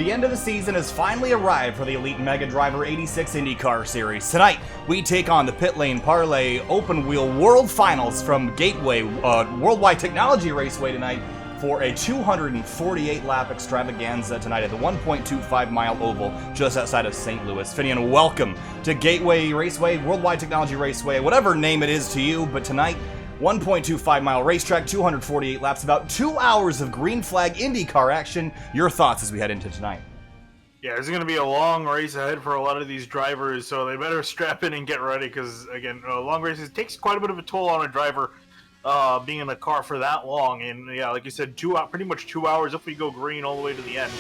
The end of the season has finally arrived for the Elite Mega Driver 86 IndyCar Series. Tonight, we take on the Pit Lane Parley Open Wheel World Finals from Gateway World Wide Technology Raceway tonight for a 248-lap extravaganza tonight at the 1.25-mile oval just outside of St. Louis. Finian, welcome to Gateway Raceway, World Wide Technology Raceway, whatever name it is to you, but tonight, 1.25-mile racetrack, 248 laps, about 2 hours of green flag IndyCar action. Your thoughts as we head into tonight? Yeah, there's going to be a long race ahead for a lot of these drivers, so they better strap in and get ready because, again, long races takes quite a bit of a toll on a driver being in the car for that long. And, yeah, like you said, pretty much 2 hours if we go green all the way to the end.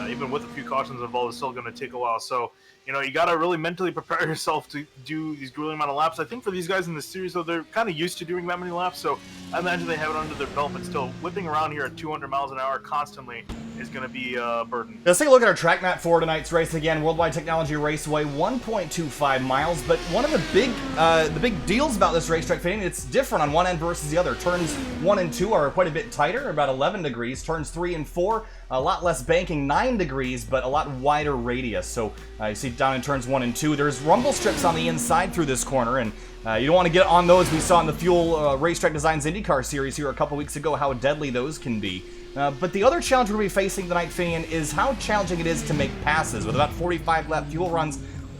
Even with a few cautions involved, it's still going to take a while. So, you know, you got to really mentally prepare yourself to do these grueling amount of laps. I think for these guys in the series, though, they're kind of used to doing that many laps, so I imagine they have it under their belt, but still, whipping around here at 200 miles an hour constantly is going to be a burden. Let's take a look at our track map for tonight's race. Again, Worldwide Technology Raceway, 1.25 miles, but one of the big deals about this racetrack, Fitting, it's different on one end versus the other. Turns 1 and 2 are quite a bit tighter, about 11 degrees. Turns 3 and 4, a lot less banking, 9 degrees, but a lot wider radius. So you see down in turns 1 and 2, there's rumble strips on the inside through this corner, and you don't want to get on those. We saw in the Fuel Racetrack Designs IndyCar series here a couple weeks ago how deadly those can be. But the other challenge we're going to be facing tonight, Finian, is how challenging it is to make passes. With about 45 lap fuel runs,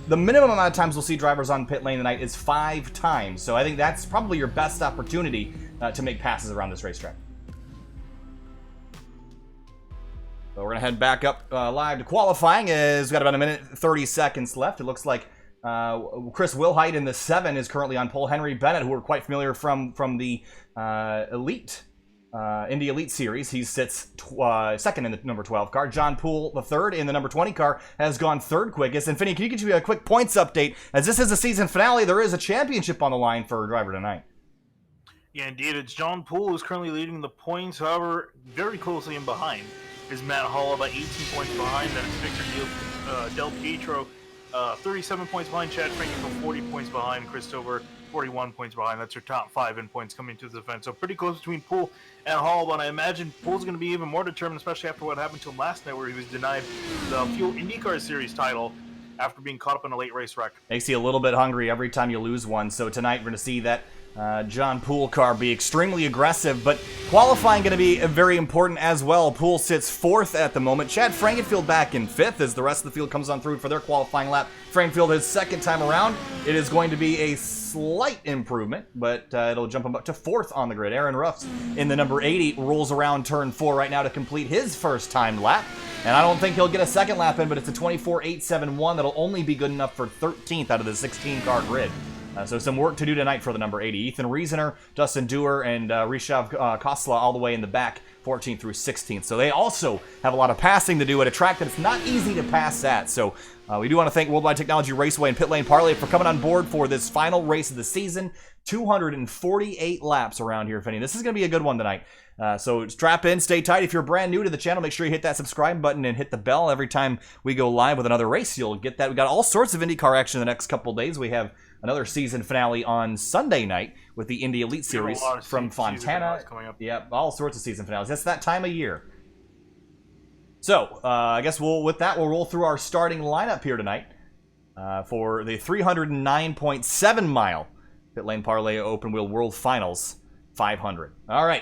the minimum amount of times we'll see drivers on pit lane tonight is 5 times. So I think that's probably your best opportunity to make passes around this racetrack. So we're going to head back up live to qualifying as we've got about a minute 30 seconds left. It looks like Chris Wilhite in the 7 is currently on pole. Henry Bennett, who we're quite familiar from the Indy Elite Series, he sits second in the number 12 car. John Poole, the third in the number 20 car, has gone third quickest. And Finney, can you get you a quick points update? As this is the season finale, there is a championship on the line for a driver tonight. Yeah, indeed. It's John Poole who's currently leading the points. However, very closely in behind is Matt Hall, about 18 points behind. Then it's Victor Del Pietro, 37 points behind. Chad Frankenfield, 40 points behind. Christopher, 41 points behind. That's your top 5 in points coming to the event. So pretty close between Poole and Hall, but I imagine Poole's going to be even more determined, especially after what happened to him last night where he was denied the Fuel IndyCar Series title after being caught up in a late race wreck. Makes you a little bit hungry every time you lose one. So tonight we're going to see that John Poole car be extremely aggressive, but qualifying going to be very important as well. Poole sits 4th at the moment. Chad Frankenfield back in 5th as the rest of the field comes on through for their qualifying lap. Frankenfield his second time around. It is going to be a slight improvement, but it'll jump him up to 4th on the grid. Aaron Ruffs in the number 80 rolls around turn 4 right now to complete his first time lap. And I don't think he'll get a second lap in, but it's a 24.871 that'll only be good enough for 13th out of the 16-car grid. So some work to do tonight for the number 80. Ethan Riesener, Dustin Dewar, and Rishav Kosla all the way in the back, 14th through 16th. So they also have a lot of passing to do at a track that it's not easy to pass at. So we do want to thank World Wide Technology Raceway and Pit Lane Parley for coming on board for this final race of the season. 248 laps around here, Finney. This is going to be a good one tonight. So strap in, stay tight. If you're brand new to the channel, make sure you hit that subscribe button and hit the bell. Every time we go live with another race, you'll get that. We got all sorts of IndyCar action in the next couple days. We have another season finale on Sunday night with the Indy Elite Series from Fontana. Yep, all sorts of season finales. That's that time of year. So, I guess we'll roll through our starting lineup here tonight for the 309.7 mile Pit Lane Parley Open Wheel World Finals 500. All right.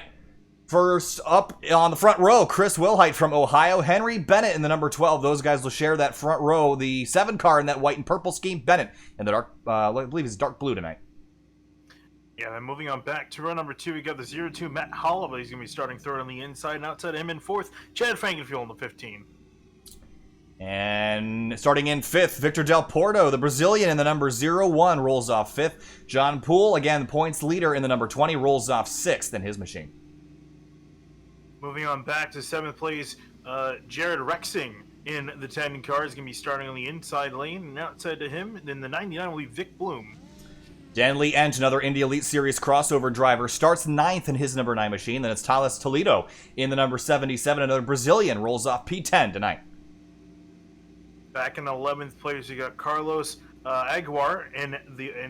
First up on the front row, Chris Wilhite from Ohio. Henry Bennett in the number 12. Those guys will share that front row. The 7 car in that white and purple scheme. Bennett in the dark, I believe it's dark blue tonight. Yeah, then moving on back to row number 2, we got the 0-2 Matt Holloway. He's going to be starting third on the inside, and outside him in 4th, Chad Frankenfield in the 15. And starting in 5th, Victor Del Porto, the Brazilian in the number 01, rolls off 5th. John Poole, again, the points leader in the number 20, rolls off 6th in his machine. Moving on back to 7th place, Jared Rexing in the 10 car is going to be starting on the inside lane, and outside to him, then the 99 will be Vic Bloom. Dan Lee Ent, another Indy Elite Series crossover driver, starts 9th in his number 9 machine. Then it's Thales Toledo in the number 77, another Brazilian, rolls off P10 tonight. Back in 11th place, you got Carlos Aguiar in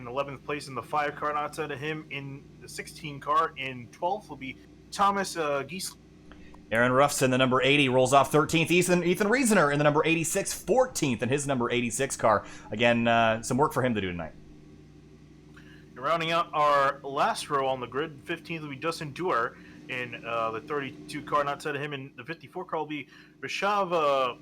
11th place in the 5 car, and outside of him in the 16 car in 12th will be Thomas Giesler. Aaron Ruffs in the number 80 rolls off 13th. Ethan Riesener in the number 86, 14th in his number 86 car. Again, some work for him to do tonight. Rounding out our last row on the grid, 15th will be Dustin Duer in the 32 car. And outside of him in the 54 car will be Rishav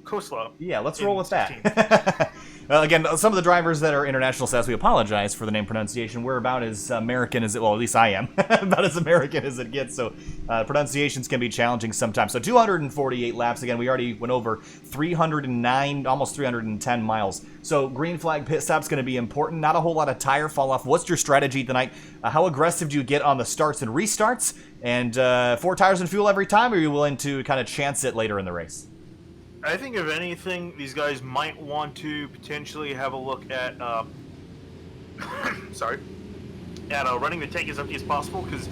Kosla. Yeah, let's roll with that. Again, some of the drivers that are international status, we apologize for the name pronunciation. We're about as American as it, well, at least I am, about as American as it gets, so pronunciations can be challenging sometimes. So 248 laps, again, we already went over 309, almost 310 miles. So green flag pit stop's going to be important. Not a whole lot of tire fall off. What's your strategy tonight? How aggressive do you get on the starts and restarts? And 4 tires and fuel every time, or are you willing to kind of chance it later in the race? I think, if anything, these guys might want to potentially have a look at, running the tank as empty as possible, because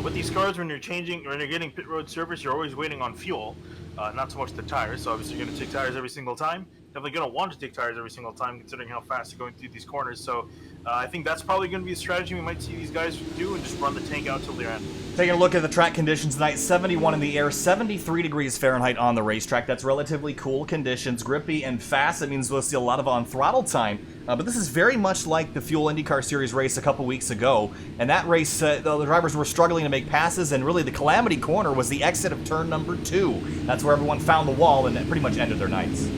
with these cars, when you're getting pit road service, you're always waiting on fuel, not so much the tires. So obviously you're going to take tires every single time. Definitely going to want to take tires every single time, considering how fast they're going through these corners. So I think that's probably going to be a strategy we might see these guys do, and just run the tank out till the end. Taking a look at the track conditions tonight, 71 in the air, 73 degrees Fahrenheit on the racetrack. That's relatively cool conditions, grippy and fast. That means we'll see a lot of on-throttle time. But this is very much like the Fuel IndyCar Series race a couple weeks ago. And that race, the drivers were struggling to make passes, and really the calamity corner was the exit of turn number 2. That's where everyone found the wall, and that pretty much ended their nights.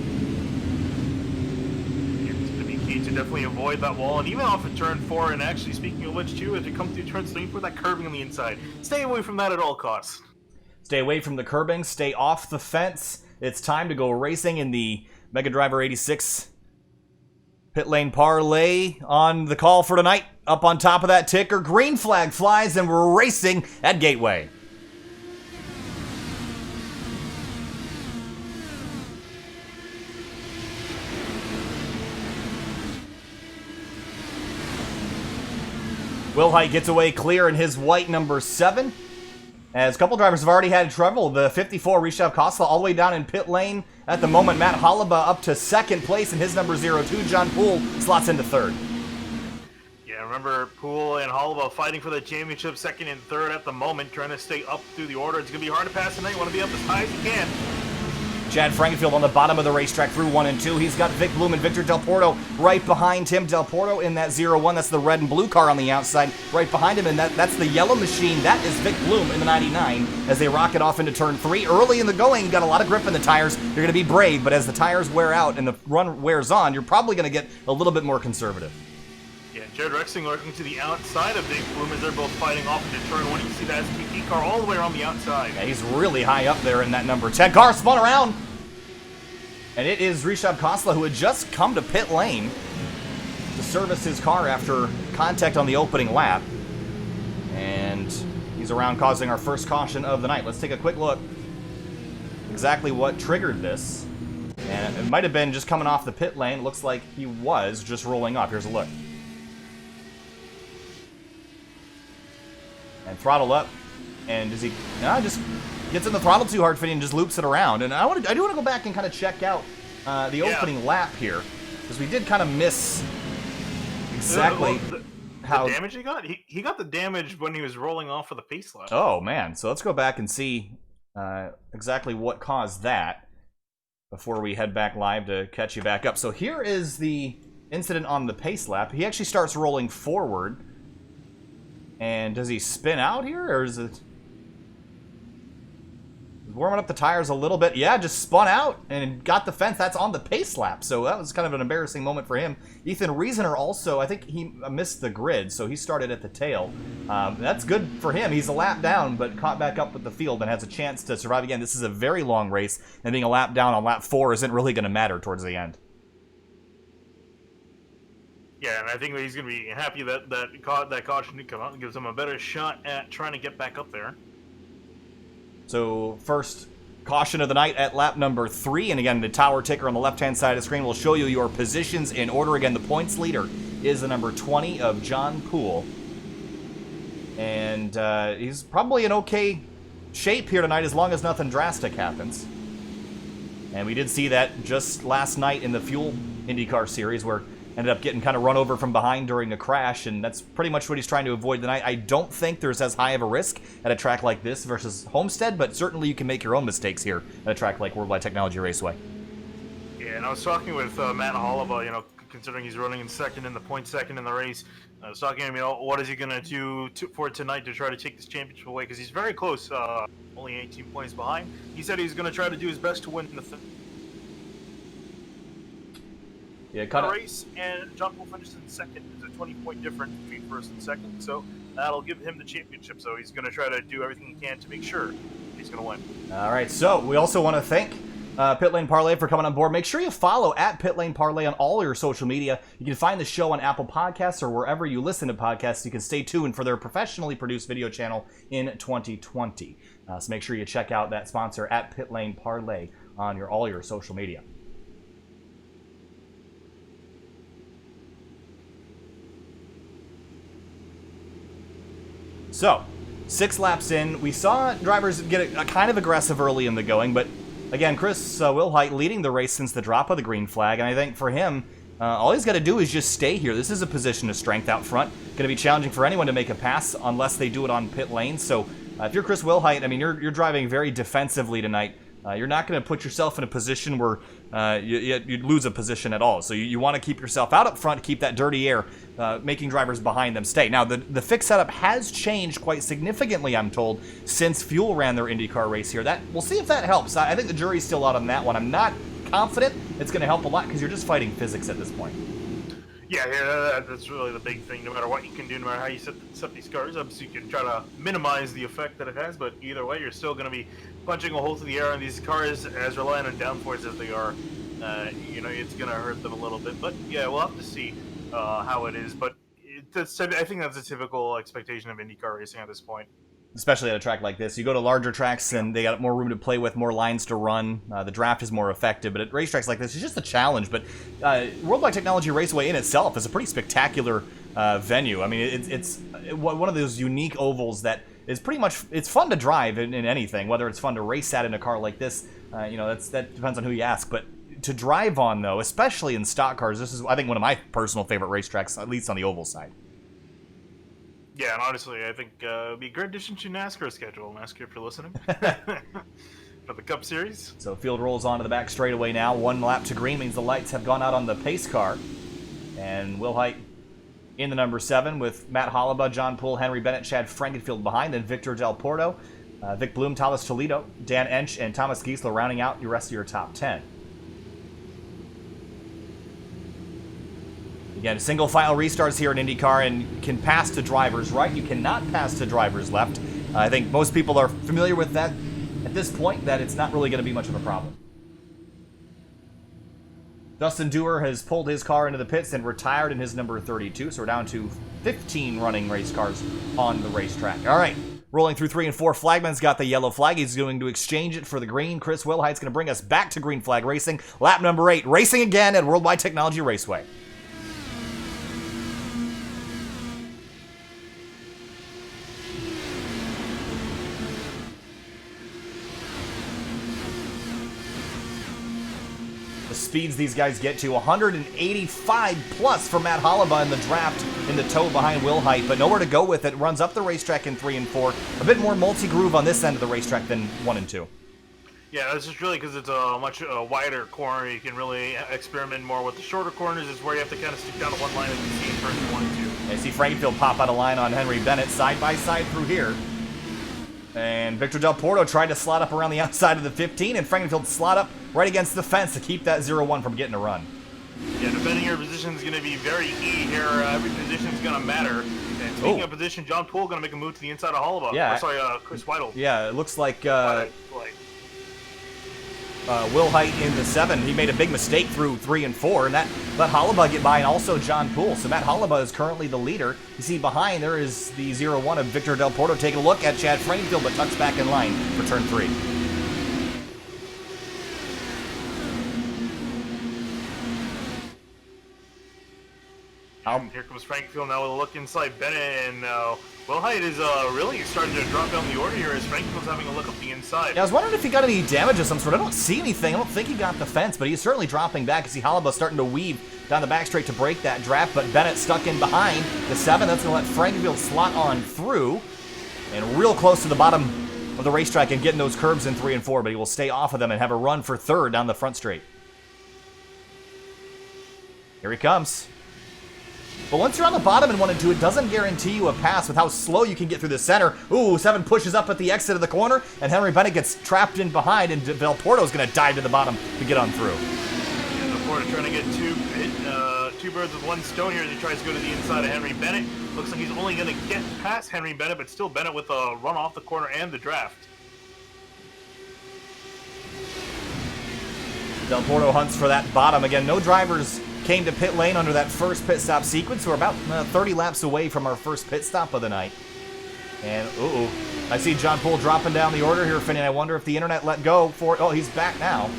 To definitely avoid that wall, and even off of turn 4. And actually, speaking of which, too, as you come through turn 3, put that curbing on the inside. Stay away from that at all costs. Stay away from the curbing, stay off the fence. It's time to go racing in the Mega Driver 86 pit lane parlay on the call for tonight. Up on top of that ticker, green flag flies, and we're racing at Gateway. Wilhite gets away clear in his white number 7. As a couple drivers have already had trouble. The 54, Rishav Kosla, all the way down in pit lane. At the moment, Matt Holliba up to second place in his number 02. John Poole slots into third. Yeah, remember Poole and Holliba fighting for the championship, second and third at the moment, trying to stay up through the order. It's going to be hard to pass tonight. You want to be up as high as you can. Chad Frankenfield on the bottom of the racetrack through 1 and 2. He's got Vic Bloom and Victor Del Porto right behind him. Del Porto in that 01. That's the red and blue car on the outside right behind him. And that's the yellow machine. That is Vic Bloom in the 99 as they rocket off into turn 3. Early in the going, got a lot of grip in the tires. You're going to be brave, but as the tires wear out and the run wears on, you're probably going to get a little bit more conservative. Yeah, Jared Rexing looking to the outside of Vic Bloom as they're both fighting off into turn 1. You can see that STP car all the way around the outside. Yeah, he's really high up there in that number 10 car. Spun around. And it is Rishav Kosla, who had just come to pit lane to service his car after contact on the opening lap. And he's around causing our first caution of the night. Let's take a quick look exactly what triggered this. And it might have been just coming off the pit lane. It looks like he was just rolling off. Here's a look. And throttle up. And does he... No, just... gets in the throttle too hard, and just loops it around. And I do want to go back and kind of check out the opening lap here, because we did kind of miss exactly how... The damage he got? He got the damage when he was rolling off for the pace lap. Oh, man. So let's go back and see exactly what caused that before we head back live to catch you back up. So here is the incident on the pace lap. He actually starts rolling forward. And does he spin out here, or is it... warming up the tires a little bit. Yeah, just spun out and got the fence. That's on the pace lap, so that was kind of an embarrassing moment for him. Ethan Riesener also, I think he missed the grid, so he started at the tail. That's good for him. He's a lap down, but caught back up with the field and has a chance to survive again. This is a very long race, and being a lap down on lap 4 isn't really going to matter towards the end. Yeah, and I think that he's going to be happy that caution did come out and gives him a better shot at trying to get back up there. So first caution of the night at lap number 3. And again, the tower ticker on the left-hand side of the screen will show you your positions in order. Again, the points leader is the number 20 of John Poole. And he's probably in okay shape here tonight as long as nothing drastic happens. And we did see that just last night in the Fuel IndyCar Series where ended up getting kind of run over from behind during the crash, and that's pretty much what he's trying to avoid tonight. I don't think there's as high of a risk at a track like this versus Homestead, but certainly you can make your own mistakes here at a track like World Wide Technology Raceway. Yeah, and I was talking with Matt Hollaba, considering he's running in second in the race. I was talking to him, what is he going to do for tonight to try to take this championship away? Because he's very close, only 18 points behind. He said he's going to try to do his best to win the race, and John Poole finished in second. There's a 20-point difference between first and second, so that'll give him the championship. So he's going to try to do everything he can to make sure he's going to win. All right, so we also want to thank Pit Lane Parley for coming on board. Make sure you follow at Pit Lane Parley on all your social media. You can find the show on Apple Podcasts or wherever you listen to podcasts. You can stay tuned for their professionally produced video channel in 2020. So make sure you check out that sponsor at Pit Lane Parley on all your social media. So, 6 laps in, we saw drivers get a kind of aggressive early in the going, but again, Chris Wilhite leading the race since the drop of the green flag, and I think for him, all he's got to do is just stay here. This is a position of strength out front. Going to be challenging for anyone to make a pass unless they do it on pit lane. So if you're Chris Wilhite, I mean, you're driving very defensively tonight. You're not going to put yourself in a position where you'd lose a position at all. So you want to keep yourself out up front, keep that dirty air, making drivers behind them stay. Now, the fix setup has changed quite significantly, I'm told, since Fuel ran their IndyCar race here. We'll see if that helps. I think the jury's still out on that one. I'm not confident it's going to help a lot because you're just fighting physics at this point. Yeah, that's really the big thing. No matter what you can do, no matter how you set these cars up, so you can try to minimize the effect that it has, but either way, you're still going to be punching a hole through the air on these cars as reliant on downforce as they are. It's going to hurt them a little bit, but yeah, we'll have to see how it is. But I think that's a typical expectation of IndyCar racing at this point. Especially at a track like this. You go to larger tracks and they got more room to play with, more lines to run. The draft is more effective, but at racetracks like this, it's just a challenge. But World Wide Technology Raceway in itself is a pretty spectacular venue. I mean, it's one of those unique ovals that is pretty much, it's fun to drive in anything, whether it's fun to race at in a car like this. That depends on who you ask. But to drive on, though, especially in stock cars, this is, I think, one of my personal favorite racetracks, at least on the oval side. Yeah, and honestly, I think it would be a great addition to NASCAR's schedule. NASCAR, if you're listening. For the Cup Series. So field rolls onto the back straightaway now. 1 lap to green means the lights have gone out on the pace car. And Wilhite in the number 7 with Matt Hollaba, John Poole, Henry Bennett, Chad Frankenfield behind. Then Victor Del Porto, Vic Bloom, Thomas Toledo, Dan Ench, and Thomas Giesler rounding out the rest of your top 10. Again, single file restarts here in IndyCar and can pass to drivers right. You cannot pass to drivers left. I think most people are familiar with that at this point, that it's not really going to be much of a problem. Dustin Dewar has pulled his car into the pits and retired in his number 32, so we're down to 15 running race cars on the racetrack. All right, rolling through 3 and 4. Flagman's got the yellow flag. He's going to exchange it for the green. Chris Wilhite's going to bring us back to green flag racing. Lap number 8, racing again at World Wide Technology Raceway. The speeds these guys get to, 185 plus for Matt Hollaba in the draft in the tow behind Wilhite, but nowhere to go with it. Runs up the racetrack in 3 and 4. A bit more multi-groove on this end of the racetrack than 1 and 2. Yeah, this is really because it's a much wider corner. You can really experiment more with the shorter corners. Is where you have to kind of stick down to one line as you see in turns 1 and 2. I see Frankenfield pop out of line on Henry Bennett side by side through here. And Victor Del Porto tried to slot up around the outside of the 15, and Frankenfield slot up right against the fence to keep that 0-1 from getting a run. Yeah, defending your position is going to be very key here. Every position is going to matter. And speaking of position, John Poole going to make a move to the inside of Hollaba. Yeah. Chris Weidel. Yeah, it looks like Wilhite in the 7. He made a big mistake through 3 and 4, and that let Hollaba get by, and also John Poole. So Matt Hollaba is currently the leader. You see behind there is the 0-1 of Victor Del Porto taking a look at Chad Frankenfield, but tucks back in line for turn 3. And here comes Frankfield now with a look inside Bennett, and Will Height is really starting to drop down the order here as Frankfield's having a look up the inside. Yeah, I was wondering if he got any damage of some sort. I don't see anything. I don't think he got the fence, but he's certainly dropping back. You see Halaba starting to weave down the back straight to break that draft, but Bennett stuck in behind the 7. That's going to let Frankfield slot on through, and real close to the bottom of the racetrack and getting those curbs in 3 and 4, but he will stay off of them and have a run for 3rd down the front straight. Here he comes. But once you're on the bottom in 1 and 2, it doesn't guarantee you a pass with how slow you can get through the center. Ooh, 7 pushes up at the exit of the corner, and Henry Bennett gets trapped in behind, and Del Porto's going to dive to the bottom to get on through. Yeah, Del Porto trying to get two birds with one stone here as he tries to go to the inside of Henry Bennett. Looks like he's only going to get past Henry Bennett, but still Bennett with a run off the corner and the draft. Del Porto hunts for that bottom. Again, no drivers came to pit lane under that first pit stop sequence. We're about 30 laps away from our first pit stop of the night. And, I see John Poole dropping down the order here, Finney. I wonder if the internet let go for it. Oh, he's back now.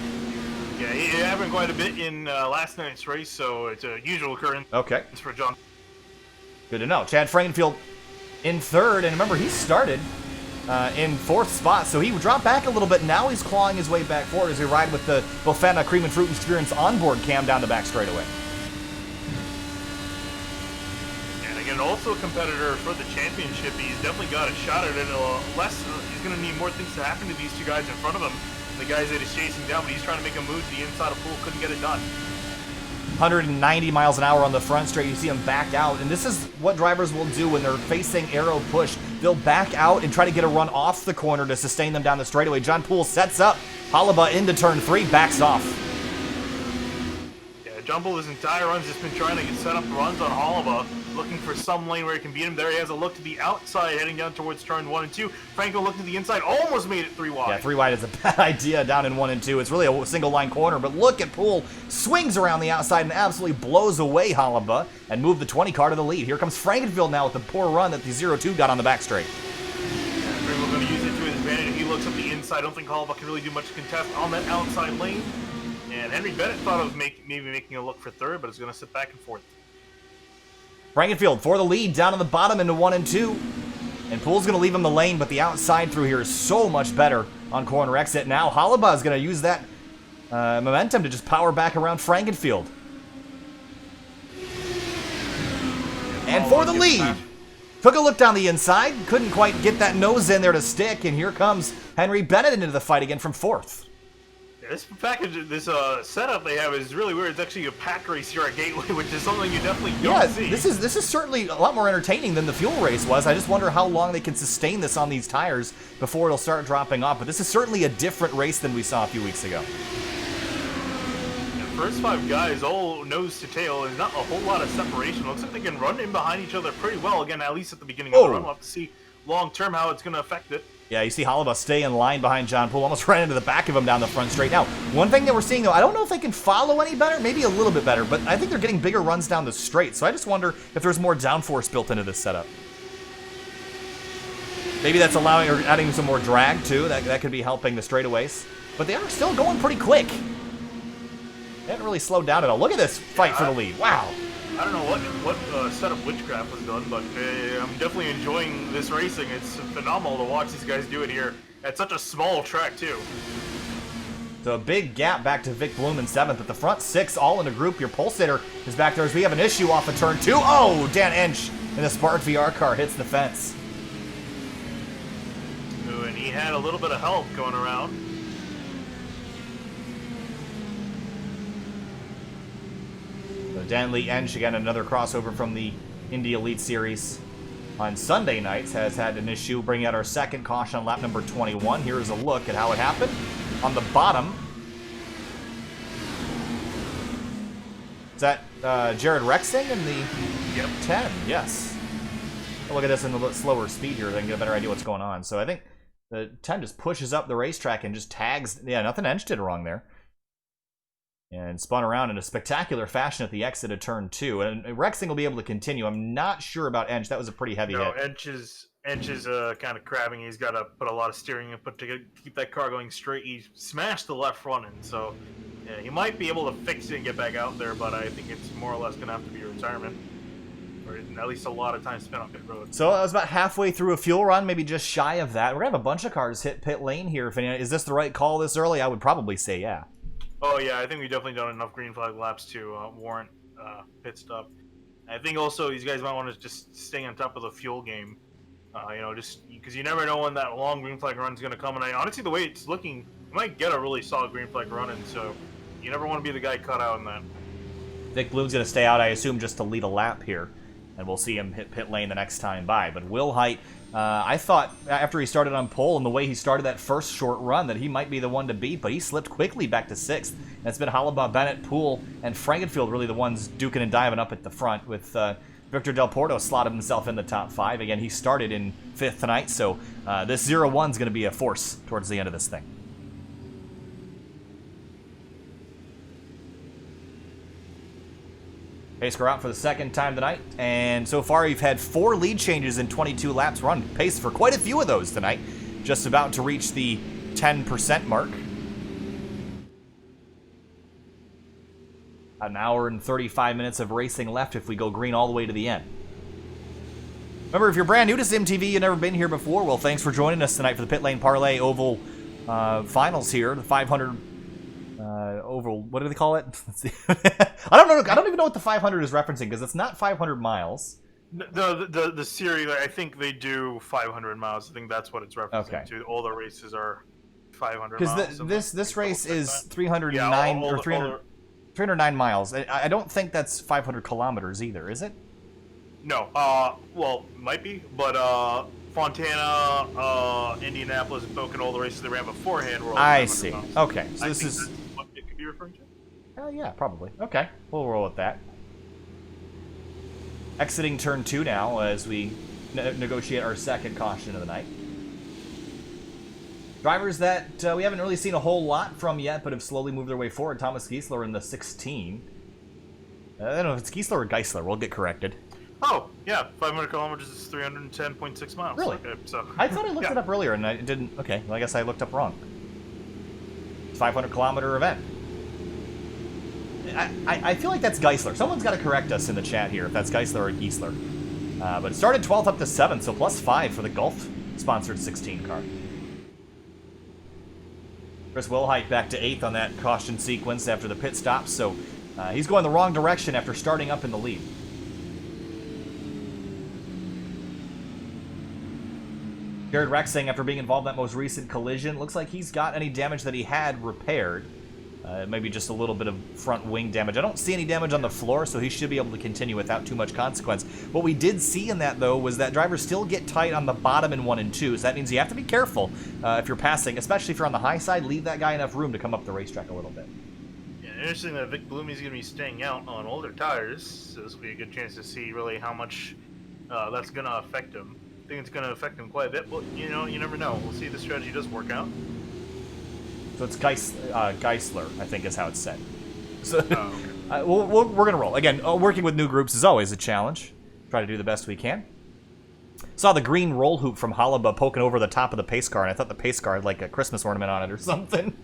Yeah, he happened quite a bit in last night's race, so it's a usual occurrence for John. Good to know. Chad Frankenfield in 3rd, and remember, he started in 4th spot, so he dropped back a little bit. Now he's clawing his way back forward as we ride with the Bofana Cream and Fruit Experience onboard cam down the back straightaway. And again, also a competitor for the championship. He's definitely got a shot at it. He's going to need more things to happen to these two guys in front of him. The guys that he's chasing down, but he's trying to make a move to the inside of Poole. Couldn't get it done. 190 miles an hour on the front straight. You see him back out, and this is what drivers will do when they're facing arrow push. They'll back out and try to get a run off the corner to sustain them down the straightaway. John Poole sets up. Halaba into turn 3, backs off. Yeah, John Poole his entire run's just been trying to set up runs on Halaba, looking for some lane where he can beat him. There he has a look to the outside, heading down towards turn 1 and 2. Franco looked to the inside, almost made it 3 wide. Yeah, 3 wide is a bad idea down in 1 and 2. It's really a single line corner, but look at Poole. Swings around the outside and absolutely blows away Halaba and moved the 20 car to the lead. Here comes Frankenfield now with the poor run that the 0-2 got on the back straight. Franco's going to use it to his advantage. He looks up the inside. I don't think Halaba can really do much contest on that outside lane. And Henry Bennett thought of maybe making a look for 3rd, but it's going to sit back and 4th. Frankenfield for the lead, down on the bottom into 1 and 2. And Poole's going to leave him the lane, but the outside through here is so much better on corner exit. Now Halaba is going to use that momentum to just power back around Frankenfield. And for the lead. Took a look down the inside, couldn't quite get that nose in there to stick, and here comes Henry Bennett into the fight again from 4th. Yeah, this package, this setup they have is really weird. It's actually a pack race here at Gateway, which is something you definitely don't see. This is certainly a lot more entertaining than the fuel race was. I just wonder how long they can sustain this on these tires before it'll start dropping off. But this is certainly a different race than we saw a few weeks ago. First 5 guys, all nose to tail. There's not a whole lot of separation. Looks like they can run in behind each other pretty well. Again, at least at the beginning of the run. We'll have to see long-term how it's going to affect it. Yeah, you see Halaba stay in line behind John Poole. Almost ran into the back of him down the front straight. Now, one thing that we're seeing, though, I don't know if they can follow any better. Maybe a little bit better, but I think they're getting bigger runs down the straight. So I just wonder if there's more downforce built into this setup. Maybe that's allowing or adding some more drag, too. That could be helping the straightaways. But they are still going pretty quick. They haven't really slowed down at all. Look at this fight for the lead. Wow. I don't know what setup witchcraft was done, but I'm definitely enjoying this racing. It's phenomenal to watch these guys do it here at such a small track, too. So a big gap back to Vic Bloom in 7th, but the front 6 all in a group. Your Pulsator is back there as we have an issue off of turn 2. Oh, Dan Ench in the Spartan VR car hits the fence. Ooh, and he had a little bit of help going around. Dan Lee Ench, again, another crossover from the Indy Elite Series on Sunday nights, has had an issue bringing out our second caution on lap number 21. Here is a look at how it happened. On the bottom, is that Jared Rexing in the 10? Yes. I'll look at this in a little slower speed here, so I can get a better idea what's going on. So I think the 10 just pushes up the racetrack and just tags. Yeah, nothing Ench did wrong there. And spun around in a spectacular fashion at the exit of turn 2. And Rexing will be able to continue. I'm not sure about Ench. That was a pretty heavy hit. Ench is kind of crabbing. He's got to put a lot of steering input to keep that car going straight. He smashed the left front end, so yeah, he might be able to fix it and get back out there, but I think it's more or less going to have to be a retirement. or at least a lot of time spent on pit road. So I was about halfway through a fuel run, maybe just shy of that. We're going to have a bunch of cars hit pit lane here. Is this the right call this early? I would probably say yeah. Oh yeah, I think we've definitely done enough green flag laps to warrant pit stop. I think also these guys might want to just stay on top of the fuel game. Just because you never know when that long green flag run is going to come. And honestly, the way it's looking, you might get a really solid green flag run, and so you never want to be the guy cut out in that. Vic Bloom's going to stay out, I assume, just to lead a lap here. And we'll see him hit pit lane the next time by. But Will Height, I thought after he started on pole and the way he started that first short run that he might be the one to beat, but he slipped quickly back to 6th. And it's been Hollabaugh, Bennett, Poole, and Frankenfield really the ones duking and diving up at the front, with Victor Del Porto slotted himself in the top 5. Again, he started in 5th tonight, so this 0-1 is going to be a force towards the end of this thing. Pace car out for the second time tonight, and so far you've had 4 lead changes in 22 laps run. Pace for quite a few of those tonight, just about to reach the 10% mark. An hour and 35 minutes of racing left if we go green all the way to the end. Remember, if you're brand new to SimTV, you've never been here before, well, thanks for joining us tonight for the Pit Lane Parley Oval Finals here, the 500 oval, what do they call it? Let's see. I don't even know what the 500 is referencing, because it's not 500 miles. The series, I think they do 500 miles. I think that's what it's referencing to. All the races are 500 miles. Because this race is 309 or 309 miles. I don't think that's 500 kilometers either, is it? No. Well, might be, but Fontana, Indianapolis, and Pocono, all the races they ran beforehand were all 500 I see. miles. Okay, so this is... That's what it could be referring to? Yeah, probably. Okay, we'll roll with that. Exiting turn 2 now as we negotiate our second caution of the night. Drivers that we haven't really seen a whole lot from yet, but have slowly moved their way forward. Thomas Giesler in the 16. I don't know if it's Giesler or Geisler. We'll get corrected. Oh, yeah. 500 kilometers is 310.6 miles. Really? Okay, so, I thought I looked it up earlier, and I didn't... Okay, well, I guess I looked up wrong. It's a 500-kilometer event. I feel like that's Geisler. Someone's got to correct us in the chat here if that's Geisler or Giesler. But it started 12th up to 7th, so plus 5 for the Gulf-sponsored 16 car. Chris Wilhite back to 8th on that caution sequence after the pit stop, so he's going the wrong direction after starting up in the lead. Jared Rexing, after being involved in that most recent collision, looks like he's got any damage that he had repaired. Maybe just a little bit of front wing damage. I don't see any damage on the floor, so he should be able to continue without too much consequence. What we did see in that, though, was that drivers still get tight on the bottom in 1 and 2, so that means you have to be careful if you're passing, especially if you're on the high side. Leave that guy enough room to come up the racetrack a little bit. Yeah, interesting that Vic Bloomy's going to be staying out on older tires, so this will be a good chance to see really how much that's going to affect him. I think it's going to affect him quite a bit, but you never know. We'll see if the strategy does work out. So it's Geisler, I think is how it's said. So okay. we're going to roll. Again, working with new groups is always a challenge. Try to do the best we can. Saw the green roll hoop from Hollabaugh poking over the top of the pace car, and I thought the pace car had like a Christmas ornament on it or something.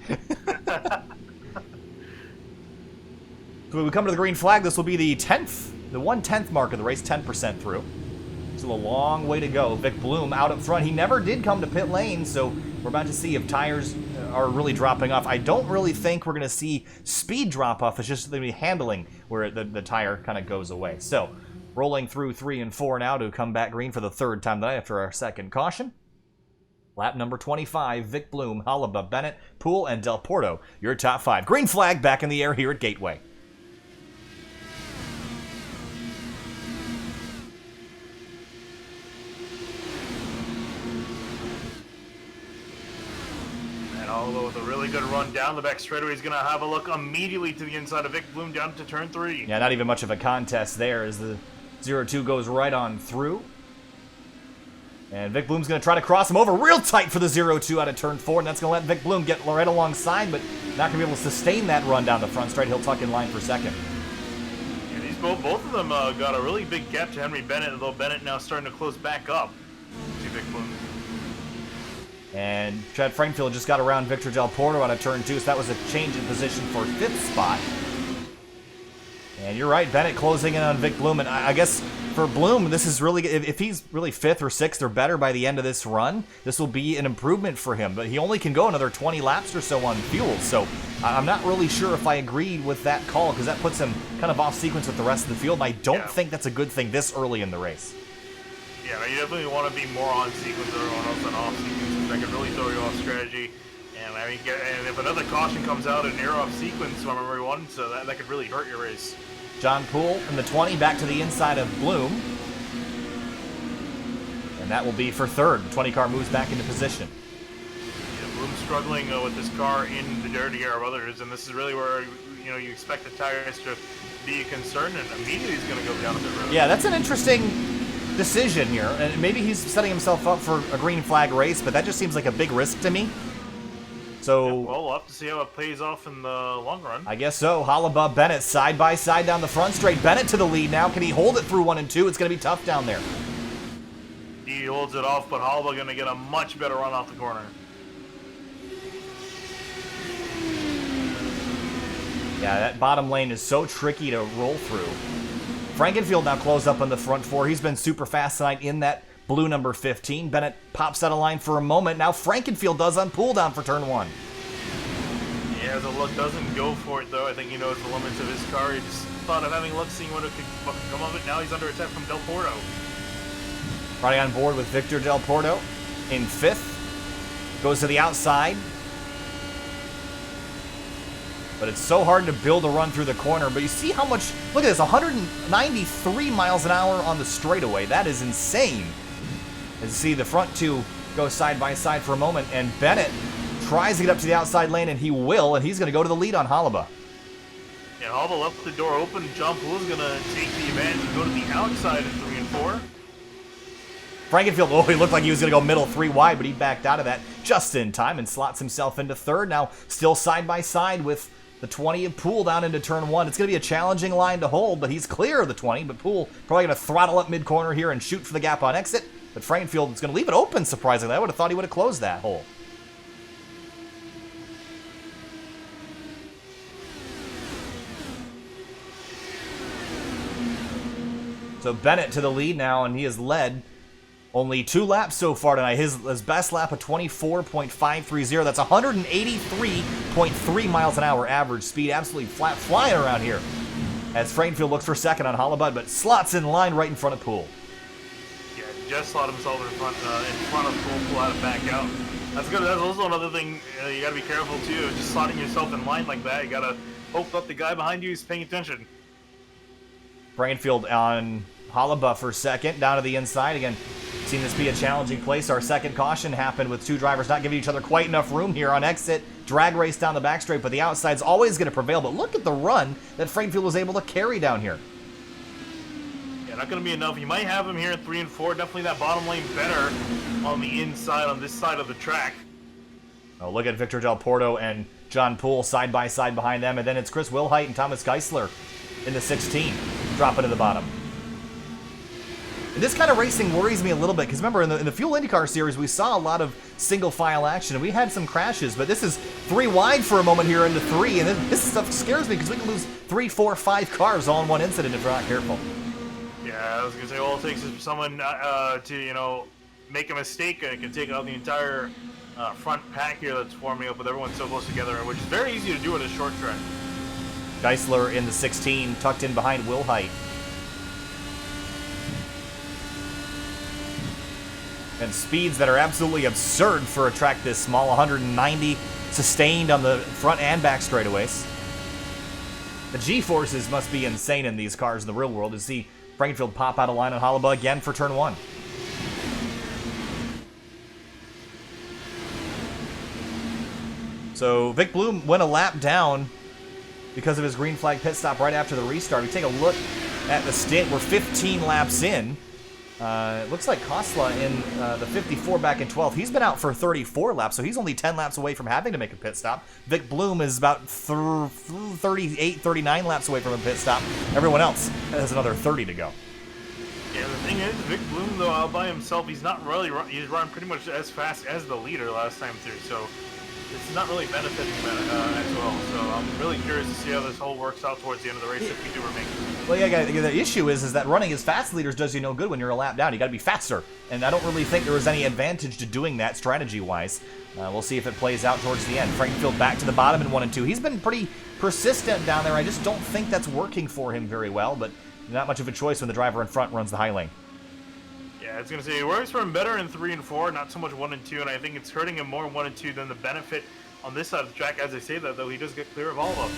So when we come to the green flag, this will be the 1/10 mark of the race, 10% through. Still a long way to go. Vic Bloom out up front. He never did come to pit lane, so we're about to see if tires are really dropping off. I don't really think we're going to see speed drop off. It's just going to be handling where the tire kind of goes away. So rolling through 3 and 4 now to come back green for the 3rd time tonight after our second caution. Lap number 25, Vic Bloom, Hollabaugh, Bennett, Poole, and Del Porto. Your top 5. Green flag back in the air here at Gateway. Although with a really good run down the back straightaway, he's going to have a look immediately to the inside of Vic Bloom down to turn 3. Yeah, not even much of a contest there as the 0-2 goes right on through. And Vic Bloom's going to try to cross him over real tight for the 0-2 out of turn 4, and that's going to let Vic Bloom get right alongside, but not going to be able to sustain that run down the front straight. He'll tuck in line for 2nd. Yeah, these both of them got a really big gap to Henry Bennett, although Bennett now starting to close back up to Vic Bloom. And Chad Frankfield just got around Victor Del Porto out of turn 2, so that was a change in position for 5th spot. And you're right, Bennett closing in on Vic Bloom, and I guess for Bloom, this is really, if he's really 5th or 6th or better by the end of this run, this will be an improvement for him. But he only can go another 20 laps or so on fuel, so I'm not really sure if I agree with that call, because that puts him kind of off sequence with the rest of the field. And I don't think that's a good thing this early in the race. Yeah, you definitely want to be more on sequence than everyone else than off sequence. That could really throw you off strategy. And I mean, and if another caution comes out and you're off sequence from everyone, so that could really hurt your race. John Poole in the 20, back to the inside of Bloom. And that will be for 3rd. The 20 car moves back into position. Yeah, Bloom's struggling with this car in the dirty air of others, and this is really where you expect the tires to be a concern, and immediately he's going to go down a bit road. Yeah, that's an interesting decision here. And maybe he's setting himself up for a green flag race, but that just seems like a big risk to me. So, yeah, well, we'll have to see how it plays off in the long run. I guess so. Halaba, Bennett side by side down the front straight. Bennett to the lead now. Can he hold it through 1 and 2? It's going to be tough down there. He holds it off, but Halaba going to get a much better run off the corner. Yeah, that bottom lane is so tricky to roll through. Frankenfield now closed up on the front 4. He's been super fast tonight in that blue number 15. Bennett pops out of line for a moment. Now Frankenfield does on Poole down for turn 1. Yeah, the luck doesn't go for it, though. I think he knows the limits of his car. He just thought of having luck, seeing what could come of it. Now he's under attack from Del Porto. Riding on board with Victor Del Porto in 5th. Goes to the outside. But it's so hard to build a run through the corner. But you see how much... Look at this, 193 miles an hour on the straightaway. That is insane. As you see, the front 2 go side by side for a moment. And Bennett tries to get up to the outside lane, and he will. And he's going to go to the lead on Halaba. Yeah, Halaba left the door open. John Poole's going to take the advantage and go to the outside in 3 and 4. Frankenfield, oh, he looked like he was going to go middle 3 wide, but he backed out of that just in time and slots himself into 3rd. Now still side by side with the 20 of Poole down into turn 1. It's going to be a challenging line to hold, but he's clear of the 20. But Poole probably going to throttle up mid-corner here and shoot for the gap on exit. But Frankenfield is going to leave it open, surprisingly. I would have thought he would have closed that hole. So Bennett to the lead now, and he has led only 2 laps so far tonight. His best lap of 24.530. That's 183.3 miles an hour average speed. Absolutely flat flying around here. As Frankenfield looks for 2nd on Halaba, but slots in line right in front of Poole. Yeah, just slot himself in front of Poole. Poole had to back out. That's good. That's also another thing you got to be careful too. Just slotting yourself in line like that, you got to hope that the guy behind you is paying attention. Frankenfield on Halaba for 2nd, down to the inside. Again, seen this be a challenging place. Our 2nd caution happened with 2 drivers not giving each other quite enough room here on exit. Drag race down the back straight, but the outside's always going to prevail. But look at the run that Frankenfield was able to carry down here. Yeah, not going to be enough. You might have him here in 3 and 4. Definitely that bottom lane better on the inside, on this side of the track. Oh, look at Victor Del Porto and John Poole side by side behind them. And then it's Chris Wilhite and Thomas Geisler in the 16, dropping to the bottom. And this kind of racing worries me a little bit, because remember, in the Fuel IndyCar Series, we saw a lot of single file action, and we had some crashes, but this is 3 wide for a moment here into 3, and this stuff scares me, because we can lose 3, 4, 5 cars all in one incident if we're not careful. Yeah, I was going to say, all it takes is for someone to, make a mistake, and it can take out the entire front pack here that's forming up with everyone so close together, which is very easy to do in a short track. Geisler in the 16, tucked in behind Wilhite. And speeds that are absolutely absurd for a track this small. 190 sustained on the front and back straightaways. The G-forces must be insane in these cars in the real world to see Frankenfield pop out of line on Halaba again for turn 1. So Vic Bloom went a lap down because of his green flag pit stop right after the restart. We take a look at the stint. We're 15 laps in. It looks like Kosla in the 54 back in 12th. He's been out for 34 laps, so he's only 10 laps away from having to make a pit stop. Vic Bloom is about 38, 39 laps away from a pit stop. Everyone else has another 30 to go. Yeah, the thing is, Vic Bloom, though, out by himself, he's not really he's run pretty much as fast as the leader last time through, so it's not really benefiting him as well. So I'm really curious to see how this whole works out towards the end of the race if we do remain. Well, yeah, the issue is that running as fast leaders does you no good when you're a lap down. You got to be faster, and I don't really think there was any advantage to doing that strategy-wise. We'll see if it plays out towards the end. Frankenfield back to the bottom in 1 and 2. He's been pretty persistent down there. I just don't think that's working for him very well, but not much of a choice when the driver in front runs the high lane. Yeah, I was going to say, it works for him better in 3 and 4, not so much 1 and 2, and I think it's hurting him more in 1 and 2 than the benefit on this side of the track. As I say that, though, he does get clear of all of them.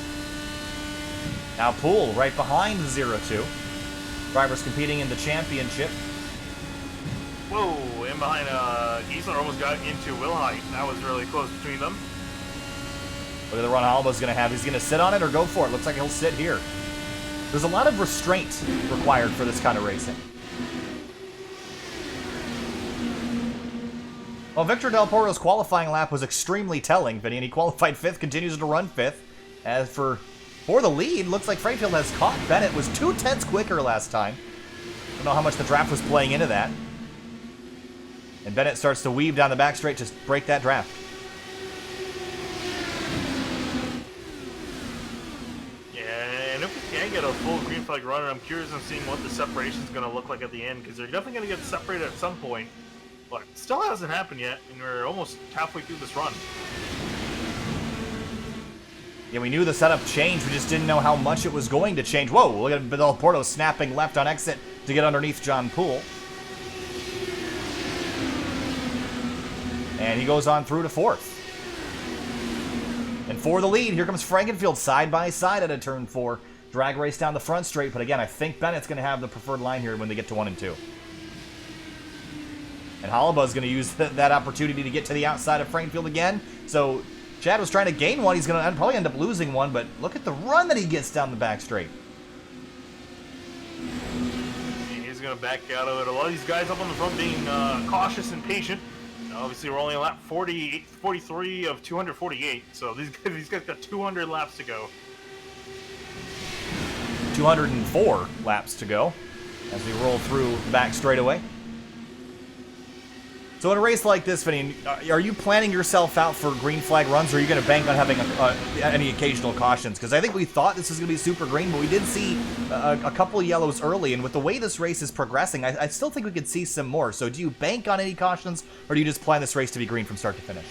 Now Poole right behind 0-2. Drivers competing in the championship. Whoa, in behind Giesler almost got into Wilhite. That was really close between them. Look at the run Alba's going to have. He's going to sit on it or go for it. Looks like he'll sit here. There's a lot of restraint required for this kind of racing. Well, Victor Del Porto's qualifying lap was extremely telling, Vinny, and he qualified 5th, continues to run 5th. As for the lead, looks like Frankenfield has caught Bennett. Was 2/10 quicker last time. Don't know how much the draft was playing into that. And Bennett starts to weave down the back straight to break that draft. Yeah, and if we can get a full green flag run, I'm curious on seeing what the separation is going to look like at the end, because they're definitely going to get separated at some point. But it still hasn't happened yet, and we're almost halfway through this run. Yeah, we knew the setup changed. We just didn't know how much it was going to change. Whoa, look at Del Porto snapping left on exit to get underneath John Poole. And he goes on through to 4th. And for the lead, here comes Frankenfield side by side at a turn 4. Drag race down the front straight, but again, I think Bennett's going to have the preferred line here when they get to 1 and 2. And Hollabagh's going to use that opportunity to get to the outside of Frankenfield again. So Chad was trying to gain one. He's going to probably end up losing one, but look at the run that he gets down the back straight. He's going to back out of it. A lot of these guys up on the front being cautious and patient. Obviously, we're only on lap 43 of 248, so these guys got 200 laps to go. 204 laps to go as we roll through the back straightaway. So in a race like this, Vinny, are you planning yourself out for green flag runs, or are you going to bank on having any occasional cautions? Because I think we thought this was going to be super green, but we did see a couple of yellows early, and with the way this race is progressing, I still think we could see some more. So do you bank on any cautions, or do you just plan this race to be green from start to finish?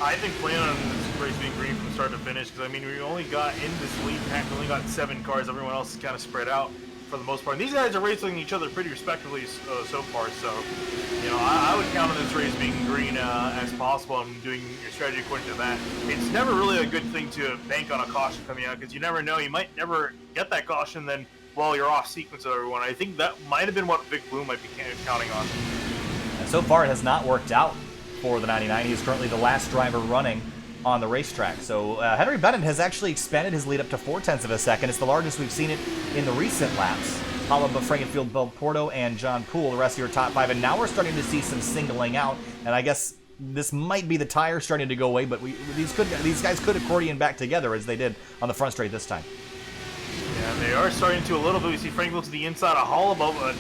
I think plan on this race being green from start to finish, because, I mean, we only got in this lead pack, we only got 7 cars. Everyone else is kind of spread out for the most part. And these guys are racing each other pretty respectively so far, so, you know, I would count on this race being green as possible and doing your strategy according to that. It's never really a good thing to bank on a caution coming out, because you never know. You might never get that caution, then, well, you're off sequence of everyone. I think that might have been what Vic Bloom might be counting on. And so far, it has not worked out for the 99. He's currently the last driver running on the racetrack. So Henry Bennett has actually expanded his lead up to 0.4 of a second. It's the largest we've seen it in the recent laps. Hollabaugh, Frankenfield, Del Porto, and John Poole, the rest of your top 5. And now we're starting to see some singling out. And I guess this might be the tire starting to go away, but these guys could accordion back together as they did on the front straight this time. Yeah, they are starting to a little bit. We see Frankenfield to the inside of Hollabaugh, but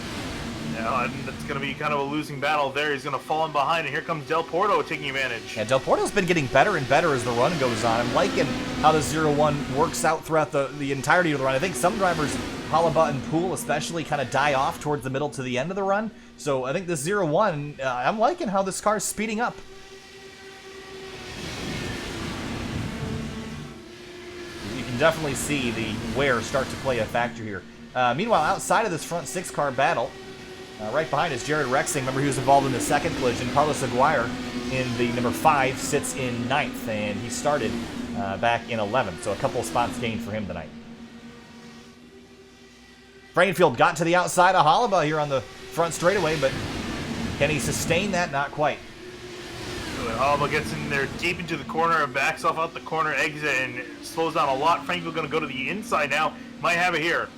that's going to be kind of a losing battle there. He's going to fall in behind, and here comes Del Porto taking advantage. Yeah, Del Porto's been getting better and better as the run goes on. I'm liking how the 0-1 works out throughout the entirety of the run. I think some drivers, Hollabaugh and Poole especially, kind of die off towards the middle to the end of the run. So I think this 0-1, I'm liking how this car's speeding up. You can definitely see the wear start to play a factor here. Meanwhile, outside of this front 6-car battle, right behind is Jared Rexing. Remember, he was involved in the second collision. Carlos Aguirre in the number 5 sits in 9th, and he started back in 11th, so a couple of spots gained for him tonight. Frankenfield got to the outside of Hollabaugh here on the front straightaway, but can he sustain that? Not quite. Hollabaugh gets in there deep into the corner and backs off out the corner exit and slows down a lot. Frankenfield going to go to the inside now. Might have it here.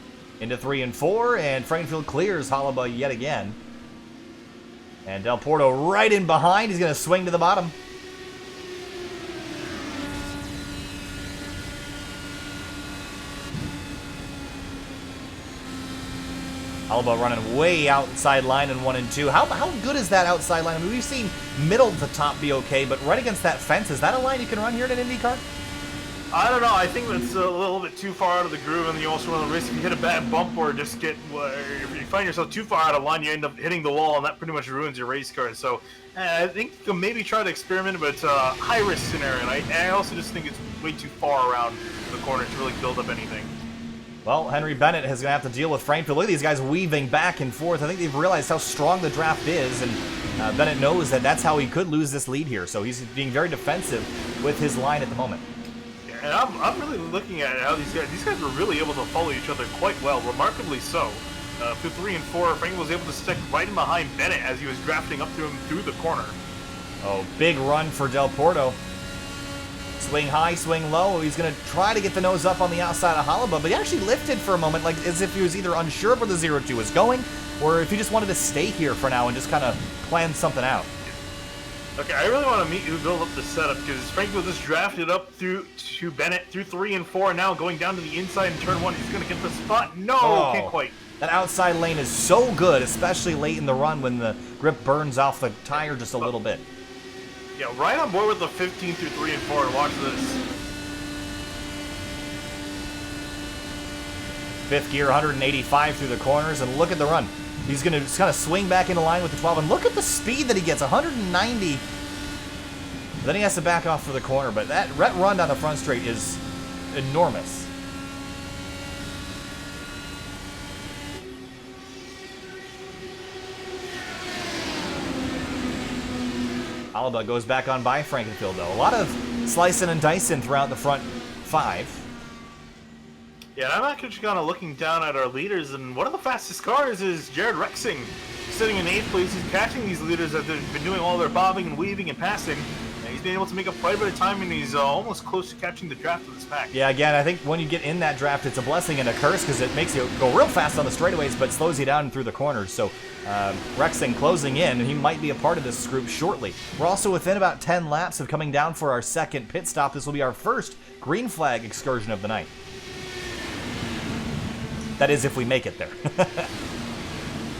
Into 3 and 4, and Frankenfield clears Hollabaugh yet again. And Del Porto right in behind. He's going to swing to the bottom. Hollabaugh running way outside line in 1 and 2. How good is that outside line? I mean, we've seen middle to top be okay, but right against that fence, is that a line you can run here in an IndyCar? I don't know. I think that's a little bit too far out of the groove, and you also want to risk if you hit a bad bump or just get. If you find yourself too far out of line, you end up hitting the wall, and that pretty much ruins your race car. So I think you can maybe try to experiment, but it's a high risk scenario. And I also just think it's way too far around the corner to really build up anything. Well, Henry Bennett is going to have to deal with Frankfield. Look at these guys weaving back and forth. I think they've realized how strong the draft is, and Bennett knows that that's how he could lose this lead here. So he's being very defensive with his line at the moment. And I'm really looking at how these guys were really able to follow each other quite well, remarkably so. Through 3 and 4, Frank was able to stick right in behind Bennett as he was drafting up to him through the corner. Oh, big run for Del Porto. Swing high, swing low. He's going to try to get the nose up on the outside of Halaba, but he actually lifted for a moment, like as if he was either unsure of where the 0-2 was going, or if he just wanted to stay here for now and just kind of plan something out. Okay, I really want to meet who built up the setup, because Frank was just drafted up through to Bennett through 3 and 4, and now going down to the inside in turn 1. He's going to get the spot. No, can't quite. That outside lane is so good, especially late in the run when the grip burns off the tire just a little bit. Yeah, right on board with the 15 through 3 and 4. Watch this. Fifth gear, 185 through the corners, and look at the run. He's going to just kind of swing back into line with the 12, and look at the speed that he gets, 190. Then he has to back off for the corner, but that run down the front straight is enormous. Alaba goes back on by Frankenfield, though. A lot of slicing and dicing throughout the front 5. Yeah, I'm actually kind of looking down at our leaders, and one of the fastest cars is Jared Rexing. Sitting in 8th place, he's catching these leaders that they've been doing all their bobbing and weaving and passing. And he's been able to make up quite a bit of time, and he's almost close to catching the draft of this pack. Yeah, again, I think when you get in that draft, it's a blessing and a curse because it makes you go real fast on the straightaways, but slows you down through the corners. So Rexing closing in, and he might be a part of this group shortly. We're also within about 10 laps of coming down for our second pit stop. This will be our first green flag excursion of the night. That is, if we make it there.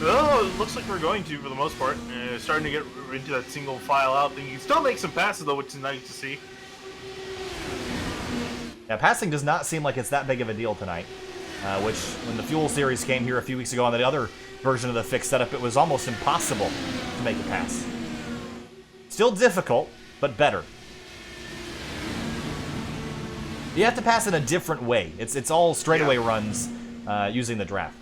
Well, it looks like we're going to, for the most part. Starting to get into that single file out thing. You can still make some passes, though, which is nice to see. Yeah, passing does not seem like it's that big of a deal tonight. Which, when the Fuel Series came here a few weeks ago on the other version of the fixed setup, it was almost impossible to make a pass. Still difficult, but better. You have to pass in a different way. It's all straightaway runs using the draft.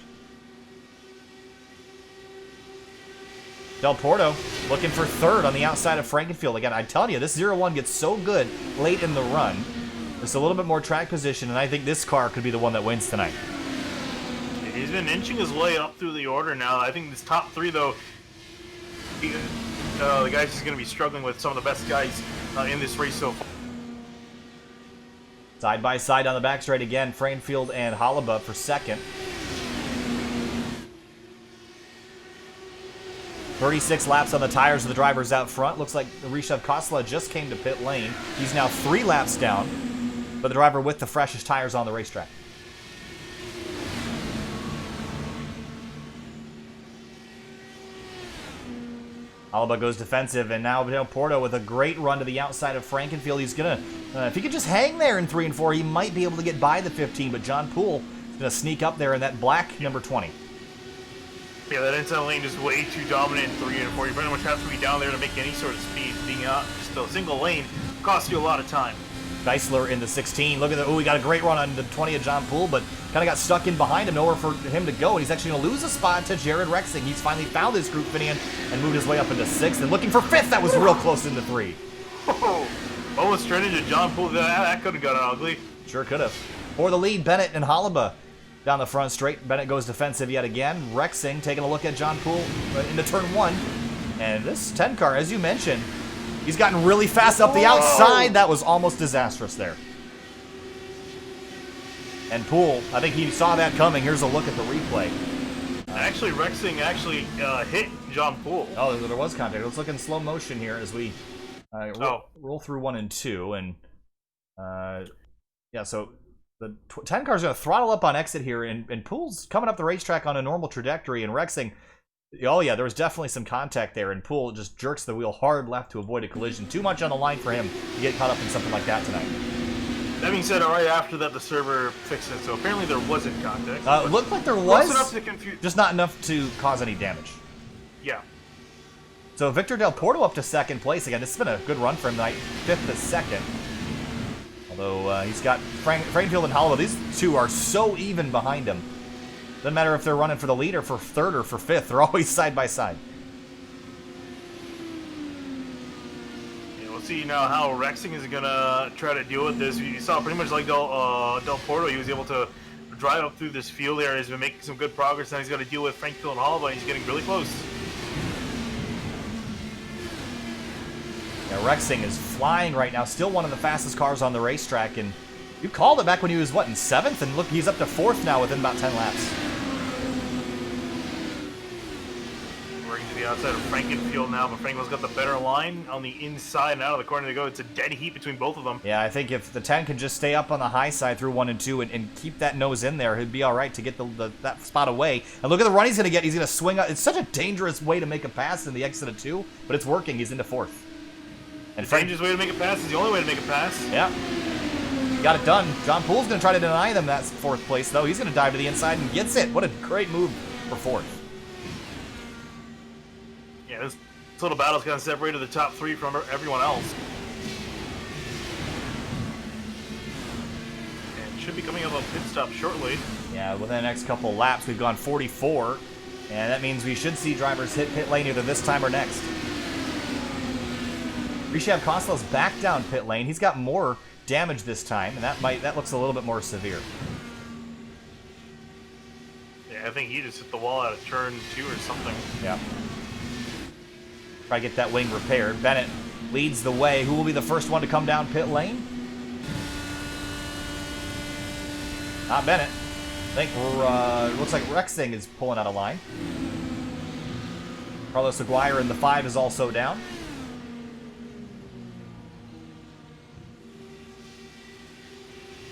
Del Porto looking for 3rd on the outside of Frankenfield. Again, I'm telling you, this 0-1 gets so good late in the run. Just a little bit more track position, and I think this car could be the one that wins tonight. He's been inching his way up through the order now. I think this top 3, though, the guys he's going to be struggling with some of the best guys in this race so far. Side by side on the back straight again, Frankenfield and Halaba for 2nd. 36 laps on the tires of the drivers out front. Looks like Rishabh Khosla just came to pit lane. He's now 3 laps down, but the driver with the freshest tires on the racetrack. Alaba goes defensive, and now Del Porto with a great run to the outside of Frankenfield. He's going to, if he could just hang there in 3 and 4, he might be able to get by the 15, but John Poole is going to sneak up there in that black number 20. Yeah, that inside lane is way too dominant in 3 and 4. You pretty much have to be down there to make any sort of speed. Being out just a single lane costs you a lot of time. Geisler in the 16. Look at that. Oh, he got a great run on the 20 of John Poole, but kind of got stuck in behind him. Nowhere for him to go, and he's actually going to lose a spot to Jared Rexing. He's finally found his group Finian and moved his way up into 6th. And looking for 5th. That was real close into 3. Oh, almost straight into John Poole. That could have gotten ugly. Sure could have. For the lead, Bennett and Halaba down the front straight. Bennett goes defensive yet again. Rexing taking a look at John Poole into turn 1. And this 10 car, as you mentioned, he's gotten really fast up the outside. That was almost disastrous there. And Poole, I think he saw that coming. Here's a look at the replay. Actually, Rexing hit John Poole. Oh, there was contact. Let's look in slow motion here as we roll through 1 and 2. And yeah, so the 10 car's going to throttle up on exit here, and Poole's coming up the racetrack on a normal trajectory, and Rexing, oh yeah, there was definitely some contact there, and Poole just jerks the wheel hard left to avoid a collision. Too much on the line for him to get caught up in something like that tonight. That being said, right after that, the server fixed it, so apparently there wasn't contact. It looked like there Close was, enough to confuse. just not enough to cause any damage. Yeah. So Victor Del Porto up to second place again. This has been a good run for him tonight, 5th to 2nd. Although he's got Frankenfield and Holloway. These two are so even behind him. Doesn't matter if they're running for the lead or for 3rd or for 5th. They're always side by side. Yeah, we'll see now how Rexing is going to try to deal with this. You saw pretty much like Del Porto. He was able to drive up through this field area. He's been making some good progress. Now he's got to deal with Frankenfield and Holloway. He's getting really close. Yeah, Rexing is flying right now. Still one of the fastest cars on the racetrack. And you called it back when he was, what, in 7th? And look, he's up to 4th now within about 10 laps. Working to the outside of Frankenfield now, but Frankenfield's got the better line on the inside and out of the corner to go. It's a dead heat between both of them. Yeah, I think if the 10 can just stay up on the high side through 1 and 2 and keep that nose in there, he'd be all right to get that spot away. And look at the run he's going to get. He's going to swing up. It's such a dangerous way to make a pass in the exit of 2, but it's working. He's into 4th. And the dangerous way to make a pass is the only way to make a pass. Yeah. Got it done. John Poole's going to try to deny them that 4th place, though. He's going to dive to the inside and gets it. What a great move for 4th. Yeah, this little battle's kind of separated the top 3 from everyone else. And should be coming up a pit stop shortly. Yeah, within the next couple of laps, we've gone 44. And that means we should see drivers hit pit lane either this time or next. Rishabh Costello's back down pit lane. He's got more damage this time, and that looks a little bit more severe. Yeah, I think he just hit the wall out of turn 2 or something. Yeah. Try to get that wing repaired. Bennett leads the way. Who will be the first one to come down pit lane? Not Bennett. I think it looks like Rexing is pulling out of line. Carlos Aguirre in the 5 is also down.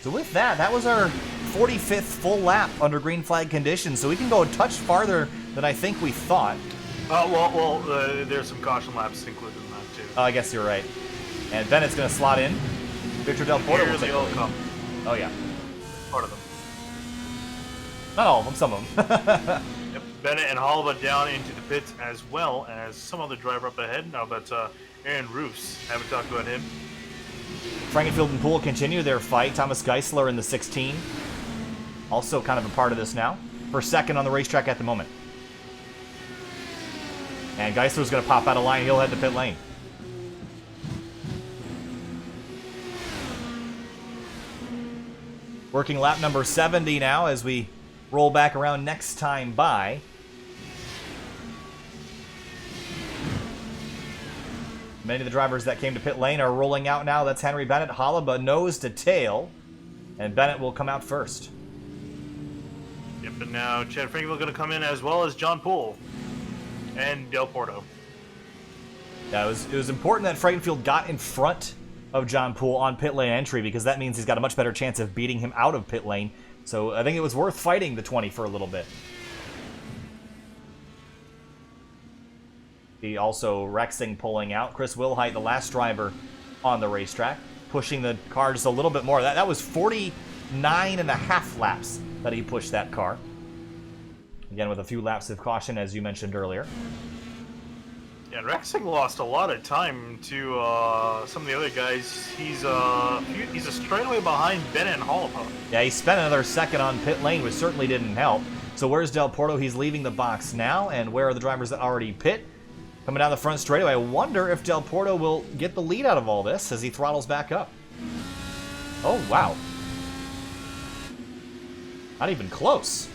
So with that, that was our 45th full lap under green flag conditions. So we can go a touch farther than I think we thought. There's some caution laps included in that too. Oh, I guess you're right. And Bennett's going to slot in. Victor Del Porto will take all come. Oh, yeah. Part of them. Not all of them, some of them. Yep. Bennett and Holloway down into the pits as well as some other driver up ahead. Now, but Aaron Roos, haven't talked about him. Frankenfield and Poole continue their fight. Thomas Geisler in the 16. Also kind of a part of this now. For 2nd on the racetrack at the moment. And Geisler's going to pop out of line. He'll head to pit lane. Working lap number 70 now as we roll back around next time by. Many of the drivers that came to pit lane are rolling out now. That's Henry Bennett, Hollaba nose to tail. And Bennett will come out first. Yep, and now Chad Frankenfield going to come in as well as John Poole and Del Porto. Yeah, it was important that Frankenfield got in front of John Poole on pit lane entry because that means he's got a much better chance of beating him out of pit lane. So I think it was worth fighting the 20 for a little bit. He also Rexing pulling out. Chris Wilhite, the last driver on the racetrack, pushing the car just a little bit more. That was 49.5 laps that he pushed that car. Again, with a few laps of caution, as you mentioned earlier. Yeah, Rexing lost a lot of time to some of the other guys. He's a straightaway behind Bennett and Holloway. Yeah, he spent another 2nd on pit lane, which certainly didn't help. So where's Del Porto? He's leaving the box now. And where are the drivers that already pit? Coming down the front straightaway. I wonder if Del Porto will get the lead out of all this as he throttles back up. Oh, wow. Not even close.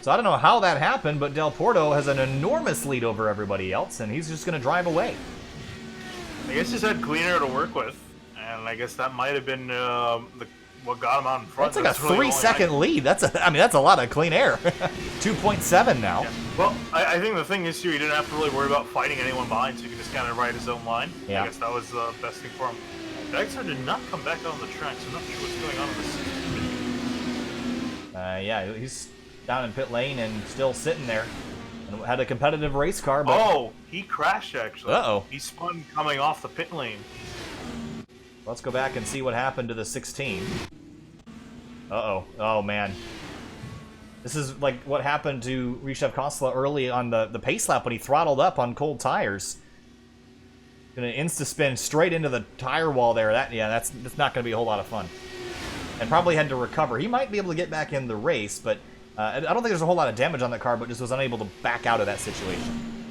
So I don't know how that happened, but Del Porto has an enormous lead over everybody else, and he's just going to drive away. I guess he's had clean air to work with, and I guess that might have been what got him out in front. That's like a 3-second lead. That's a lot of clean air. 2.7 now. Yeah. Well, I think the thing is too, he didn't have to really worry about fighting anyone behind, so he could just kind of ride his own line. Yeah. I guess that was the best thing for him. Dexter did not come back on the track, so I'm not sure what's going on in the system. Yeah, he's down in pit lane and still sitting there. And had a competitive race car, but... Oh, he crashed, actually. Uh-oh. He spun coming off the pit lane. Let's go back and see what happened to the 16. Uh-oh. Oh, man. This is like what happened to Rishabh Khosla early on the pace lap when he throttled up on cold tires. Gonna insta-spin straight into the tire wall there. That's not gonna be a whole lot of fun. And probably had to recover. He might be able to get back in the race, but I don't think there's a whole lot of damage on that car, but just was unable to back out of that situation.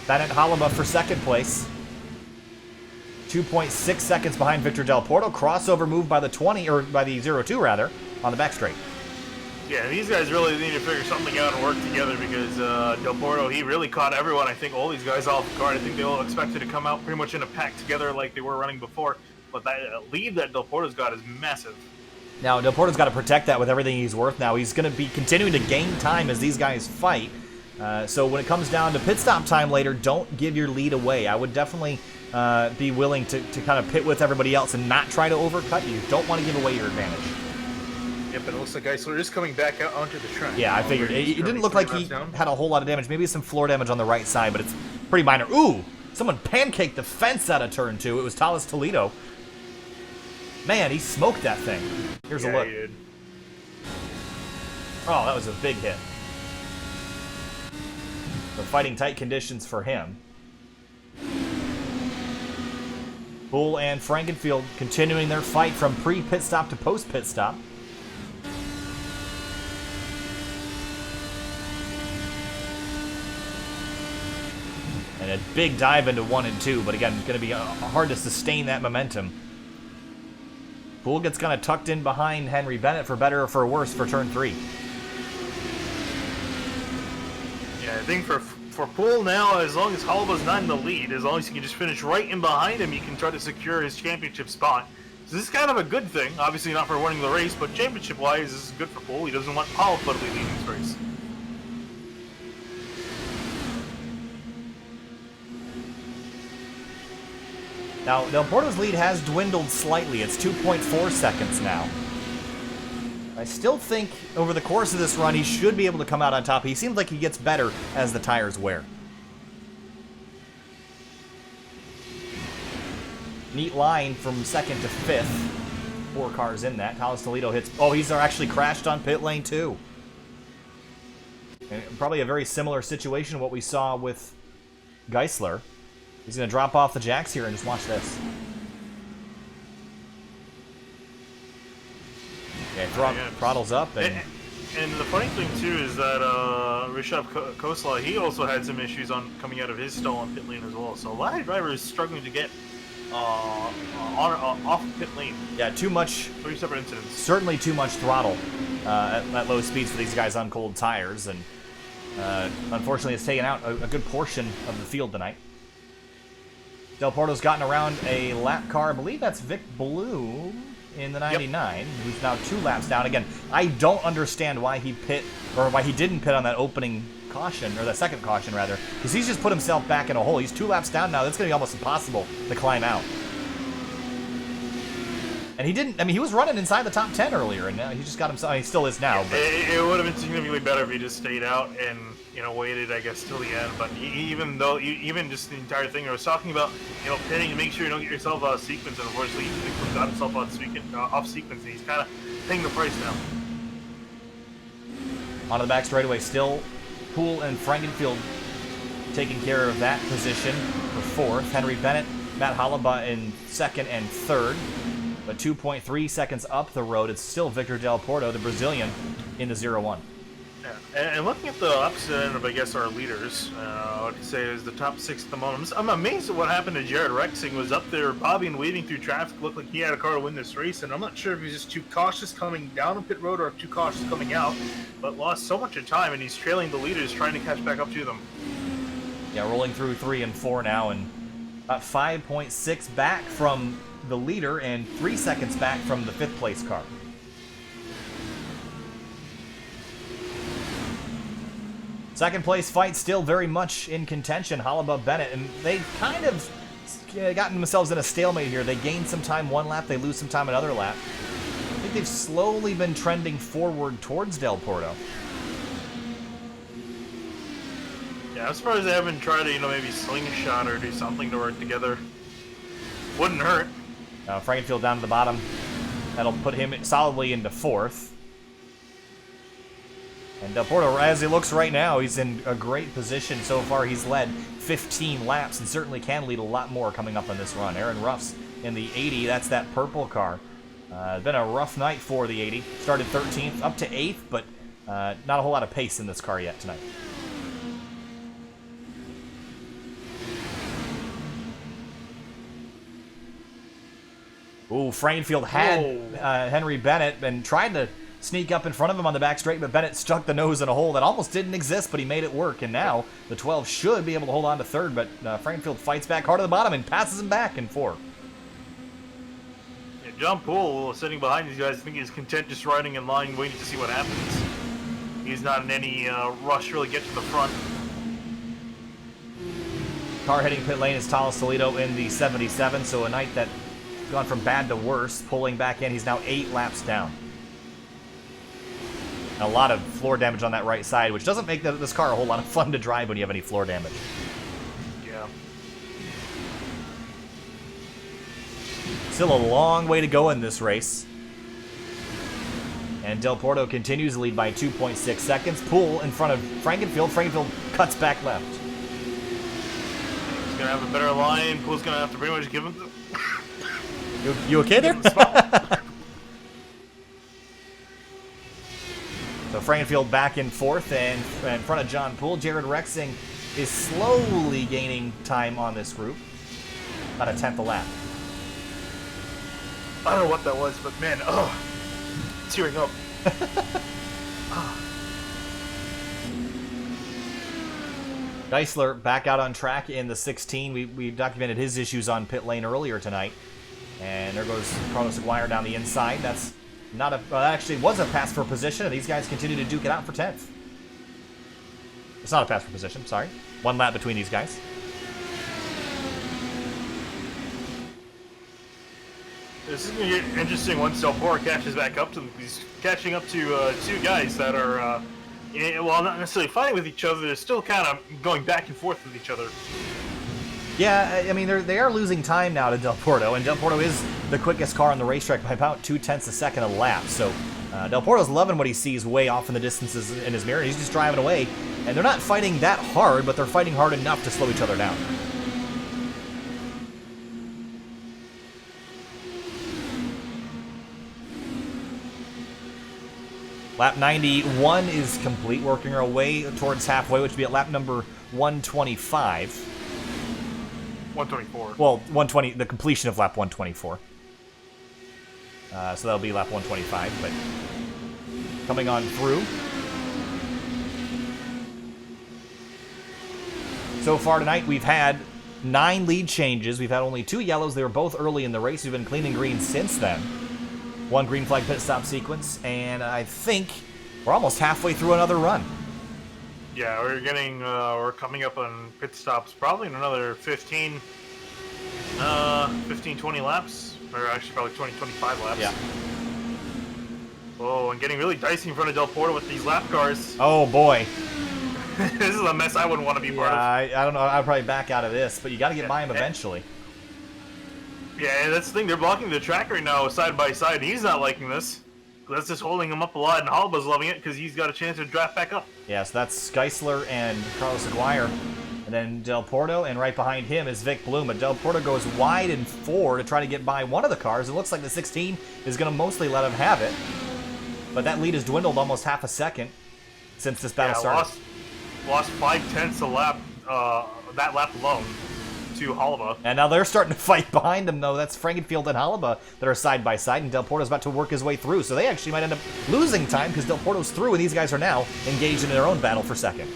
Bennett Hollenbuff for second place. 2.6 seconds behind Victor Del Porto. Crossover move by the 20, or by the 02 rather, on the back straight. Yeah, these guys really need to figure something out and work together because Del Porto, he really caught everyone. I think all these guys off guard. I think they all expected to come out pretty much in a pack together like they were running before. But that lead that Del Porto's got is massive. Now, Del Porto's got to protect that with everything he's worth now. He's going to be continuing to gain time as these guys fight. So when it comes down to pit stop time later, don't give your lead away. I would definitely be willing to kind of pit with everybody else and not try to overcut you. Don't want to give away your advantage. Yep, and it looks like Geisler is coming back out onto the track. Yeah, I figured. It didn't look like he had a whole lot of damage. Maybe some floor damage on the right side, but it's pretty minor. Ooh! Someone pancaked the fence out of turn 2. It was Talis Toledo. Man, he smoked that thing. Here's a look. He did. Oh, that was a big hit. So fighting tight conditions for him. Poole and Frankenfield continuing their fight from pre-pit stop to post-pit stop. And a big dive into 1 and 2, but again, going to be hard to sustain that momentum. Poole gets kind of tucked in behind Henry Bennett for better or for worse for turn 3. Yeah, I think for Poole now, as long as Hollenbuff's not in the lead, as long as he can just finish right in behind him, he can try to secure his championship spot. So this is kind of a good thing. Obviously not for winning the race, but championship-wise, this is good for Poole. He doesn't want Hollenbuff to be leading this race. Now, Del Porto's lead has dwindled slightly. It's 2.4 seconds now. I still think over the course of this run, he should be able to come out on top. He seems like he gets better as the tires wear. Neat line from second to fifth. 4 cars in that. Talis Toledo hits... Oh, he's actually crashed on pit lane 2. And probably a very similar situation to what we saw with Geisler. He's going to drop off the jacks here and just watch this. Okay, throttles up. And the funny thing, too, is that Rishabh Khosla, he also had some issues on coming out of his stall on pit lane as well. So a lot of drivers struggling to get off pit lane. Yeah, too much. 3 separate incidents. Certainly too much throttle at low speeds for these guys on cold tires. And unfortunately, it's taken out a good portion of the field tonight. Del Porto's gotten around a lap car. I believe that's Vic Bloom in the 99, who's now 2 laps down. Again, I don't understand why he didn't pit on that opening caution, or that second caution rather, because he's just put himself back in a hole. He's 2 laps down now. That's going to be almost impossible to climb out. And he didn't. I mean, he was running inside the top 10 earlier, and now he just got himself. He still is now. But it would have been significantly better if he just stayed out and waited, I guess, till the end. But even just the entire thing I was talking about, pitting to make sure you don't get yourself out of sequence. And unfortunately, he got himself off sequence, and he's kind of paying the price now. Onto the back straightaway, still Poole and Frankenfield taking care of that position for 4th. Henry Bennett, Matt Hollenbuff in 2nd and 3rd. But 2.3 seconds up the road, it's still Victor Del Porto, the Brazilian, in the 0-1. Yeah, and looking at the opposite end of, I guess, our leaders, I would say is the top 6 at the moment. I'm amazed at what happened to Jared Rexing. Was up there bobbing and weaving through traffic. Looked like he had a car to win this race, and I'm not sure if he's just too cautious coming down a pit road or too cautious coming out, but lost so much of time, and he's trailing the leaders, trying to catch back up to them. Yeah, rolling through 3 and 4 now, and about 5.6 back from the leader and 3 seconds back from the 5th place car. Second place fight still very much in contention. Hollenbuff, Bennett, and they kind of gotten themselves in a stalemate here. They gain some time one lap, they lose some time another lap. I think they've slowly been trending forward towards Del Porto. Yeah, I'm surprised they haven't tried to, maybe slingshot or do something to work together. Wouldn't hurt. Frankenfield down to the bottom. That'll put him solidly into 4th. And Del Porto, as he looks right now, he's in a great position so far. He's led 15 laps and certainly can lead a lot more coming up on this run. Aaron Ruff's in the 80. That's that purple car. It's been a rough night for the 80. Started 13th, up to 8th, but not a whole lot of pace in this car yet tonight. Ooh, Frankenfield had Henry Bennett and tried to sneak up in front of him on the back straight, but Bennett stuck the nose in a hole that almost didn't exist, but he made it work. And now the 12 should be able to hold on to 3rd, but Frankenfield fights back hard at the bottom and passes him back in 4. Yeah, John Poole, sitting behind these guys, I think he's content just riding in line, waiting to see what happens. He's not in any rush to really get to the front. Car hitting pit lane is Talas Toledo in the 77, so a night that gone from bad to worse, pulling back in. He's now 8 laps down. And a lot of floor damage on that right side, which doesn't make this car a whole lot of fun to drive when you have any floor damage. Yeah. Still a long way to go in this race. And Del Porto continues to lead by 2.6 seconds. Poole in front of Frankenfield. Frankenfield cuts back left. He's going to have a better line. Poole's going to have to pretty much give him the... You okay there? So Frankenfield back in 4th and in front of John Poole. Jared Rexing is slowly gaining time on this group. About a 10th a lap. I don't know what that was, but man, tearing up. Geisler back out on track in the 16. We documented his issues on pit lane earlier tonight. And there goes Carlos Aguirre down the inside. That's not a... that actually was a pass for position, and these guys continue to duke it out for 10th. It's not a pass for position, sorry. 1 lap between these guys. This is going to get interesting once Del Porto catches back up to them. He's catching up to 2 guys that are, well, not necessarily fighting with each other. They're still kind of going back and forth with each other. Yeah, I mean, they are losing time now to Del Porto, and Del Porto is the quickest car on the racetrack by about 0.2 seconds a lap. So Del Porto's loving what he sees way off in the distances in his mirror. He's just driving away, and they're not fighting that hard, but they're fighting hard enough to slow each other down. Lap 91 is complete, working our way towards halfway, which would be at lap number 125. 124. Well, 120, the completion of lap 124. So that'll be lap 125, but coming on through. So far tonight, we've had 9 lead changes. We've had only 2 yellows. They were both early in the race. We've been clean and green since then. 1 green flag pit stop sequence, and I think we're almost halfway through another run. Yeah, we're coming up on pit stops probably in another 15, 20 laps. Or actually probably 20, 25 laps. Yeah. Oh, and getting really dicey in front of Del Porto with these lap cars. Oh, boy. This is a mess I wouldn't want to be part of. I don't know. I'll probably back out of this, but you got to get by him eventually. Yeah, and that's the thing. They're blocking the track right now side by side, and he's not liking this. That's just holding him up a lot, and Halba's loving it because he's got a chance to draft back up. Yeah, so that's Geisler and Carlos Aguirre. And then Del Porto, and right behind him is Vic Bloom. But Del Porto goes wide in 4 to try to get by one of the cars. It looks like the 16 is going to mostly let him have it. But that lead has dwindled almost half a second since this battle started. Lost 5/10 a lap, that lap alone, to Halba. And now they're starting to fight behind him, though. That's Frankenfield and Halba that are side by side, and Del Porto's about to work his way through. So they actually might end up losing time because Del Porto's through, and these guys are now engaged in their own battle for second.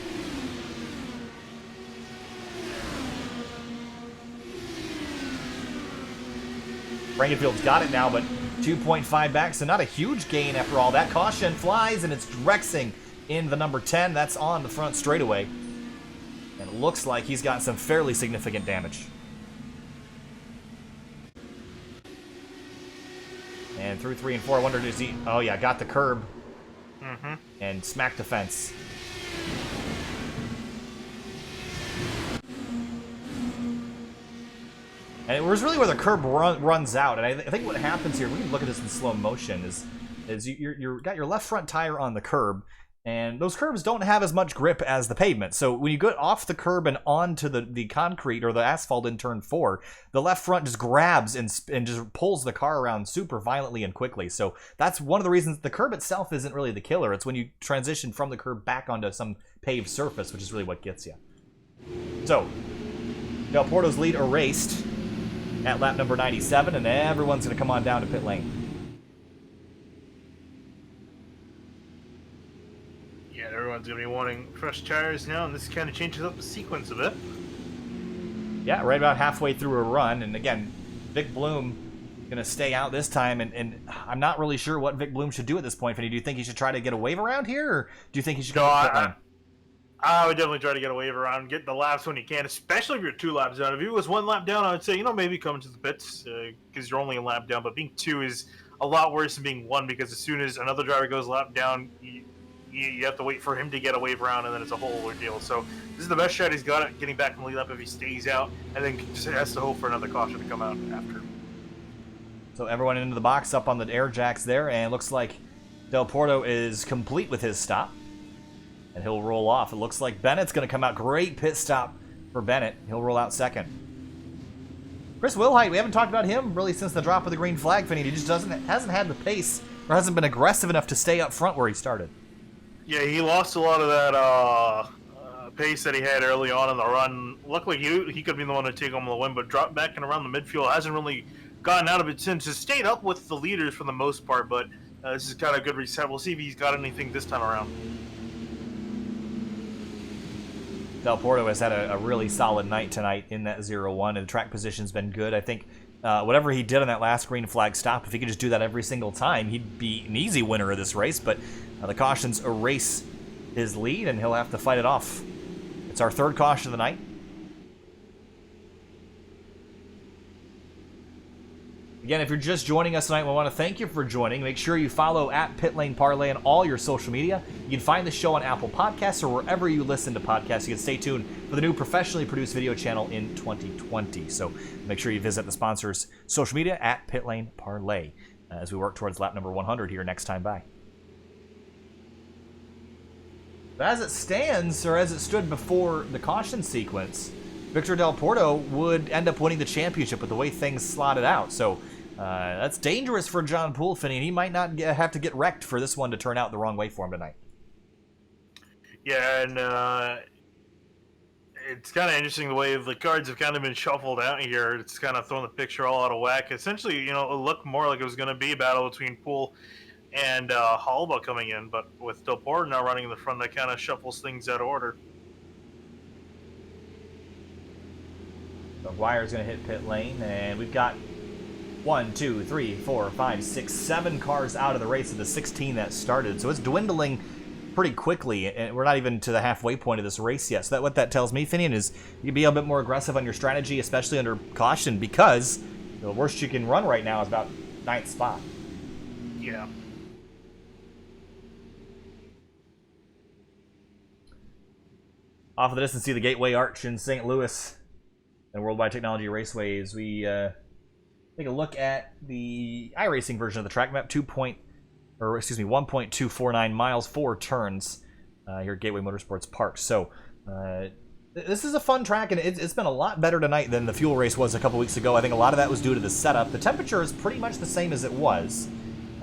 Frankenfield's got it now, but 2.5 back, so not a huge gain after all. That caution flies, and it's Rexing in the number 10. That's on the front straightaway. And it looks like he's got some fairly significant damage. And through 3 and 4, I wonder, does he... Oh, yeah, got the curb. And smacked the fence. And it was really where the curb runs out. And I think what happens here, we can look at this in slow motion, is you got your left front tire on the curb, and those curbs don't have as much grip as the pavement. So when you go off the curb and onto the concrete or the asphalt in turn 4, the left front just grabs and just pulls the car around super violently and quickly. So that's one of the reasons the curb itself isn't really the killer. It's when you transition from the curb back onto some paved surface, which is really what gets you. So, Del Porto's lead erased at lap number 97, and everyone's going to come on down to pit lane. Everyone's going to be wanting fresh tires now, and this kind of changes up the sequence a bit. Yeah, right about halfway through a run, and again, Vic Bloom going to stay out this time, and I'm not really sure what Vic Bloom should do at this point. Finny, do you think he should try to get a wave around here, or do you think he should go to pit lane? I would definitely try to get a wave around, get the laps when you can, especially if you're 2 laps down. If he was 1 lap down, I would say, maybe come to the pits, because you're only a lap down, but being 2 is a lot worse than being 1, because as soon as another driver goes a lap down, you have to wait for him to get a wave around, and then it's a whole ordeal. So this is the best shot he's got at getting back in the lead up if he stays out, and then just has to hope for another caution to come out after. So everyone into the box up on the air jacks there, and it looks like Del Porto is complete with his stop, and he'll roll off. It looks like Bennett's going to come out. Great pit stop for Bennett. He'll roll out second. Chris Wilhite, we haven't talked about him really since the drop of the green flag, Finny. He just hasn't had the pace, or hasn't been aggressive enough to stay up front where he started. Yeah, he lost a lot of that pace that he had early on in the run. Luckily, he could be the one to take home the win, but dropped back and around the midfield. Hasn't really gotten out of it since. Has stayed up with the leaders for the most part, but this is kind of a good reset. We'll see if he's got anything this time around. Del Porto has had a really solid night tonight in that 0-1, and the track position's been good. I think whatever he did on that last green flag stop, if he could just do that every single time, he'd be an easy winner of this race, but the cautions erase his lead, and he'll have to fight it off. It's our 3rd caution of the night. Again, if you're just joining us tonight, we want to thank you for joining. Make sure you follow at Pit Lane Parley on all your social media. You can find the show on Apple Podcasts or wherever you listen to podcasts. You can stay tuned for the new professionally produced video channel in 2020. So make sure you visit the sponsors' social media at Pit Lane Parley as we work towards lap number 100 here next time by. But as it stands, or as it stood before the caution sequence, Victor Del Porto would end up winning the championship with the way things slotted out. So that's dangerous for John Poole, Finney, and he might not have to get wrecked for this one to turn out the wrong way for him tonight. Yeah, and it's kind of interesting the way the cards have kind of been shuffled out here. It's kind of thrown the picture all out of whack. Essentially, it looked more like it was going to be a battle between Poole and Halba coming in, but with Del Porto now running in the front, that kind of shuffles things out of order. McGuire's going to hit pit lane, and we've got 1, 2, 3, 4, 5, 6, 7 cars out of the race of the 16 that started. So it's dwindling pretty quickly, and we're not even to the halfway point of this race yet. So what that tells me, Finian, is you can be a bit more aggressive on your strategy, especially under caution, because the worst you can run right now is about 9th spot. Yeah. Off of the distance, see the Gateway Arch in St. Louis and World Wide Technology Raceway as we take a look at the iRacing version of the track map, 1.249 miles, 4 turns here at Gateway Motorsports Park. So this is a fun track, and it's been a lot better tonight than the fuel race was a couple weeks ago. I think a lot of that was due to the setup. The temperature is pretty much the same as it was.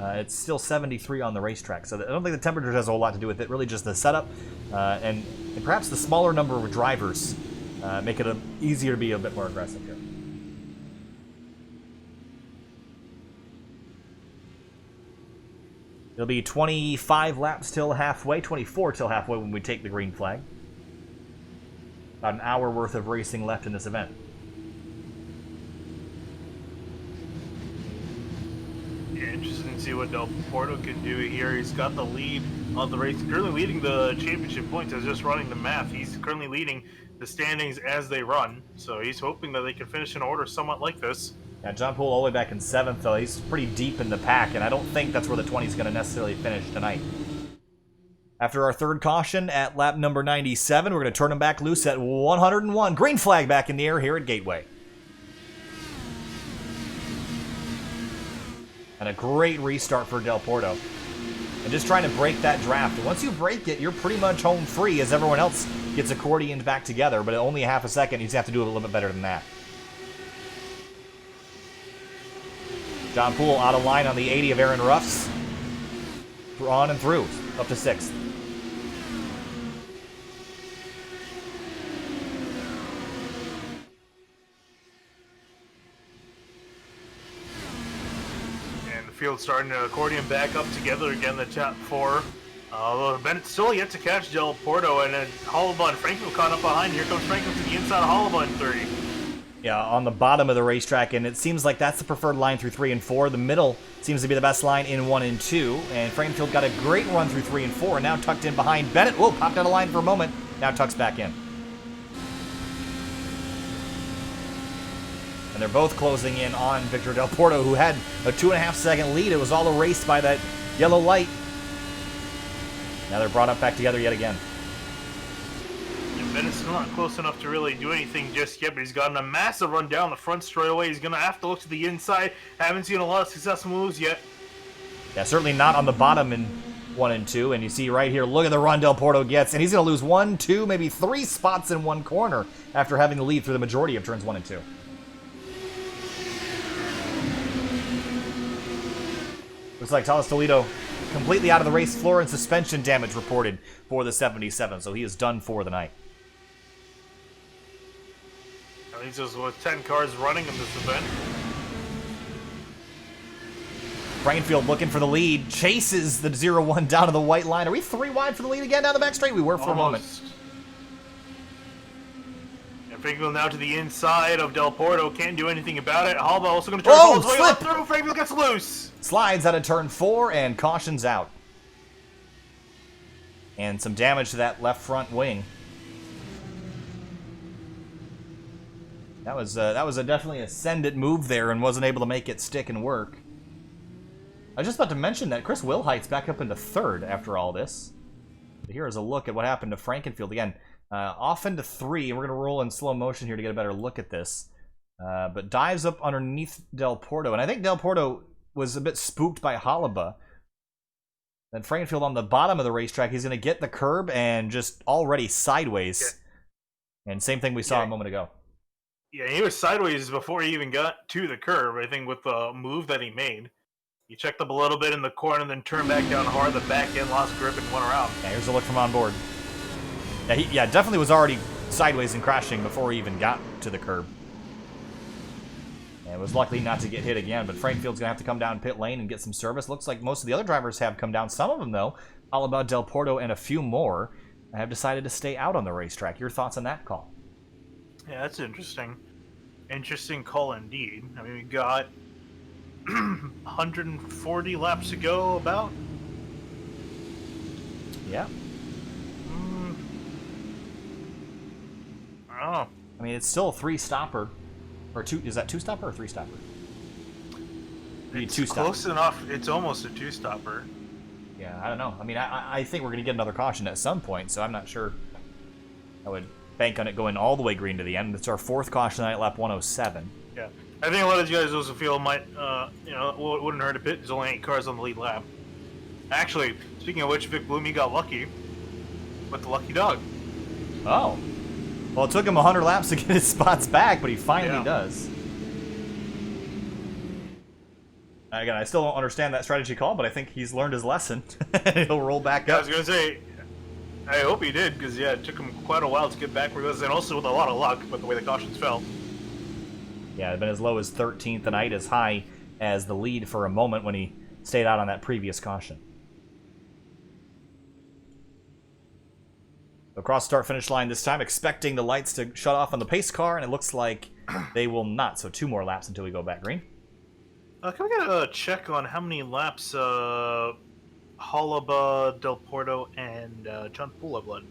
It's still 73 on the racetrack, so I don't think the temperature has a whole lot to do with it. Really just the setup and perhaps the smaller number of drivers make it easier to be a bit more aggressive here. It'll be 25 laps till halfway, 24 till halfway when we take the green flag. About an hour worth of racing left in this event. Yeah, interesting to see what Del Porto can do here. He's got the lead of the race. Currently leading the championship points. I was just running the math. He's currently leading the standings as they run. So he's hoping that they can finish in order somewhat like this. Yeah, John Poole all the way back in 7th, though. He's pretty deep in the pack, and I don't think that's where the 20 is going to necessarily finish tonight. After our third caution at lap number 97, we're going to turn him back loose at 101. Green flag back in the air here at Gateway. And a great restart for Del Porto. And just trying to break that draft. And once you break it, you're pretty much home free as everyone else gets accordioned back together. But only half a second, you just have to do it a little bit better than that. John Poole out of line on the 80 of Aaron Ruffs. On and through, up to 6th. Field starting to accordion back up together again, the top 4. Although Bennett's still yet to catch Del Porto, and then Hollaba and Franklin caught up behind. Here comes Franklin to the inside of Hollaba in 3. Yeah, on the bottom of the racetrack, and it seems like that's the preferred line through 3 and 4. The middle seems to be the best line in 1 and 2, and Frankenfield got a great run through 3 and 4, and now tucked in behind Bennett. Whoa, popped out of line for a moment, now tucks back in. And they're both closing in on Victor Del Porto, who had a 2.5 second lead. It was all erased by that yellow light. Now they're brought up back together yet again. And Bennett's not close enough to really do anything just yet, but he's gotten a massive run down the front straightaway. He's going to have to look to the inside. Haven't seen a lot of successful moves yet. Yeah, certainly not on the bottom in 1 and 2. And you see right here, look at the run Del Porto gets. And he's going to lose 1, 2, maybe 3 spots in one corner after having the lead through the majority of turns 1 and 2. Looks like Talas Toledo completely out of the race floor, and suspension damage reported for the 77, so he is done for the night. That leaves us with 10 cars running in this event. Frankenfield looking for the lead, chases the 0-1 down to the white line. Are we 3 wide for the lead again down the back straight? We were for a moment. Frankenfield now to the inside of Del Porto. Can't do anything about it. Hollaba also going to turn his way up through. Frankenfield gets loose. Slides out of turn 4 and cautions out. And some damage to that left front wing. That was a definitely a send-it move there and wasn't able to make it stick and work. I was just about to mention that Chris Wilhite's back up into 3rd after all this. But here is a look at what happened to Frankenfield. Again, off into 3, and we're going to roll in slow motion here to get a better look at this. But dives up underneath Del Porto, and I think Del Porto was a bit spooked by Hollaba. Then Frankenfield on the bottom of the racetrack, he's going to get the curb and just already sideways. Yeah. And same thing we saw a moment ago. Yeah, he was sideways before he even got to the curb, I think, with the move that he made. He checked up a little bit in the corner and then turned back down hard. The back end lost grip and went around. Yeah, here's a look from on board. Yeah, he definitely was already sideways and crashing before he even got to the curb. And was lucky not to get hit again, but Frankfield's going to have to come down pit lane and get some service. Looks like most of the other drivers have come down. Some of them, though, Hollaba, Del Porto, and a few more, have decided to stay out on the racetrack. Your thoughts on that call? Yeah, that's interesting. Interesting call indeed. I mean, we got 140 laps to go, about. Yeah. I don't know. I mean, it's still a 3-stopper. Or 2, is that 2-stopper or 3-stopper? It's close enough. It's almost a 2-stopper. Yeah, I don't know. I mean, I think we're going to get another caution at some point, so I'm not sure I would bank on it going all the way green to the end. It's our 4th caution at lap 107. Yeah. I think a lot of you guys also feel might, wouldn't hurt a bit. There's only 8 cars on the lead lap. Actually, speaking of which, Vic Bloomey got lucky with the lucky dog. Oh. Well, it took him 100 laps to get his spots back, but he finally does. Again, I still don't understand that strategy call, but I think he's learned his lesson. He'll roll back up. I was going to say, I hope he did, because, yeah, it took him quite a while to get back where he was, and also with a lot of luck with the way the cautions fell. Yeah, it's been as low as 13th tonight, as high as the lead for a moment when he stayed out on that previous caution. Across start-finish line this time, expecting the lights to shut off on the pace car, and it looks like they will not. So 2 more laps until we go back green. Can we get a check on how many laps Hollaba, Del Porto, and John Poole have led?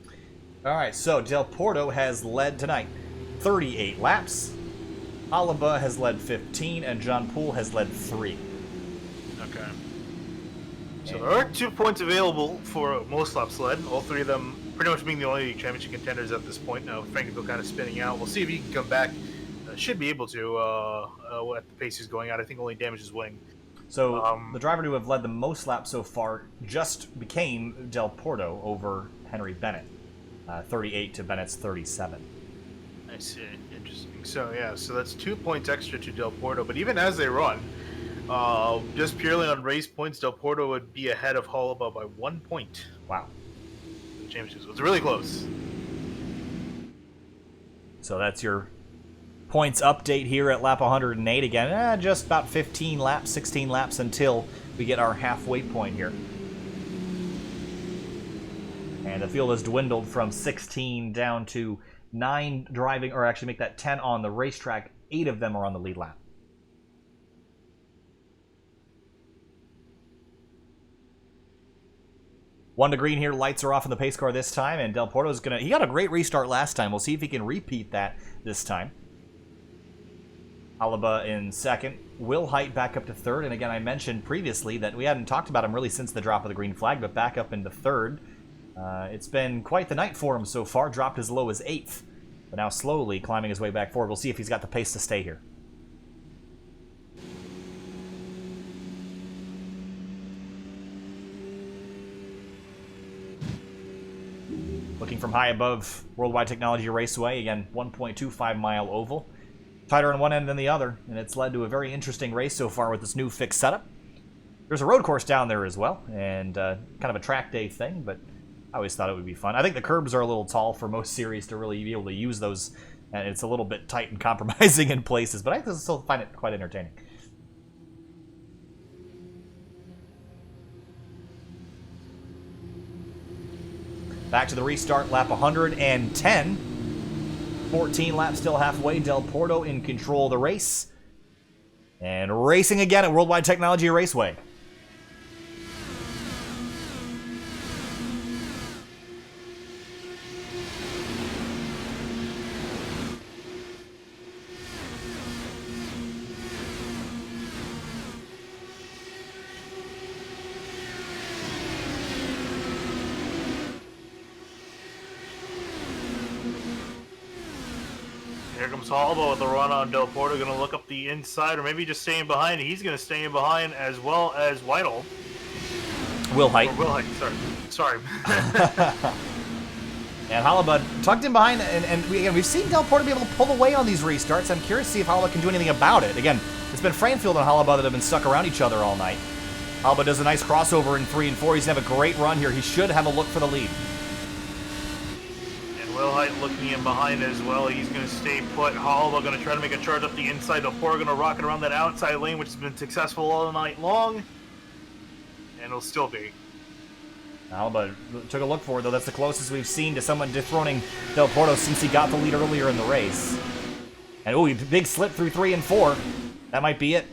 All right, so Del Porto has led tonight 38 laps. Hollaba has led 15, and John Poole has led 3. Okay. So there are 2 points available for most laps led. All 3 of them pretty much being the only championship contenders at this point. Now, Frankenfield kind of spinning out. We'll see if he can come back. Should be able to at the pace he's going at. I think only damage his wing. So the driver to have led the most laps so far just became Del Porto over Henry Bennett. 38 to Bennett's 37. I see. Interesting. So, yeah, so that's 2 points extra to Del Porto. But even as they run, just purely on race points, Del Porto would be ahead of Holaba by 1 point. Wow. The championship was really close. So that's your points update here at lap 108 again. Just about 15 laps, 16 laps until we get our halfway point here. And the field has dwindled from 16 down to 9 driving, or actually make that 10 on the racetrack. 8 of them are on the lead lap. One to green here, lights are off in the pace car this time, and Del Porto's gonna, he got a great restart last time. We'll see if he can repeat that this time. Holaba in second. Will Height back up to third, and again, I mentioned previously that we hadn't talked about him really since the drop of the green flag, but back up into third. It's been quite the night for him so far, dropped as low as 8th, but now slowly climbing his way back forward. We'll see if he's got the pace to stay here. Looking from high above World Wide Technology Raceway, again, 1.25-mile oval. Tighter on one end than the other, and it's led to a very interesting race so far with this new fixed setup. There's a road course down there as well, and kind of a track day thing, but I always thought it would be fun. I think the curbs are a little tall for most series to really be able to use those, and it's a little bit tight and compromising in places, but I still find it quite entertaining. Back to the restart, lap 110. 14 laps still halfway. Del Porto in control of the race. And racing again at World Wide Technology Raceway. Here comes Holaba with the run on Del Porto. Going to look up the inside, or maybe just staying behind. He's going to stay in behind as well as Weidel. Will Height. Will Height, sorry. And Holaba tucked in behind, and we've seen Del Porto be able to pull away on these restarts. I'm curious to see if Holaba can do anything about it. Again, it's been Franfield and Holaba that have been stuck around each other all night. Holaba does a nice crossover in 3 and 4. He's going to have a great run here. He should have a look for the lead. Will Height looking in behind as well. He's going to stay put. Holaba going to try to make a charge up the inside. Del Porto going to rocket around that outside lane, which has been successful all night long. And it'll still be. Holaba took a look for it, though. That's the closest we've seen to someone dethroning Del Porto since he got the lead earlier in the race. And, ooh, big slip through 3 and 4. That might be it.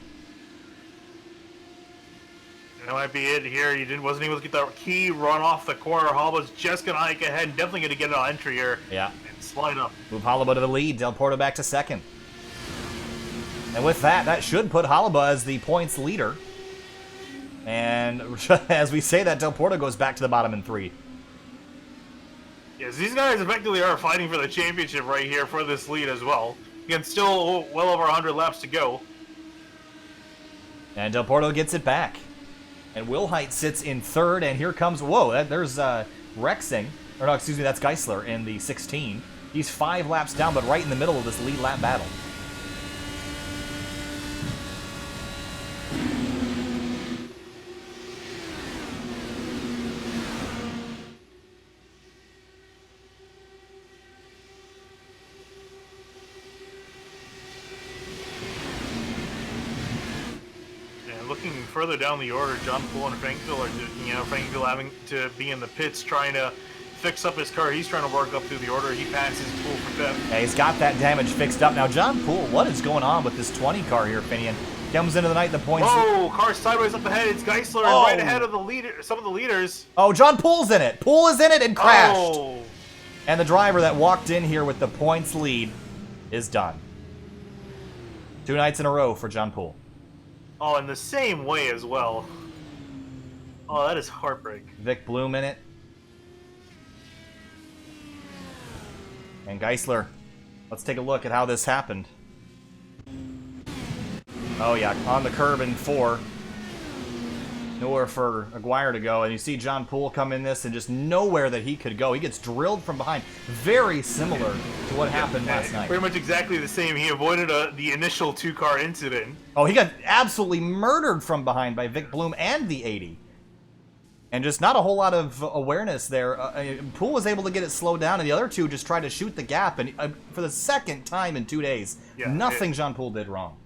That might be it here. He wasn't able to get the key run off the corner. Halaba's just going to hike ahead. Definitely going to get an entry here. Yeah. And slide up. Move Holaba to the lead. Del Porto back to second. And with that, that should put Holaba as the points leader. And as we say that, Del Porto goes back to the bottom in 3. Yes, these guys effectively are fighting for the championship right here for this lead as well. Again, still well over 100 laps to go. And Del Porto gets it back. And Will Height sits in 3rd, and here comes, whoa, there's Rexing, or no, excuse me, that's Geisler in the 16. He's 5 laps down, but right in the middle of this lead lap battle. Looking further down the order, John Poole and Frankville are, Frankville having to be in the pits trying to fix up his car. He's trying to work up through the order. He passes Poole for 5th. Yeah, he's got that damage fixed up. Now, John Poole, what is going on with this 20 car here, Finian? Comes into the night, the points. Oh, car sideways up ahead. It's Geisler right ahead of the leader. Some of the leaders. Oh, John Poole's in it. Poole is in it and crashed. Oh. And the driver that walked in here with the points lead is done. 2 nights in a row for John Poole. Oh, in the same way as well. Oh, that is heartbreak. Vic Bloom in it. And Geisler. Let's take a look at how this happened. Oh, yeah, on the curb in 4. Nowhere for Aguirre to go, and you see John Poole come in this and just nowhere that he could go. He gets drilled from behind. Very similar to what happened last night. Pretty much exactly the same. He avoided the initial two-car incident. Oh, he got absolutely murdered from behind by Vic Bloom and the 80. And just not a whole lot of awareness there. Poole was able to get it slowed down, and the other two just tried to shoot the gap. And for the second time in 2 days, nothing John Poole did wrong.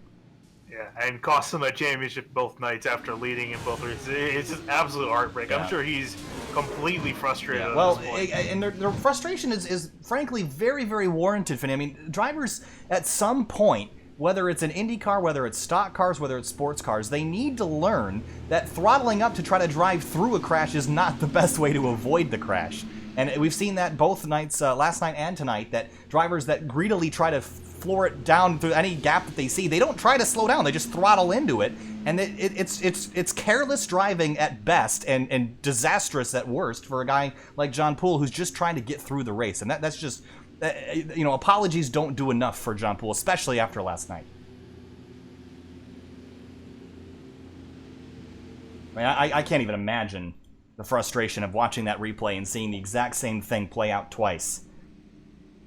Yeah, and cost him a championship both nights after leading in both races. It's just absolute heartbreak. I'm sure he's completely frustrated at this point. And their frustration is frankly very, very warranted, Finney. I mean, drivers at some point, whether it's an Indy car, whether it's stock cars, whether it's sports cars, they need to learn that throttling up to try to drive through a crash is not the best way to avoid the crash. And we've seen that both nights, last night and tonight, that drivers that greedily try to floor it down through any gap that they see, they don't try to slow down, they just throttle into it. And it's careless driving at best and disastrous at worst for a guy like John Poole who's just trying to get through the race. And that's just, you know, apologies don't do enough for John Poole, especially after last night. I mean, I can't even imagine the frustration of watching that replay and seeing the exact same thing play out twice.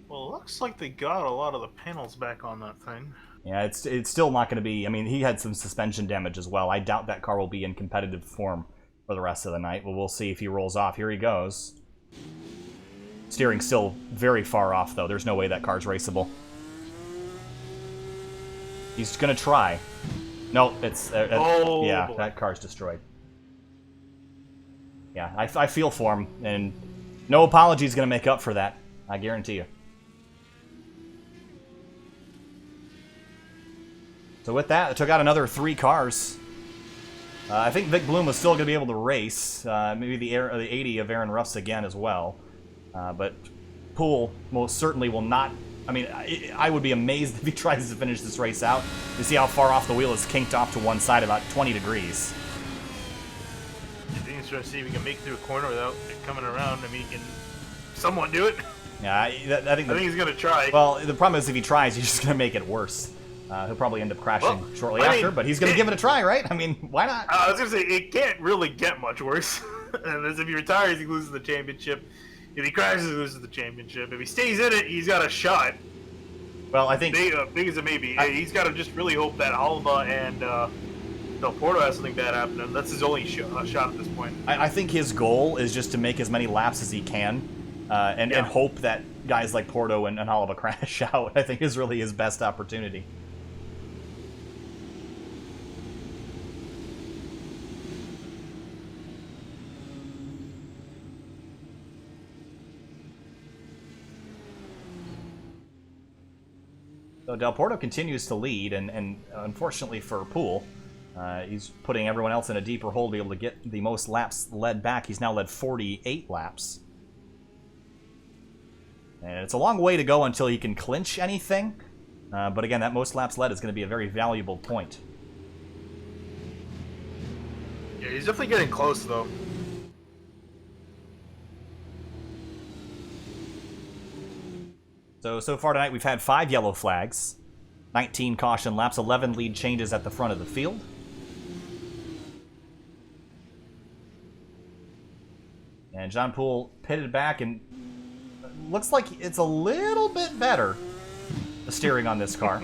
Well, it looks like they got a lot of the panels back on that thing. Yeah, it's still not going to be... I mean, he had some suspension damage as well. I doubt that car will be in competitive form for the rest of the night. Well, we'll see if he rolls off. Here he goes. Steering's still very far off, though. There's no way that car's raceable. He's going to try. No, it's... yeah, boy. That car's destroyed. Yeah, I feel for him, and no apology is going to make up for that. I guarantee you. So with that, it took out another 3 cars. I think Vic Bloom was still going to be able to race. Maybe the 80 of Aaron Ruff's again as well. But Poole most certainly will not... I mean, I would be amazed if he tries to finish this race out. You see how far off the wheel is kinked off to one side, about 20 degrees. I think he's trying to see if he can make it through a corner without it coming around. I mean, he can somewhat do it. Yeah, I think he's going to try. Well, the problem is if he tries, he's just going to make it worse. He'll probably end up crashing shortly after, but he's going to give it a try, right? I mean, why not? I was going to say, it can't really get much worse. And as if he retires, he loses the championship. If he crashes, he loses the championship. If he stays in it, he's got a shot. Well, I think... Big as it may be. He's got to just really hope that Alba and Del Porto has something bad happen, and that's his only shot at this point. I think his goal is just to make as many laps as he can, and hope that guys like Porto and Alba crash out. I think is really his best opportunity. So Del Porto continues to lead, and unfortunately for Poole, he's putting everyone else in a deeper hole to be able to get the most laps led back. He's now led 48 laps. And it's a long way to go until he can clinch anything, but again, that most laps led is going to be a very valuable point. Yeah, he's definitely getting close, though. So far tonight, we've had 5 yellow flags, 19 caution laps, 11 lead changes at the front of the field. And John Poole pitted back, and looks like it's a little bit better, the steering on this car.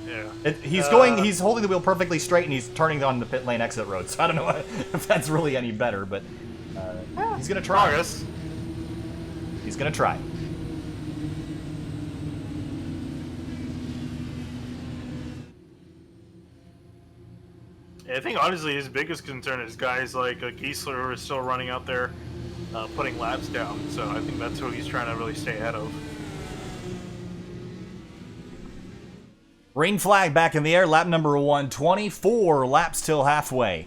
Yeah. He's holding the wheel perfectly straight, and he's turning on the pit lane exit road. So I don't know if that's really any better, but he's going to try. Progress. He's going to try. I think honestly his biggest concern is guys like Giesler who are still running out there putting laps down. So I think that's who he's trying to really stay ahead of. Green flag back in the air, lap number 124, laps till halfway.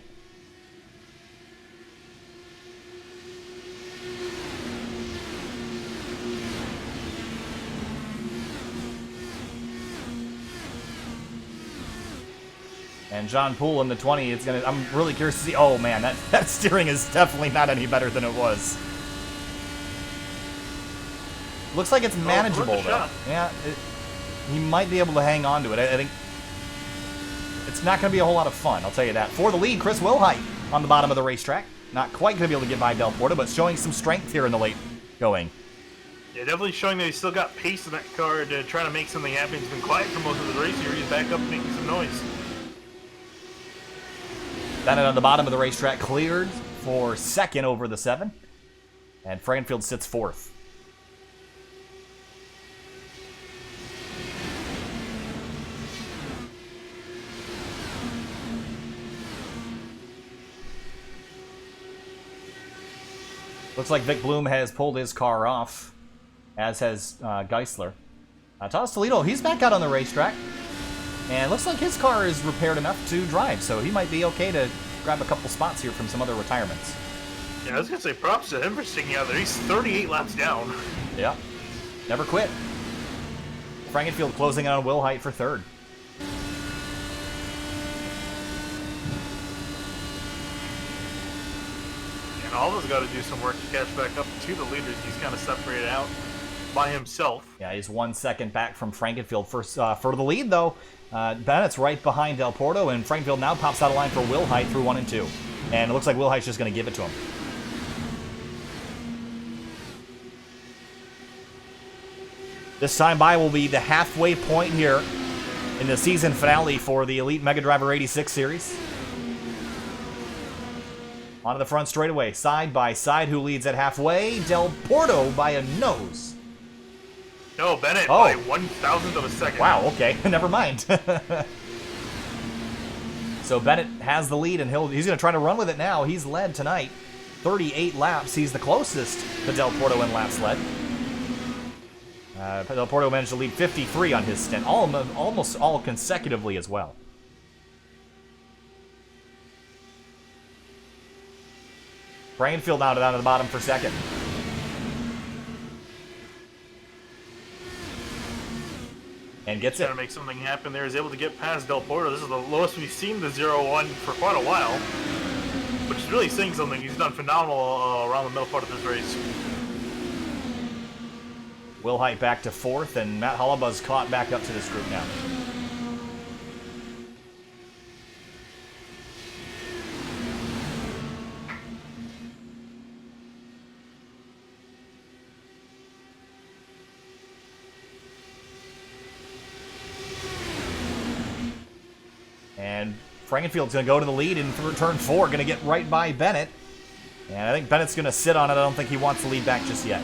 And John Poole in the 20, I'm really curious to see. Oh man, that steering is definitely not any better than it was. Looks like it's manageable though. Yeah, he might be able to hang on to it. I think it's not going to be a whole lot of fun, I'll tell you that. For the lead, Chris Wilhite on the bottom of the racetrack. Not quite going to be able to get by Del Porto, but showing some strength here in the late going. Yeah, definitely showing that he's still got pace in that car to try to make something happen. He's been quiet for most of the race here. He's back up making some noise. Bennett on the bottom of the racetrack cleared for second over the 7. And Frankenfield sits fourth. Looks like Vic Bloom has pulled his car off, as has Geisler. Thomas Toledo, he's back out on the racetrack. And looks like his car is repaired enough to drive, so he might be okay to grab a couple spots here from some other retirements. Yeah, I was going to say props to him for sticking out there. He's 38 laps down. Yeah, never quit. Frankenfield closing on Will Height for third. And Alva's got to do some work to catch back up to the leaders. He's kind of separated out by himself. Yeah, he's 1 second back from Frankenfield for the lead, though. Bennett's right behind Del Porto, and Frankenfield now pops out of line for Will Height through 1 and 2. And it looks like Will Height's just going to give it to him. This time by will be the halfway point here in the season finale for the Elite Mega Driver 86 series. Onto the front straightaway, side by side. Who leads at halfway? Del Porto by a nose. No, Bennett by 1,000th of a second. Wow, okay. Never mind. So Bennett has the lead, and he's going to try to run with it now. He's led tonight 38 laps. He's the closest to Del Porto in laps led. Del Porto managed to lead 53 on his stint, almost all consecutively as well. Frankenfield now down to the bottom for second. And gets it. Trying to make something happen there. Is able to get past Del Porto. This is the lowest we've seen the 0-1 for quite a while, which is really saying something. He's done phenomenal around the middle part of this race. Will Height back to fourth, and Matt Hollabuzz caught back up to this group now. And Frankenfield's going to go to the lead in turn 4, going to get right by Bennett. And I think Bennett's going to sit on it. I don't think he wants to lead back just yet.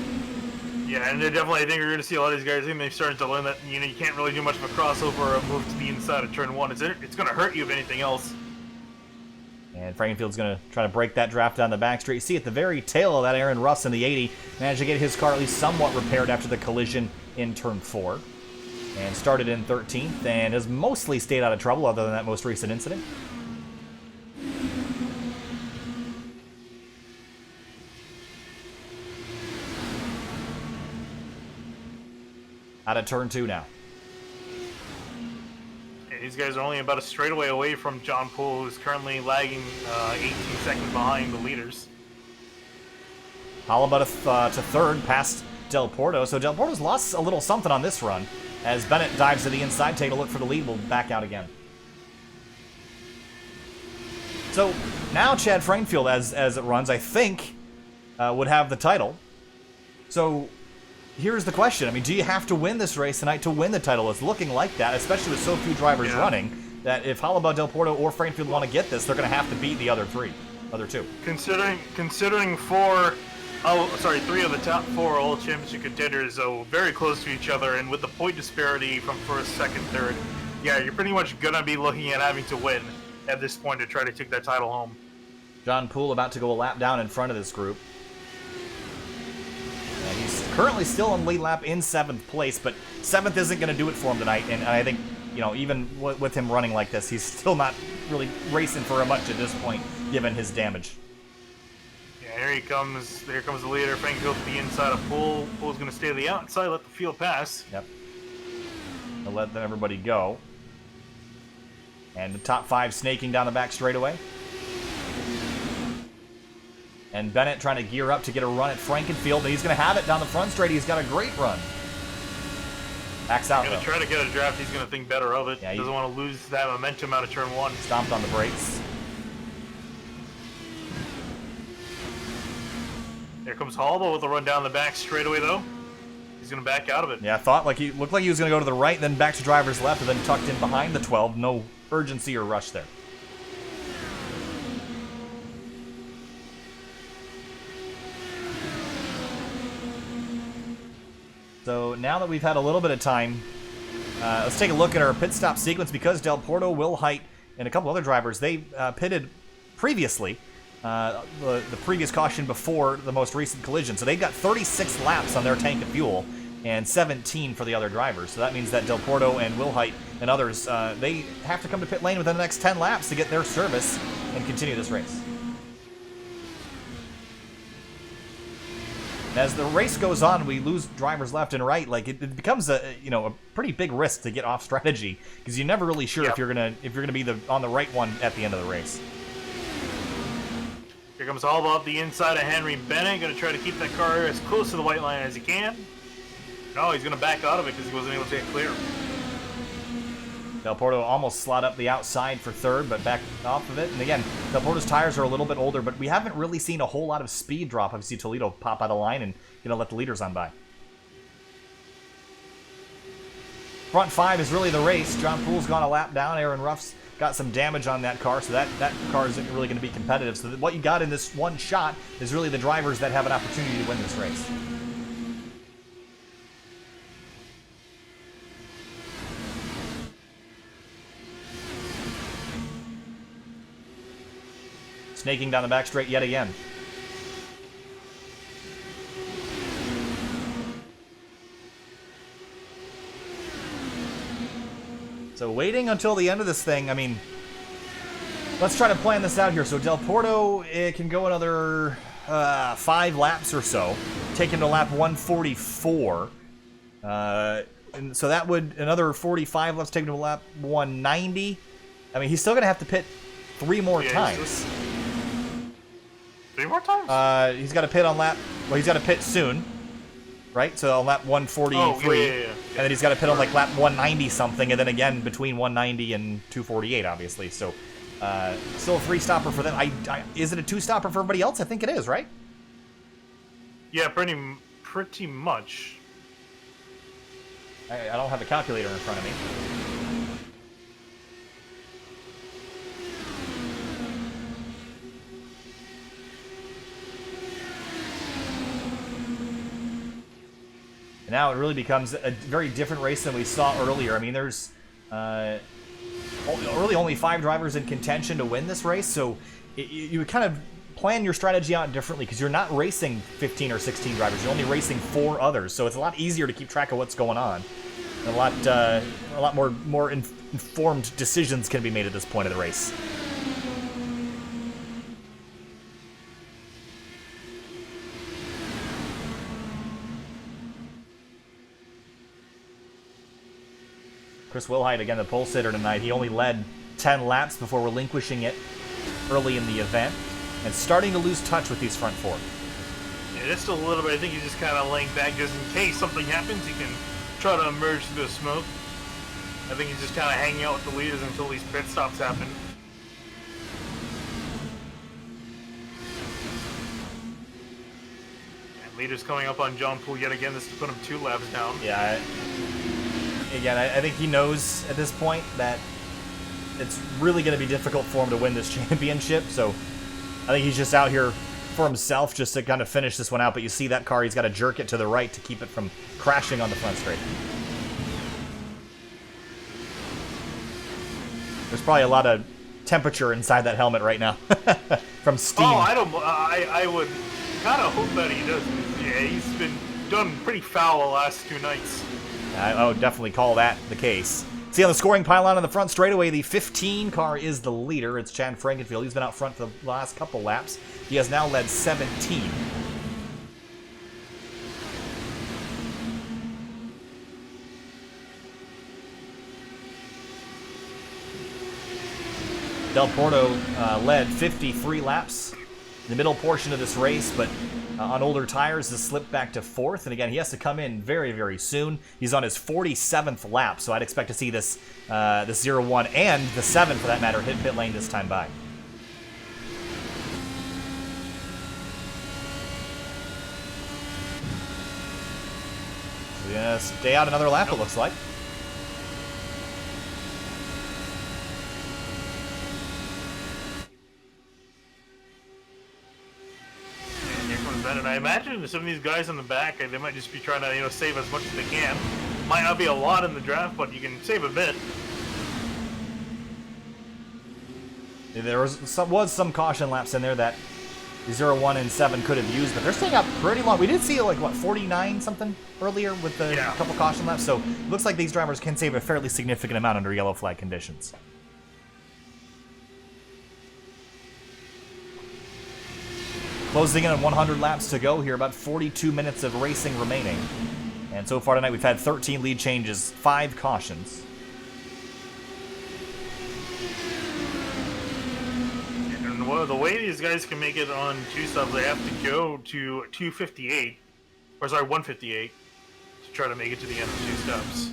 Yeah, and definitely, I think we're going to see a lot of these guys. I think they've started to learn that you can't really do much of a crossover or a move to the inside of turn 1. It's going to hurt you if anything else. And Frankenfield's going to try to break that draft down the back straight. See at the very tail of that, Aaron Russ in the 80 managed to get his car at least somewhat repaired after the collision in turn 4. And started in 13th and has mostly stayed out of trouble other than that most recent incident. Out of turn 2 now. And these guys are only about a straightaway away from John Poole, who's currently lagging 18 seconds behind the leaders. Hollabuzz to third, past Del Porto. So Del Porto's lost a little something on this run. As Bennett dives to the inside, take a look for the lead, will back out again. So now Chad Frankenfield, as it runs, I think, would have the title. So here's the question. I mean, do you have to win this race tonight to win the title? It's looking like that, especially with so few drivers running, that if Hollabuzz, Del Porto, or Frankenfield want to get this, they're going to have to beat the other two. Considering three of the top 4 all championship contenders, so very close to each other, and with the point disparity from first, second, third, yeah, you're pretty much gonna be looking at having to win at this point to try to take that title home. John Poole about to go a lap down in front of this group. And he's currently still in lead lap in 7th place, but 7th isn't going to do it for him tonight, and I think, even with him running like this, he's still not really racing for much at this point, given his damage. Here he comes. Here comes the leader. Frankenfield to the inside of Poole. Poole's going to stay to the outside, let the field pass. Yep. He'll let everybody go. And the top 5 snaking down the back straightaway. And Bennett trying to gear up to get a run at Frankenfield, and he's going to have it down the front straight. He's got a great run. Backs out, He's going to try to get a draft. He's going to think better of it. Yeah, doesn't want to lose that momentum out of turn 1. Stomped on the brakes. Here comes Halba with a run down the back straightaway, though. He's going to back out of it. Yeah, I thought he looked like he was going to go to the right, then back to driver's left, and then tucked in behind the 12. No urgency or rush there. So now that we've had a little bit of time, let's take a look at our pit stop sequence because Del Porto, Will Height, and a couple other drivers, they pitted previously, the previous caution before the most recent collision. So they've got 36 laps on their tank of fuel and 17 for the other drivers. So that means that Del Porto and Will Height and others, they have to come to pit lane within the next 10 laps to get their service and continue this race. As the race goes on, we lose drivers left and right. Like it becomes a pretty big risk to get off strategy because you're never really sure if you're gonna be on the right one at the end of the race. Here comes Alba up the inside of Henry Bennett, going to try to keep that car as close to the white line as he can. No, he's going to back out of it because he wasn't able to get clear. Del Porto almost slot up the outside for third, but back off of it. And again, Del Porto's tires are a little bit older, but we haven't really seen a whole lot of speed drop. Obviously, Toledo pop out of line and let the leaders on by. Front five is really the race. John Poole's gone a lap down. Aaron Ruff's got some damage on that car, so that car isn't really going to be competitive. So what you got in this one shot is really the drivers that have an opportunity to win this race. Snaking down the back straight yet again. So waiting until the end of this thing, I mean, let's try to plan this out here. So Del Porto, it can go another 5 laps or so, take him to lap 144. And so that would, another 45, let's take him to lap 190. I mean, he's still going to have to pit 3 more times. 3 more times? He's got to pit on lap, well, he's got to pit soon, right? So on lap 143, and then he's got to pit on like lap 190 something, and then again between 190 and 248, obviously. So still a 3-stopper for them. Is it a 2-stopper for everybody else? I think it is, right? Yeah, pretty much. I don't have a calculator in front of me. And now it really becomes a very different race than we saw earlier. I mean, there's really only 5 drivers in contention to win this race, so you kind of plan your strategy out differently because you're not racing 15 or 16 drivers. You're only racing 4 others, so it's a lot easier to keep track of what's going on. And a lot more informed decisions can be made at this point of the race. Chris Wilhite, again, the pole sitter tonight. He only led 10 laps before relinquishing it early in the event and starting to lose touch with these front 4. Yeah, just a little bit. I think he's just kind of laying back just in case something happens. He can try to emerge through the smoke. I think he's just kind of hanging out with the leaders until these pit stops happen. And leaders coming up on John Poole yet again. This to put him 2 laps down. Yeah. Again, I think he knows at this point that it's really going to be difficult for him to win this championship, so I think he's just out here for himself just to kind of finish this one out, but you see that car, he's got to jerk it to the right to keep it from crashing on the front straight. There's probably a lot of temperature inside that helmet right now from steam. Oh, I would kind of hope that he does. Yeah, he's been done pretty foul the last 2 nights. I would definitely call that the case. See, on the scoring pylon on the front straightaway, the 15 car is the leader. It's Chad Frankenfield. He's been out front for the last couple laps. He has now led 17. Del Porto led 53 laps in the middle portion of this race, but on older tires has slipped back to 4th, and again, he has to come in very, very soon. He's on his 47th lap, so I'd expect to see this 0-1 and the 7, for that matter, hit pit lane this time by. He's gonna stay out another lap, it looks like. And here comes Bennett. I imagine some of these guys in the back, they might just be trying to, save as much as they can. Might not be a lot in the draft, but you can save a bit. There was some caution laps in there that 0, 1, and 7 could have used, but they're staying up pretty long. We did see, like, what, 49 something earlier with the couple caution laps, so it looks like these drivers can save a fairly significant amount under yellow flag conditions. Closing in on 100 laps to go here, about 42 minutes of racing remaining. And so far tonight we've had 13 lead changes, 5 cautions. Well, the way these guys can make it on 2 stops, they have to go to 258, or sorry, 158, to try to make it to the end of 2 stops.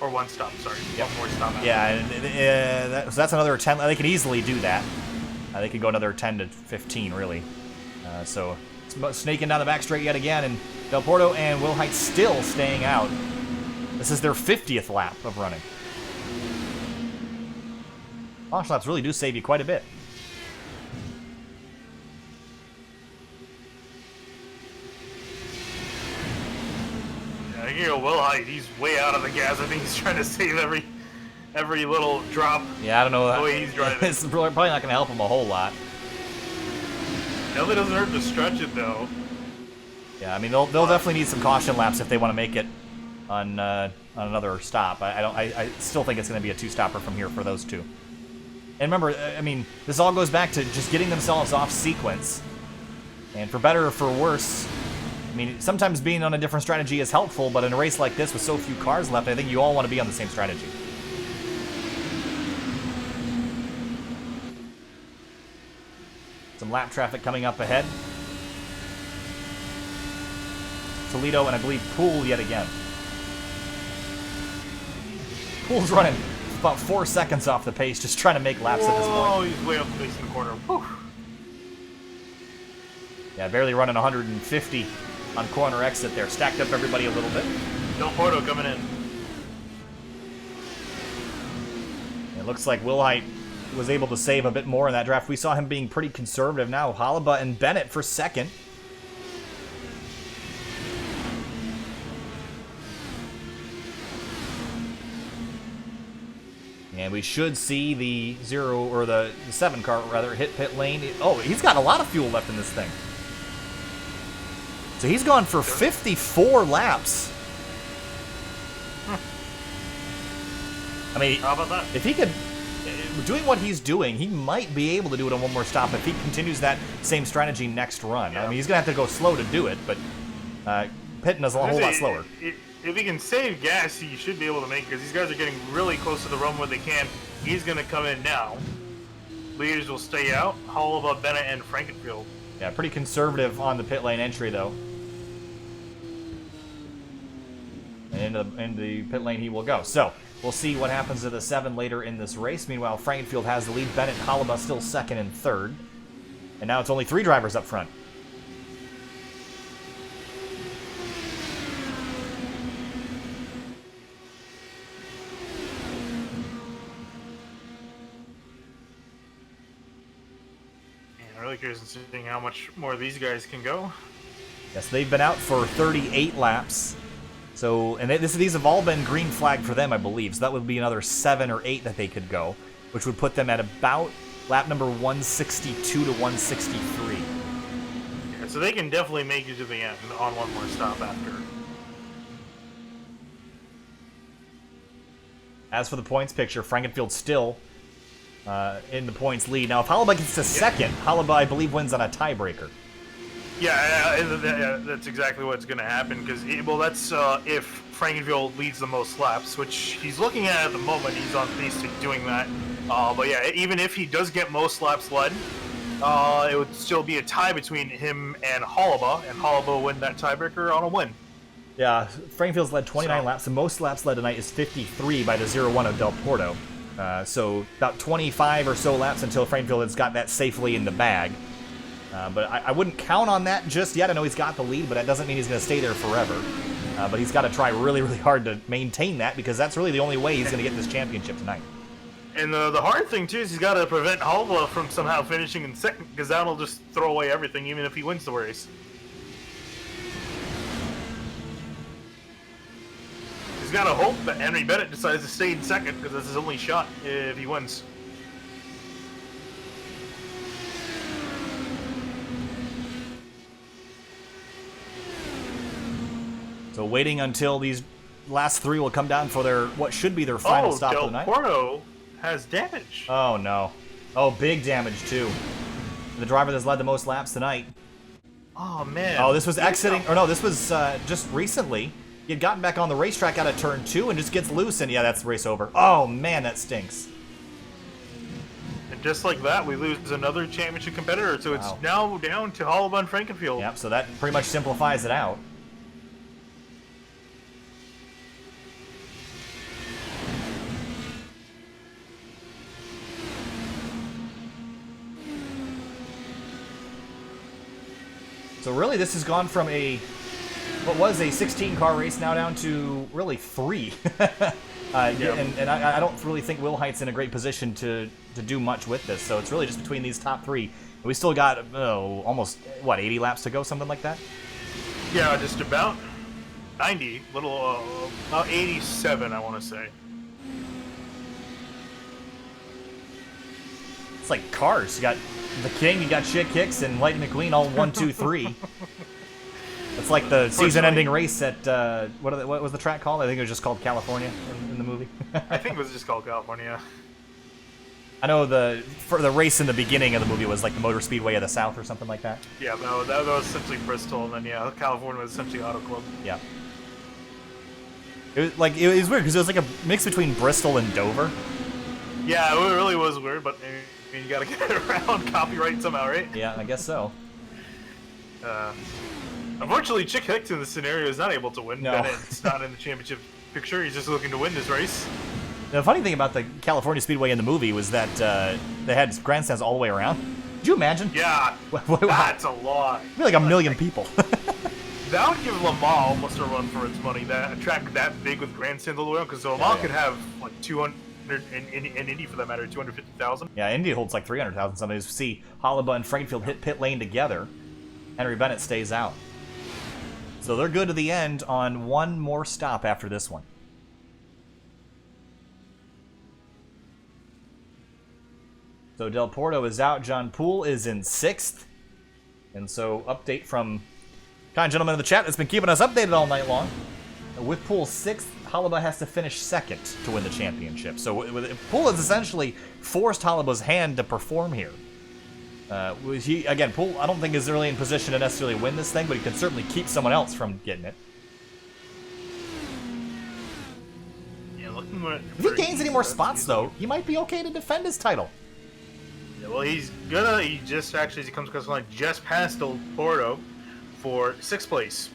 Or 1 stop, sorry. Yep. 1 more stop. Yeah, so that's another 10. They could easily do that. They could go another 10 to 15, really. So it's snaking down the back straight yet again, and Del Porto and Will Height still staying out. This is their 50th lap of running. Caution laps really do save you quite a bit. Yeah, you know, Will Height, he's way out of the gas. I think he's trying to save every little drop. Yeah, I don't know. The way he's driving. It's probably not going to help him a whole lot. Definitely doesn't hurt to stretch it, though. Yeah, I mean, they'll definitely need some caution laps if they want to make it on another stop. I still think it's going to be a 2-stopper from here for those two. And remember, I mean, this all goes back to just getting themselves off sequence. And for better or for worse, I mean, sometimes being on a different strategy is helpful, but in a race like this with so few cars left, I think you all want to be on the same strategy. Some lap traffic coming up ahead. Toledo and I believe Poole yet again. Poole's running about 4 seconds off the pace, just trying to make laps at this point. Oh, he's way up the pace in the corner. Whew. Yeah, barely running 150 on corner exit there. Stacked up everybody a little bit. Del Porto coming in. It looks like Will Height was able to save a bit more in that draft. We saw him being pretty conservative now. Halaba and Bennett for second. And we should see the 0 or the 7 car rather hit pit lane. Oh, he's got a lot of fuel left in this thing. So he's gone for 54 laps. I mean, how about that? If he could, doing what he's doing, he might be able to do it on 1 more stop if he continues that same strategy next run. Yeah. I mean, he's going to have to go slow to do it, but pitting is a whole lot slower. If he can save gas, he should be able to make it, because these guys are getting really close to the run where they can. He's going to come in now. Leaders will stay out. Halaba, Bennett, and Frankenfield. Yeah, pretty conservative on the pit lane entry, though. And into the pit lane he will go. So, we'll see what happens to the 7 later in this race. Meanwhile, Frankenfield has the lead. Bennett and Halaba still second and third. And now it's only 3 drivers up front. Really curious in seeing how much more these guys can go. Yes, they've been out for 38 laps. So, and these have all been green flag for them, I believe. So that would be another 7 or 8 that they could go, which would put them at about lap number 162 to 163. Yeah, so they can definitely make it to the end on 1 more stop after. As for the points picture, Frankenfield still in the points lead. Now, if Halaba gets to second, Halaba, I believe, wins on a tiebreaker. Yeah, that's exactly what's going to happen, because, well, that's if Frankenfield leads the most laps, which he's looking at the moment. He's on pace to doing that. But yeah, even if he does get most laps led, it would still be a tie between him and Halaba will win that tiebreaker on a win. Yeah, Frankfield's led 29 laps. The most laps led tonight is 53 by the 0-1 of Del Porto. So about 25 or so laps until Frankfield has got that safely in the bag. But I wouldn't count on that just yet. I know he's got the lead, but that doesn't mean he's going to stay there forever. But he's got to try really, really hard to maintain that, because that's really the only way he's going to get this championship tonight. And the hard thing, too, is he's got to prevent Halva from somehow finishing in second, because that'll just throw away everything, even if he wins the race. He's got to hope that Henry Bennett decides to stay in second, because that's his only shot if he wins. So waiting until these last three will come down for their what should be their final stop of the night. Porto has damage. Oh, no. Oh, big damage, too. The driver that's led the most laps tonight. Oh, man. Oh, this was exiting. Or no, this was just recently. He had gotten back on the racetrack out of turn 2 and just gets loose, and yeah, that's the race over. Oh, man, that stinks. And just like that, we lose another championship competitor, so it's now down to Halva and Frankenfield. Yep, so that pretty much simplifies it out. So really, this has gone from what was a 16-car race now down to really 3. And I don't really think Will Height's in a great position to do much with this. So it's really just between these top 3. We still got almost 80 laps to go, something like that. Yeah, just about 90, about 87, I want to say. It's like cars. You got the King, you got Chick Hicks, and Lightning McQueen all 1, 2, 3. It's like the season-ending race at what was the track called? I think it was just called California in the movie. I think it was just called California. I know for the race in the beginning of the movie was like the Motor Speedway of the South or something like that. Yeah, that was essentially Bristol, and then California was essentially Auto Club. Yeah. It was weird because it was like a mix between Bristol and Dover. Yeah, it really was weird, but you gotta get it around copyright somehow, right? Yeah, I guess so. Unfortunately, Chick Hicks in this scenario is not able to win. No. Bennett's not in the championship picture. He's just looking to win this race. The funny thing about the California Speedway in the movie was that they had grandstands all the way around. Did you imagine? Yeah, that's a lot. It'd be like a million people. That would give Le Mans almost a run for its money. That a track that big with grandstands all the way around, because Le Mans could have like 200, and Indy for that matter, 250,000. Yeah, Indy holds like 300,000 something. As we see Holliba and Frankenfield hit pit lane together. Henry Bennett stays out. So they're good to the end on one more stop after this one. So Del Porto is out. John Poole is in 6th. And so update from kind gentleman in the chat that's been keeping us updated all night long. With Poole 6th, Holliba has to finish 2nd to win the championship. So Poole has essentially forced Holliba's hand to perform here. Poole, I don't think is really in position to necessarily win this thing, but he can certainly keep someone else from getting it. Yeah, looking at if he gains any more spots, though, he might be okay to defend his title. Yeah, well, he just actually, as he comes across the line, just passed Del Porto for 6th place.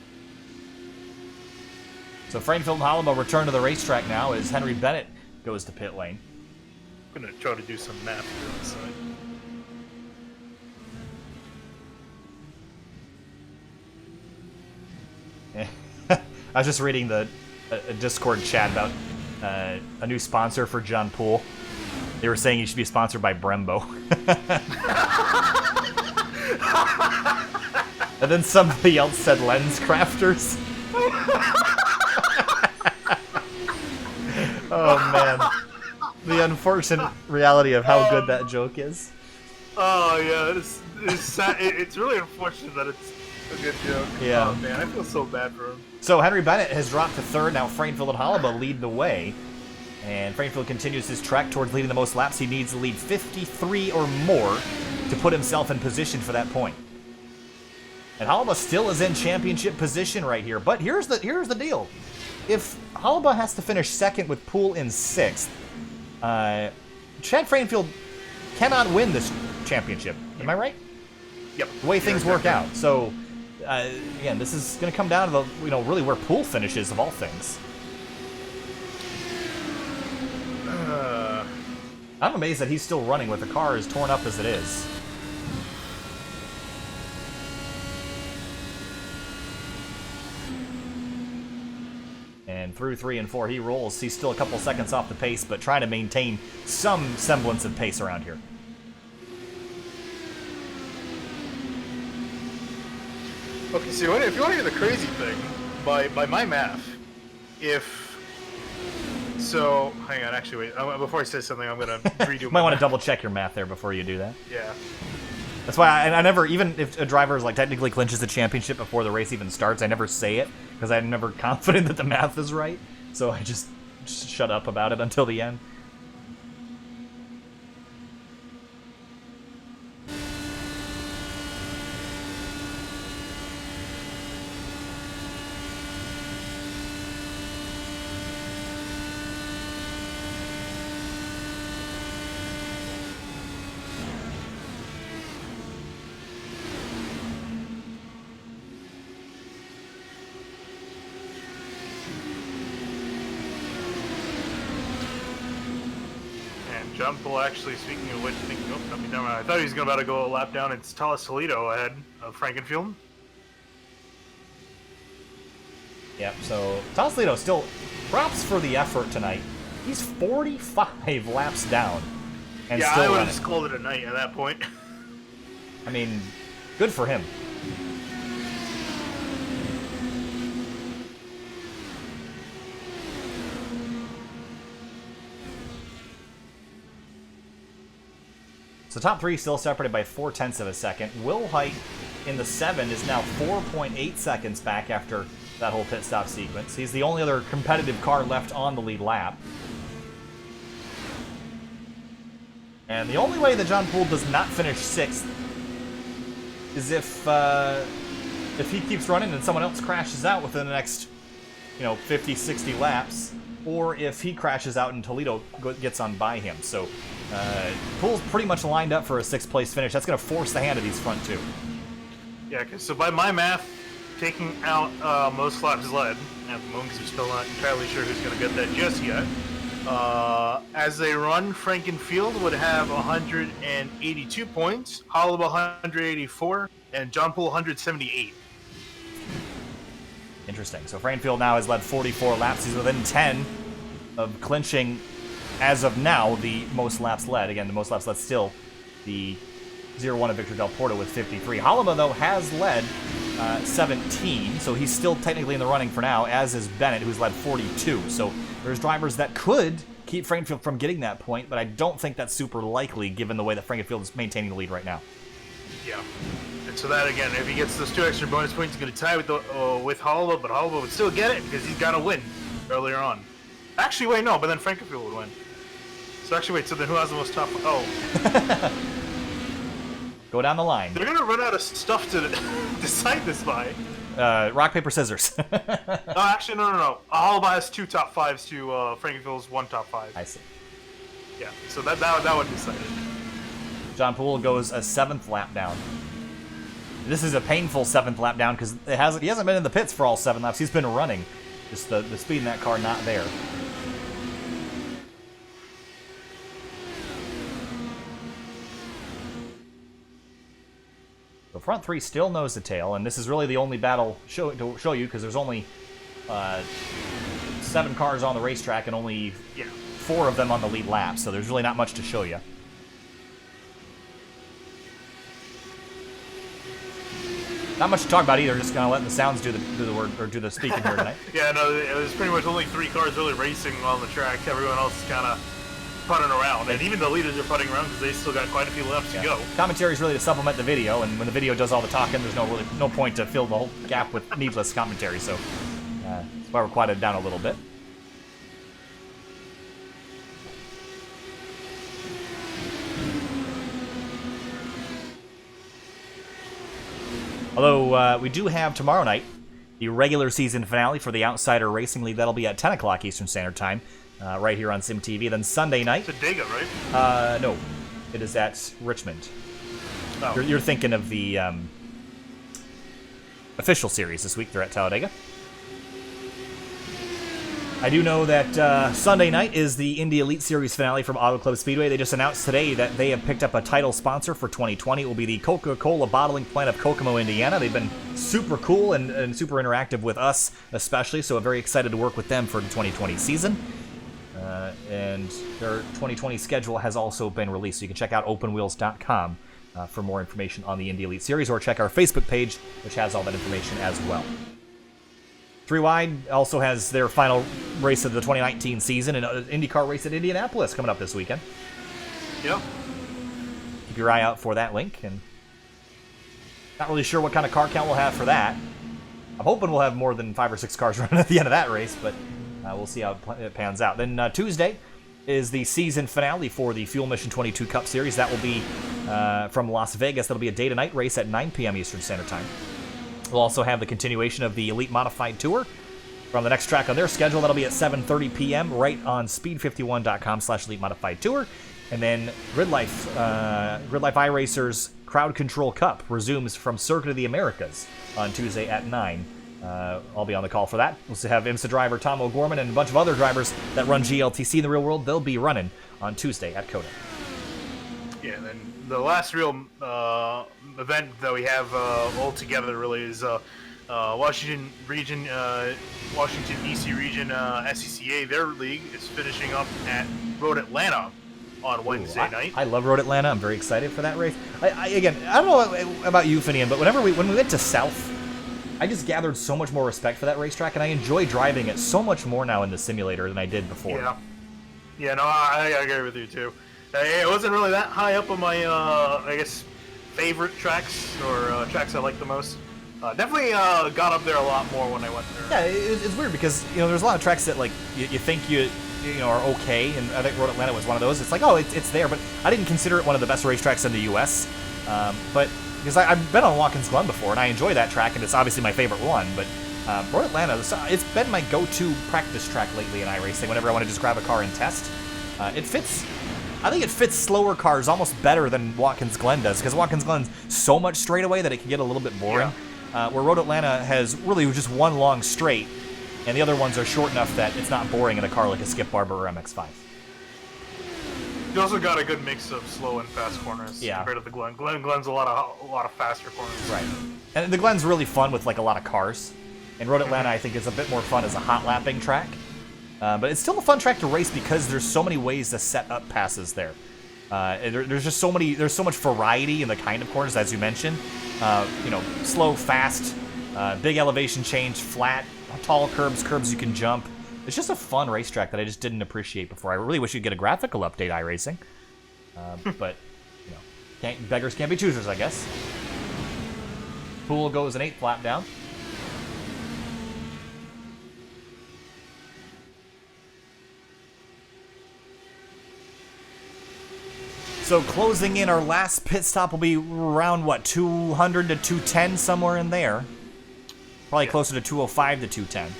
So Frankenfield and Holliba return to the racetrack now as Henry Bennett goes to pit lane. I'm going to try to do some math here on the side. I was just reading a Discord chat about a new sponsor for John Poole. They were saying he should be sponsored by Brembo. And then somebody else said Lens Crafters. Oh man. The unfortunate reality of how good that joke is. Oh yeah, it's really unfortunate that it's a good joke. Yeah. Oh man, I feel so bad for him. So Henry Bennett has dropped to 3rd. Now Frankenfield and Holliba lead the way. And Frankenfield continues his trek towards leading the most laps. He needs to lead 53 or more to put himself in position for that point. And Holliba still is in championship position right here. But here's the deal. If Holliba has to finish 2nd with Poole in 6th, Chad Frankenfield cannot win this championship. Am I right? Yep. The way things work out. So, again, this is going to come down to really where Poole finishes of all things. I'm amazed that he's still running with the car as torn up as it is. through 3 and 4. He rolls. He's still a couple seconds off the pace, but trying to maintain some semblance of pace around here. Okay, so if you want to hear the crazy thing, by my math, So, hang on, actually, wait. Before I say something, I'm going to redo You might want to double-check your math there before you do that. Yeah. That's why I never, even if a driver like technically clinches the championship before the race even starts, I never say it, because I'm never confident that the math is right. So I just shut up about it until the end. John Poole, actually, speaking of which, never mind. I thought he was about to go a lap down. It's Toledo ahead of Frankenfield. Yep, so Toledo still props for the effort tonight. He's 45 laps down. And yeah, still I would have running. just called it a night at that point. I mean, good for him. So top three still separated by 0.4 of a second. Will Height in the 7 is now 4.8 seconds back after that whole pit stop sequence. He's the only other competitive car left on the lead lap. And the only way that John Poole does not finish 6th is if he keeps running and someone else crashes out within the next, 50, 60 laps, or if he crashes out and Toledo gets on by him. So Poole's pretty much lined up for a 6th place finish. That's going to force the hand of these front two. Yeah, so by my math, taking out most laps led at the moment, because we're still not entirely sure who's going to get that just yet. As they run, Frankenfield would have 182 points, Holloway 184, and John Poole 178. Interesting. So Frankenfield now has led 44 laps. He's within 10 of clinching, as of now, the most laps led. Again, the most laps led still the 0-1 of Victor Del Porto with 53. Holloway, though, has led 17, so he's still technically in the running for now, as is Bennett, who's led 42. So there's drivers that could keep Frankenfield from getting that point, but I don't think that's super likely given the way that Frankenfield is maintaining the lead right now. Yeah. And so that, again, if he gets those 2 extra bonus points, he's going to tie with Holloway, but Holloway would still get it because he's got to win earlier on. Actually, wait, no, but then Frankenfield would win. So actually, wait, so then who has the most top... Oh. Go down the line. They're going to run out of stuff to decide this by. Rock, paper, scissors. No, actually, no. Holloway has 2 top 5s to Frankenfield's 1 top 5. I see. Yeah, so that would decide it. John Poole goes a 7th lap down. This is a painful 7th lap down because he hasn't been in the pits for all 7 laps. He's been running. Just the speed in that car not there. The front three still nose to tail, and this is really the only battle to show you because there's only 7 cars on the racetrack and only 4 of them on the lead lap, so there's really not much to show you. Not much to talk about either. Just kind of letting the sounds do the word or do the speaking here tonight. Yeah, no, it was pretty much only 3 cars really racing on the track. Everyone else is kind of putting around, and even the leaders are putting around because they still got quite a few laps to go. Commentary is really to supplement the video, and when the video does all the talking, there's no point to fill the whole gap with needless commentary. So that's why we're quieted down a little bit. Although we do have tomorrow night the regular season finale for the Outsider Racing League. That'll be at 10 o'clock Eastern Standard Time, right here on Sim TV. Then Sunday night. It's at Dega, right? No, it is at Richmond. Oh. You're thinking of the official series this week. They're at Talladega. I do know that Sunday night is the Indy Elite Series finale from Auto Club Speedway. They just announced today that they have picked up a title sponsor for 2020. It will be the Coca-Cola bottling plant of Kokomo, Indiana. They've been super cool and super interactive with us, especially, so I'm very excited to work with them for the 2020 season. And their 2020 schedule has also been released, so you can check out openwheels.com for more information on the Indy Elite Series, or check our Facebook page, which has all that information as well. 3 Wide also has their final race of the 2019 season, an IndyCar race at Indianapolis coming up this weekend. Yep. Keep your eye out for that link, and not really sure what kind of car count we'll have for that. I'm hoping we'll have more than 5 or 6 cars running at the end of that race, but we'll see how it pans out. Then Tuesday is the season finale for the Fuel Mission 22 Cup Series. That will be from Las Vegas. That'll be a day-to-night race at 9 p.m. Eastern Standard Time. We'll also have the continuation of the Elite Modified Tour from the next track on their schedule. That'll be at 7:30 p.m. right on speed51.com/Elite Modified Tour. And then Grid Life iRacers Crowd Control Cup resumes from Circuit of the Americas on Tuesday at 9. I'll be on the call for that. We'll also have IMSA driver Tom O'Gorman and a bunch of other drivers that run GLTC in the real world. They'll be running on Tuesday at COTA. Yeah, and then the last real event that we have all together really is Washington region, Washington DC region SCCA. Their league is finishing up at Road Atlanta on Wednesday night. I love Road Atlanta. I'm very excited for that race. I don't know about you, Finian, but when we went to South, I just gathered so much more respect for that racetrack, and I enjoy driving it so much more now in the simulator than I did before. Yeah, no, I agree with you too. It wasn't really that high up on my, I guess, favorite tracks or tracks I like the most. Definitely got up there a lot more when I went there. Yeah, it's weird because there's a lot of tracks that like you think you are okay, and I think Road Atlanta was one of those. It's like, oh, it's there, but I didn't consider it one of the best racetracks in the U.S. But because I've been on Watkins Glen before, and I enjoy that track, and it's obviously my favorite one. But Road Atlanta, it's been my go-to practice track lately in iRacing. Whenever I want to just grab a car and test, it fits. I think it fits slower cars almost better than Watkins Glen does, because Watkins Glen's so much straightaway that it can get a little bit boring. Yeah. Where Road Atlanta has really just one long straight, and the other ones are short enough that it's not boring in a car like a Skip Barber or MX-5. You also got a good mix of slow and fast corners compared to the Glen. Glen's a lot of faster corners. Right, and the Glen's really fun with like a lot of cars. And Road Atlanta, I think, is a bit more fun as a hot lapping track. But it's still a fun track to race because there's so many ways to set up passes there. There's just so many. There's so much variety in the kind of corners, as you mentioned. Slow, fast, big elevation change, flat, tall curbs you can jump. It's just a fun racetrack that I just didn't appreciate before. I really wish you'd get a graphical update, iRacing. But beggars can't be choosers, I guess. Poole goes an 8th lap down. So closing in, our last pit stop will be around, 200 to 210, somewhere in there. Probably closer to 205 to 210.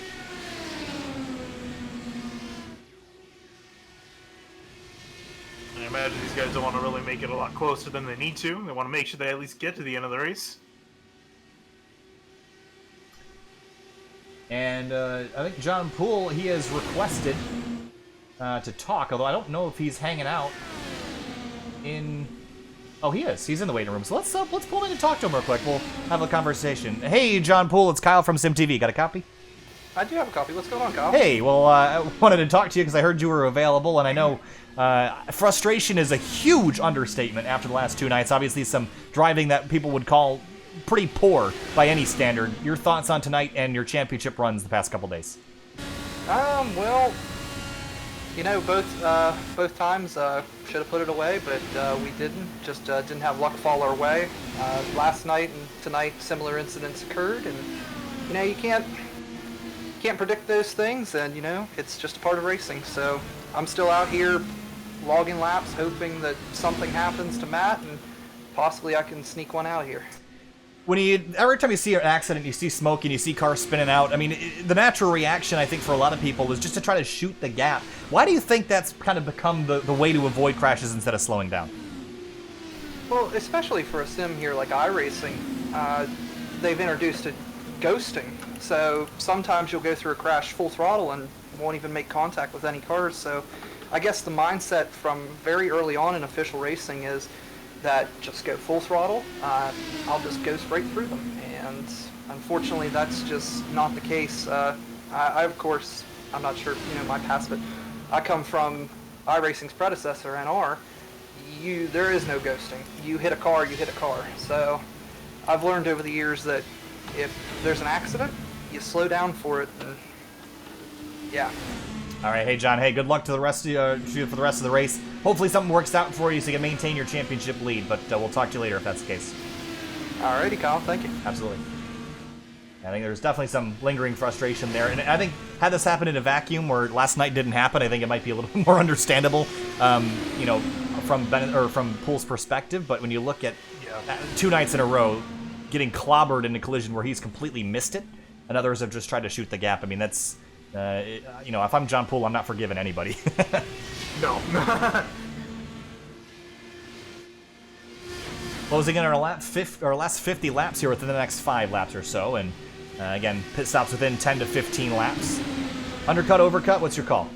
I imagine these guys don't want to really make it a lot closer than they need to. They want to make sure they at least get to the end of the race. And I think John Poole, he has requested to talk, although I don't know if he's hanging out in... Oh, he is. He's in the waiting room. So let's pull in and talk to him real quick. We'll have a conversation. Hey, John Poole, it's Kyle from SimTV. Got a copy? I do have a copy. What's going on, Kyle? Hey, well, I wanted to talk to you because I heard you were available, and I know frustration is a huge understatement after the last 2 nights. Obviously, some driving that people would call pretty poor by any standard. Your thoughts on tonight and your championship runs the past couple days? Well, both times should have put it away, but we didn't. Just didn't have luck fall our way. Last night and tonight, similar incidents occurred, and you can't predict those things, and it's just a part of racing. So I'm still out here logging laps, hoping that something happens to Matt, and possibly I can sneak one out here. Every time you see an accident, you see smoke and you see cars spinning out, I mean, the natural reaction, I think, for a lot of people was just to try to shoot the gap. Why do you think that's kind of become the way to avoid crashes instead of slowing down? Well, especially for a sim here like iRacing, they've introduced ghosting. So sometimes you'll go through a crash full throttle and won't even make contact with any cars. So I guess the mindset from very early on in official racing is that just go full throttle, I'll just go straight through them. And unfortunately, that's just not the case. I of course, I'm not sure, my past, but I come from iRacing's predecessor, NR. There is no ghosting. You hit a car, you hit a car. So I've learned over the years that if there's an accident, you slow down for it, and yeah. All right, hey John. Hey, good luck to the rest of for the rest of the race. Hopefully something works out for you so you can maintain your championship lead. But we'll talk to you later if that's the case. Alrighty, Kyle. Thank you. Absolutely. I think there's definitely some lingering frustration there, and I think had this happened in a vacuum where last night didn't happen, I think it might be a little bit more understandable, from Poole's perspective. But when you look at 2 nights in a row, getting clobbered in a collision where he's completely missed it, and others have just tried to shoot the gap. I mean, that's if I'm John Poole, I'm not forgiving anybody. No. Closing in our last 50 laps here within the next 5 laps or so, and again, pit stops within 10 to 15 laps. Undercut, overcut, what's your call?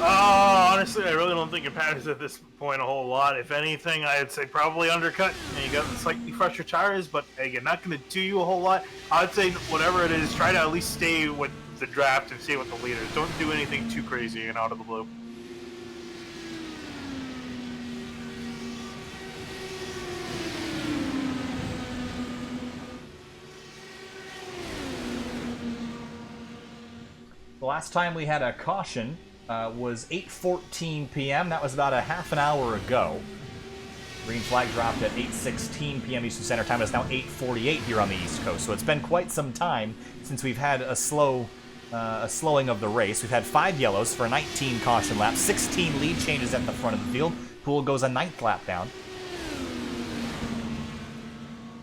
Honestly, I really don't think it matters at this point a whole lot. If anything, I'd say probably undercut, and you got slightly fresher tires, but again, not going to do you a whole lot. I'd say whatever it is, try to at least stay with the draft and stay with the leaders. Don't do anything too crazy and out of the blue. The last time we had a caution was 8:14 p.m. That was about a half an hour ago. Green flag dropped at 8:16 p.m. Eastern Standard Time. It's now 8:48 here on the East Coast. So it's been quite some time since we've had a slowing of the race. We've had 5 yellows for 19 caution laps, 16 lead changes at the front of the field. Poole goes a 9th lap down.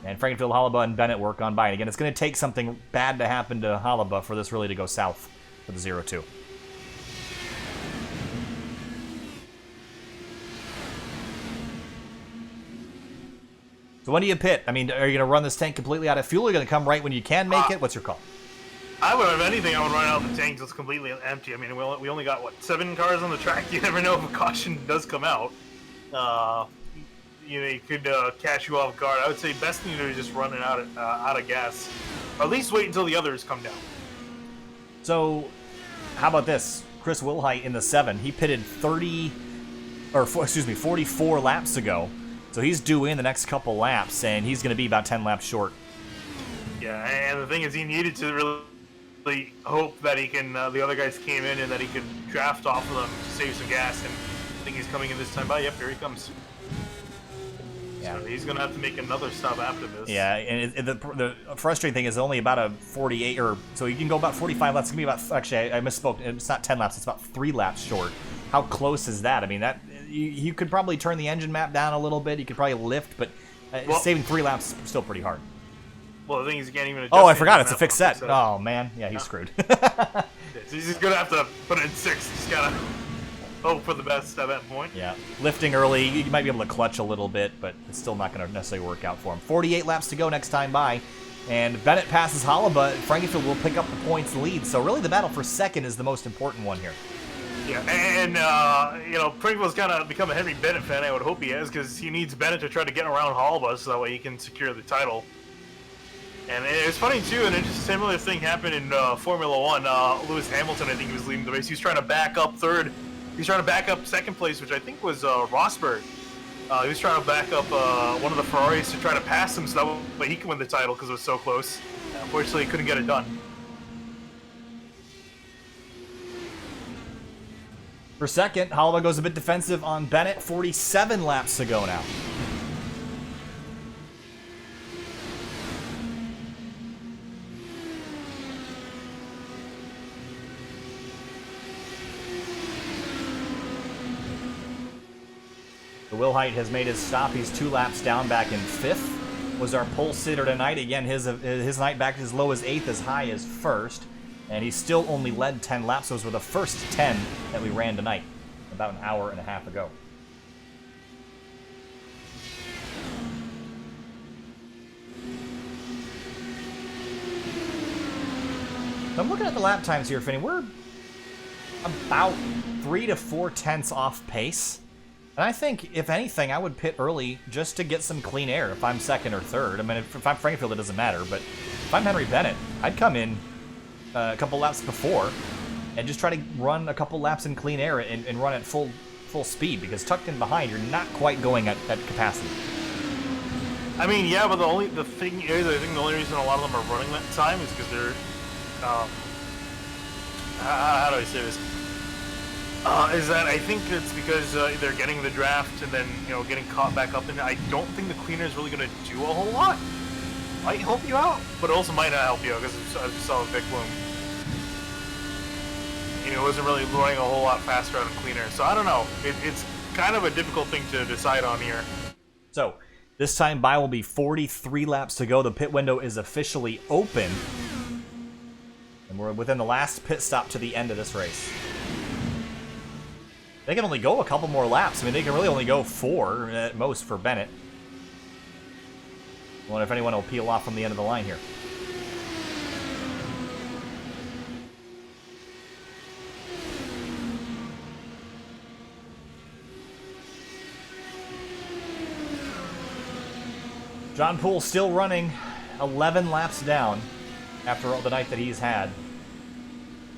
And Frankenfield, Hollaba, and Bennett work on by. And again, it's going to take something bad to happen to Hollaba for this really to go south for the 0-2. So when do you pit? I mean, are you going to run this tank completely out of fuel? Or are you going to come right when you can make it? What's your call? I would, if anything, I would run out the tank just completely empty. I mean, we only got, 7 cars on the track? You never know if a caution does come out. It could catch you off guard. I would say best thing to do is just run it out of gas. Or at least wait until the others come down. So, how about this? Chris Wilhite in the 7. He pitted 44 laps ago. So he's due in the next couple laps, and he's going to be about 10 laps short. Yeah, and the thing is, he needed to really hope that he can. The other guys came in and that he could draft off of them to save some gas. And I think he's coming in this time. Yep, here he comes. Yeah, so he's going to have to make another stop after this. Yeah, and the frustrating thing is only about a 48, or so you can go about 45 laps. It's going to be about, actually, I misspoke. It's not 10 laps. It's about 3 laps short. How close is that? I mean, that you could probably turn the engine map down a little bit. You could probably lift, but saving 3 laps is still pretty hard. Well, the thing is, you can't even adjust. Oh, I forgot. It's a fixed set. Oh, man. Yeah, he's screwed. So he's just going to have to put it in 6. Just got to hope for the best at that point. Yeah. Lifting early, you might be able to clutch a little bit, but it's still not going to necessarily work out for him. 48 laps to go next time by. And Bennett passes Hollaba. Frankenfield will pick up the points lead. So really the battle for second is the most important one here. Yeah, and, Pringle's kind of become a Henry Bennett fan. I would hope he has, because he needs Bennett to try to get around Hollaba so that way he can secure the title. And it's funny, too, an interesting similar thing happened in Formula 1. Lewis Hamilton, I think he was leading the race. He was trying to back up third. He was trying to back up second place, which I think was Rosberg. He was trying to back up one of the Ferraris to try to pass him so that way he could win the title because it was so close. Unfortunately, he couldn't get it done. For second, Hollaba goes a bit defensive on Bennett. 47 laps to go now. Wilhite has made his stop. He's 2 laps down, back in 5th. Was our pole sitter tonight. Again, his night back as low as 8th, as high as 1st. And he still only led 10 laps. Those were the first 10 that we ran tonight, about an hour and a half ago. I'm looking at the lap times here, Finney. We're about 3 to 4 tenths off pace. And I think, if anything, I would pit early just to get some clean air if I'm second or third. I mean, if I'm Frankenfield, it doesn't matter. But if I'm Henry Bennett, I'd come in a couple laps before and just try to run a couple laps in clean air and run at full speed. Because tucked in behind, you're not quite going at capacity. I mean, yeah, but the only reason a lot of them are running that time is because they're, how do I say this? Is that I think it's because they're getting the draft and then getting caught back up in it. I don't think the cleaner is really going to do a whole lot. Might help you out, but it also might not help you out because I just saw a big bloom. It wasn't really running a whole lot faster on a cleaner, so I don't know. It's kind of a difficult thing to decide on here. So this time by will be 43 laps to go. The pit window is officially open, and we're within the last pit stop to the end of this race. They can only go a couple more laps. I mean, they can really only go 4 at most for Bennett. I wonder if anyone will peel off from the end of the line here. John Poole still running 11 laps down after all the night that he's had.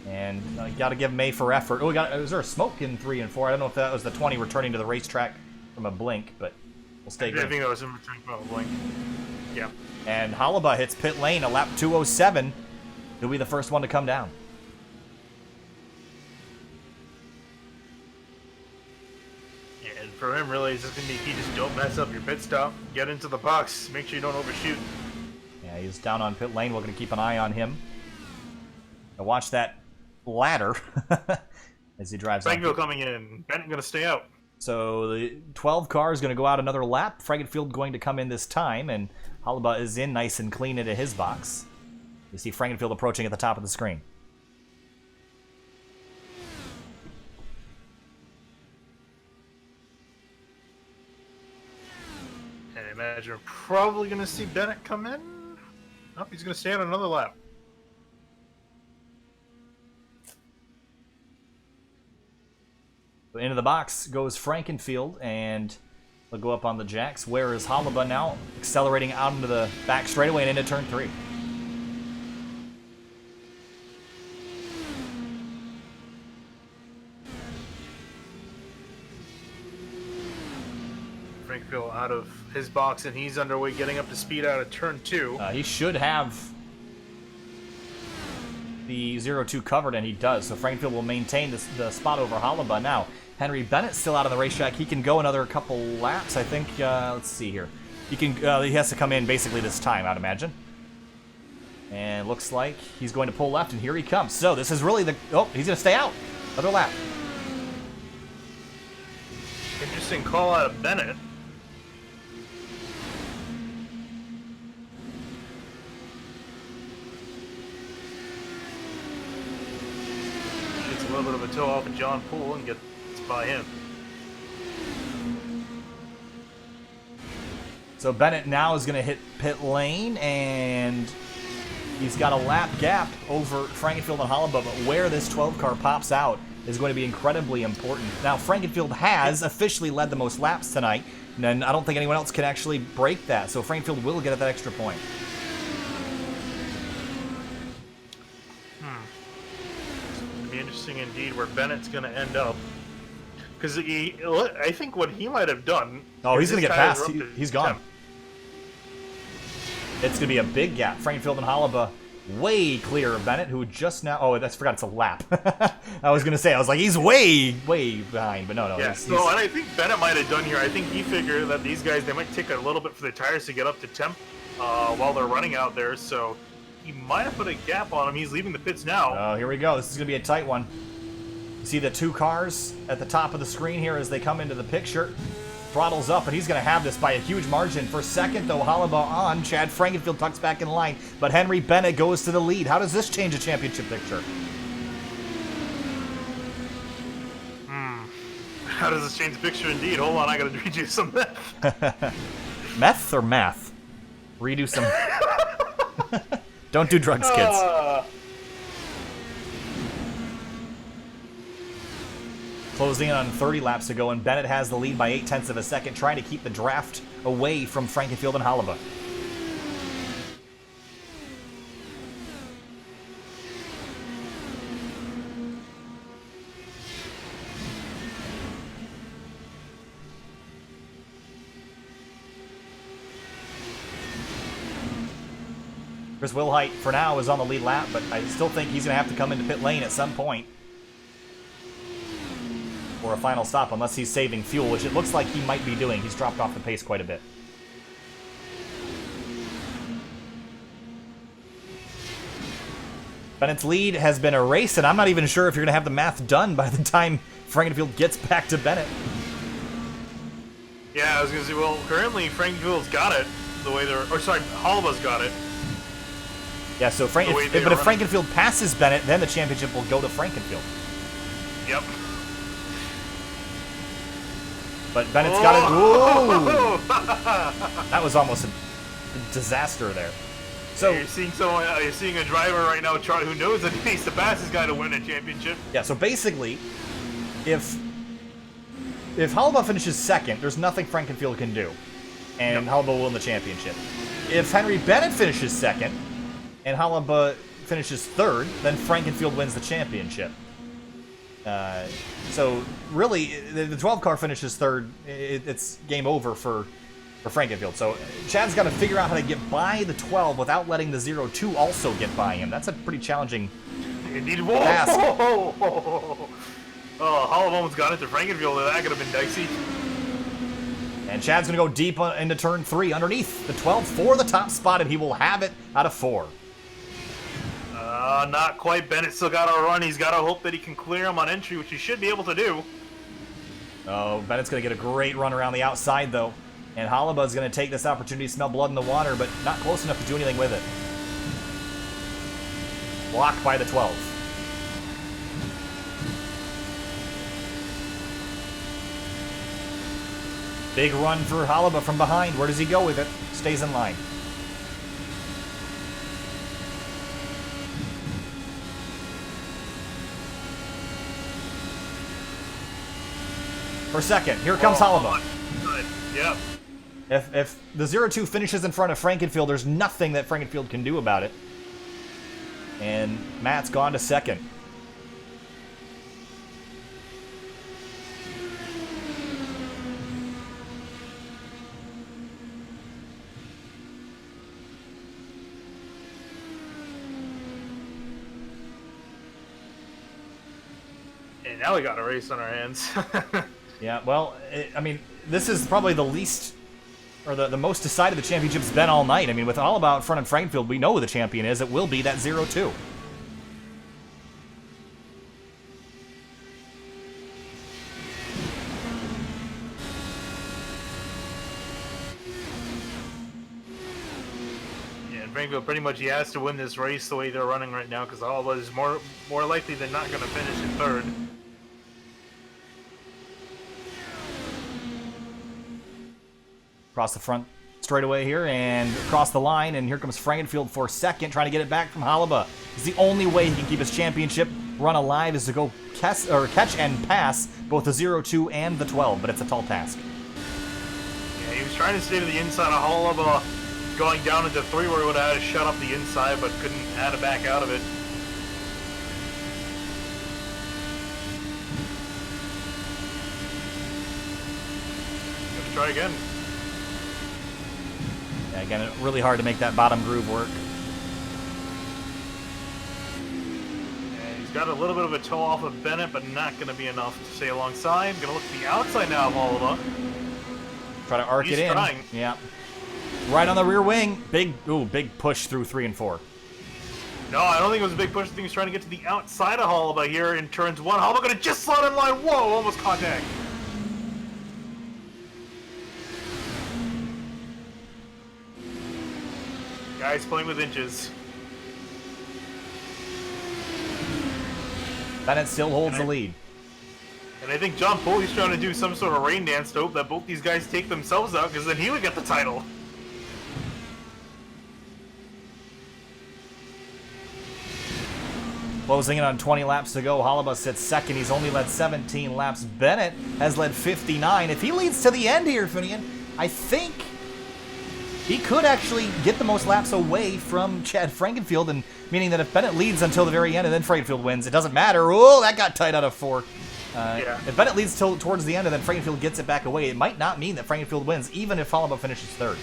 And got to give May for effort. Oh, was there a smoke in 3 and 4? I don't know if that was the 20 returning to the racetrack from a blink, but we'll stay good. I think that was in returning from a blink. Yeah. And Halaba hits pit lane, a lap 2:07. He'll be the first one to come down. Yeah, and for him, really, it's just going to be key. Just don't mess up your pit stop. Get into the box. Make sure you don't overshoot. Yeah, he's down on pit lane. We're going to keep an eye on him. Now watch that ladder as he drives on. Frankenfield coming in. Bennett going to stay out. So the 12 car is going to go out another lap. Frankenfield going to come in this time, and Halaba is in nice and clean into his box. You see Frankenfield approaching at the top of the screen. And I imagine we're probably going to see Bennett come in. Nope, he's going to stay on another lap. Into the box goes Frankenfield, and they'll go up on the jacks. Where is Halaba now? Accelerating out into the back straightaway and into turn 3. Frankenfield out of his box, and he's underway getting up to speed out of turn 2. He should have the 0-2 covered, and he does. So Frankenfield will maintain the spot over Halaba. Now, Henry Bennett's still out on the racetrack. He can go another couple laps, I think. Let's see here. He has to come in basically this time, I'd imagine. And looks like he's going to pull left, and here he comes. So this is really oh, he's going to stay out. Another lap. Interesting call out of Bennett. Gets a little bit of a toe off of John Poole and gets by him. So Bennett now is going to hit pit lane, and he's got a lap gap over Frankenfield and Halaba, but where this 12 car pops out is going to be incredibly important. Now, Frankenfield has officially led the most laps tonight, and I don't think anyone else can actually break that, so Frankenfield will get at that extra point. It'll be interesting indeed where Bennett's going to end up. Because I think what he might have done... Oh, he's going to get past. He's gone. It's going to be a big gap. Frankenfield and Halaba way clear of Bennett, who just now... Oh, I forgot it's a lap. I was going to say, I was like, he's way behind, but no. Yeah, and I think Bennett might have done here, I think he figured that these guys, they might take a little bit for their tires to get up to temp while they're running out there, so he might have put a gap on him. He's leaving the pits now. Oh, here we go. This is going to be a tight one. You see the 2 cars at the top of the screen here as they come into the picture. Throttles up, and he's going to have this by a huge margin. For second, though, Halaba on. Chad Frankenfield tucks back in line, but Henry Bennett goes to the lead. How does this change the championship picture? How does this change the picture indeed? Hold on, I got to read you some meth. Meth or math? Redo some... Don't do drugs, kids. Closing in on 30 laps to go, and Bennett has the lead by 0.8 of a second, trying to keep the draft away from Frankenfield and Holleba. Chris Wilhite, for now, is on the lead lap, but I still think he's going to have to come into pit lane at some point for a final stop, unless he's saving fuel, which it looks like he might be doing. He's dropped off the pace quite a bit. Bennett's lead has been erased, and I'm not even sure if you're going to have the math done by the time Frankenfield gets back to Bennett. Yeah, I was going to say, well, currently Frankenfield's got it the way they're... Or, sorry, Holliba's got it. Yeah, so if Frankenfield passes Bennett, then the championship will go to Frankenfield. Yep. But Bennett's got it. Ooh! That was almost a disaster there. So you're seeing someone. You're seeing a driver right now, who knows that he needs to pass this guy to win a championship. Yeah. So basically, if Holleba finishes second, there's nothing Frankenfield can do, and Holleba will win the championship. If Henry Bennett finishes second, and Holleba finishes third, then Frankenfield wins the championship. So really, the 12 car finishes third, it's game over for Frankenfield. So Chad's got to figure out how to get by the 12 without letting the 0-2 also get by him. That's a pretty challenging task. Oh, Holleba almost got into Frankenfield. That could have been dicey. And Chad's going to go deep into turn 3 underneath the 12 for the top spot, and he will have it out of 4. Not quite. Bennett still got to run. He's got to hope that he can clear him on entry, which he should be able to do. Oh, Bennett's going to get a great run around the outside, though. And Holliba's going to take this opportunity to smell blood in the water, but not close enough to do anything with it. Blocked by the 12. Big run for Holleba from behind. Where does he go with it? Stays in line. For second, here comes Holleba. Good. Yep. If the 0-2 finishes in front of Frankenfield, there's nothing that Frankenfield can do about it. And Matt's gone to second. And now we got a race on our hands. Yeah, well, I mean, this is probably the least, or the most decided the championship's been all night. I mean, with all about in front of Frankenfield, we know who the champion is. It will be that 0-2. Yeah, and Frankenfield pretty much he has to win this race the way they're running right now, because Holleba is more likely than not going to finish in third. Across the front straightaway here and across the line, and here comes Frankenfield for second, trying to get it back from Holleba. It's the only way he can keep his championship run alive is to go catch and pass both the 0-2 and the 12, but it's a tall task. Yeah, he was trying to stay to the inside of Holleba, going down into 3 where he would have had to shut up the inside, but couldn't add it back out of it. Gonna try again. Yeah, again, really hard to make that bottom groove work. And he's got a little bit of a toe off of Bennett, but not going to be enough to stay alongside. Going to look to the outside now of Holleba. Try to arc it in. Trying. Yeah. Right on the rear wing. Big push through 3 and 4. No, I don't think it was a big push. I think he's trying to get to the outside of Holleba here in turns 1. Holleba going to just slide in line. Whoa, almost contact. Guys playing with inches. Bennett still holds the lead. And I think John Poole is trying to do some sort of rain dance to hope that both these guys take themselves out, because then he would get the title. Closing in on 20 laps to go. Halaba sits second. He's only led 17 laps. Bennett has led 59. If he leads to the end here, Finian, I think he could actually get the most laps away from Chad Frankenfield, and meaning that if Bennett leads until the very end and then Frankenfield wins, it doesn't matter. Oh, that got tight out of 4. If Bennett leads towards the end and then Frankenfield gets it back away, it might not mean that Frankenfield wins, even if Halaba finishes third.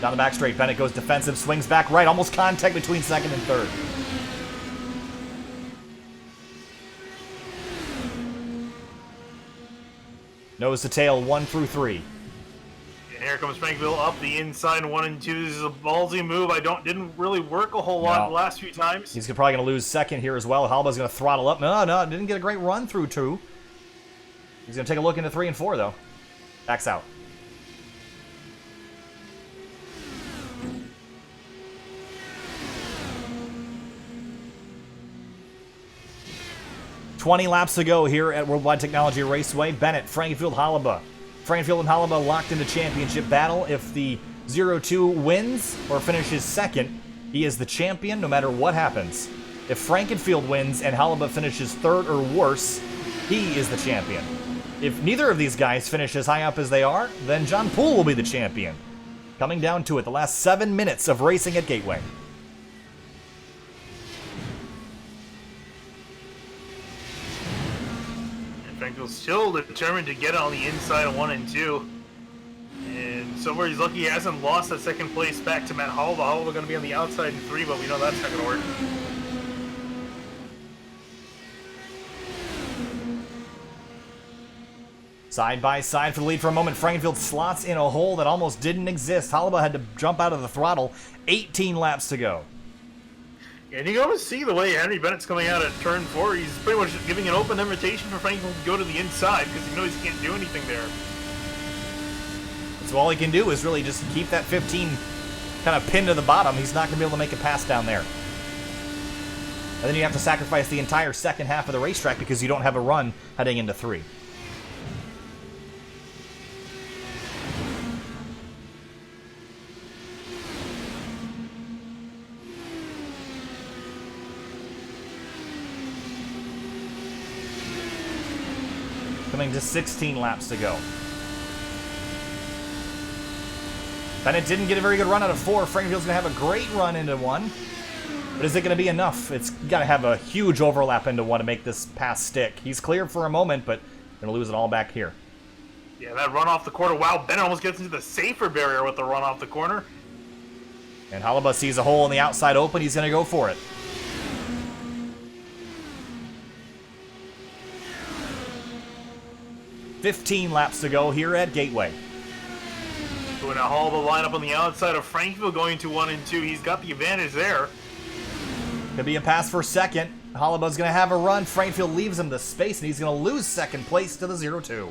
Down the back straight, Bennett goes defensive, swings back right, almost contact between second and third. Nose to tail, 1 through 3. And here comes Frankville up the inside, 1 and 2. This is a ballsy move. Didn't really work a whole lot the last few times. He's probably going to lose second here as well. Halaba's going to throttle up. No, didn't get a great run through 2. He's going to take a look into 3 and 4, though. Backs out. "20 laps to go here at World Wide Technology Raceway. Bennett, Frankenfield, Halaba. Frankenfield and Halaba locked into championship battle. If the 0-2 wins or finishes second, he is the champion no matter what happens. If Frankenfield wins and Halaba finishes third or worse, he is the champion. If neither of these guys finish as high up as they are, then John Poole will be the champion. Coming down to it, the last 7 minutes of racing at Gateway. Frankfield's still determined to get on the inside of 1 and 2. And so far he's lucky he hasn't lost that second place back to Matt Halaba. Halaba going to be on the outside in 3, but we know that's not going to work. Side by side for the lead for a moment. Frankenfield slots in a hole that almost didn't exist. Halaba had to jump out of the throttle. 18 laps to go. And you can almost see the way Henry Bennett's coming out at turn 4. He's pretty much giving an open invitation for Franklin to go to the inside because he knows he can't do anything there. So all he can do is really just keep that 15 kind of pinned to the bottom. He's not going to be able to make a pass down there. And then you have to sacrifice the entire second half of the racetrack because you don't have a run heading into 3. Coming to 16 laps to go. Bennett didn't get a very good run out of 4. Frankenfield's going to have a great run into 1. But is it going to be enough? It's got to have a huge overlap into 1 to make this pass stick. He's clear for a moment, but going to lose it all back here. Yeah, that run off the corner. Wow, Bennett almost gets into the safer barrier with the run off the corner. And Halaba sees a hole on the outside open. He's going to go for it. "15 laps to go here at Gateway. So now Halaba line up on the outside of Frankville going to 1 and 2. He's got the advantage there. Could be a pass for second. Halaba's going to have a run. Frankfield leaves him the space, and he's going to lose second place to the 0-2.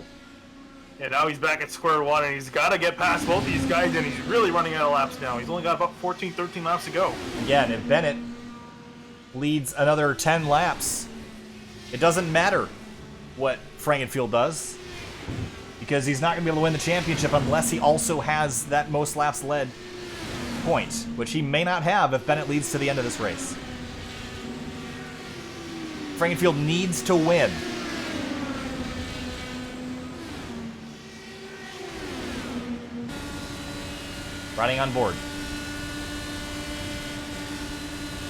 And now he's back at square 1, and he's got to get past both these guys, and he's really running out of laps now. He's only got about 14, 13 laps to go. Again, if Bennett leads another 10 laps, it doesn't matter what Frankenfield does, because he's not going to be able to win the championship unless he also has that most laps led point, which he may not have if Bennett leads to the end of this race. Frankenfield needs to win. Riding on board.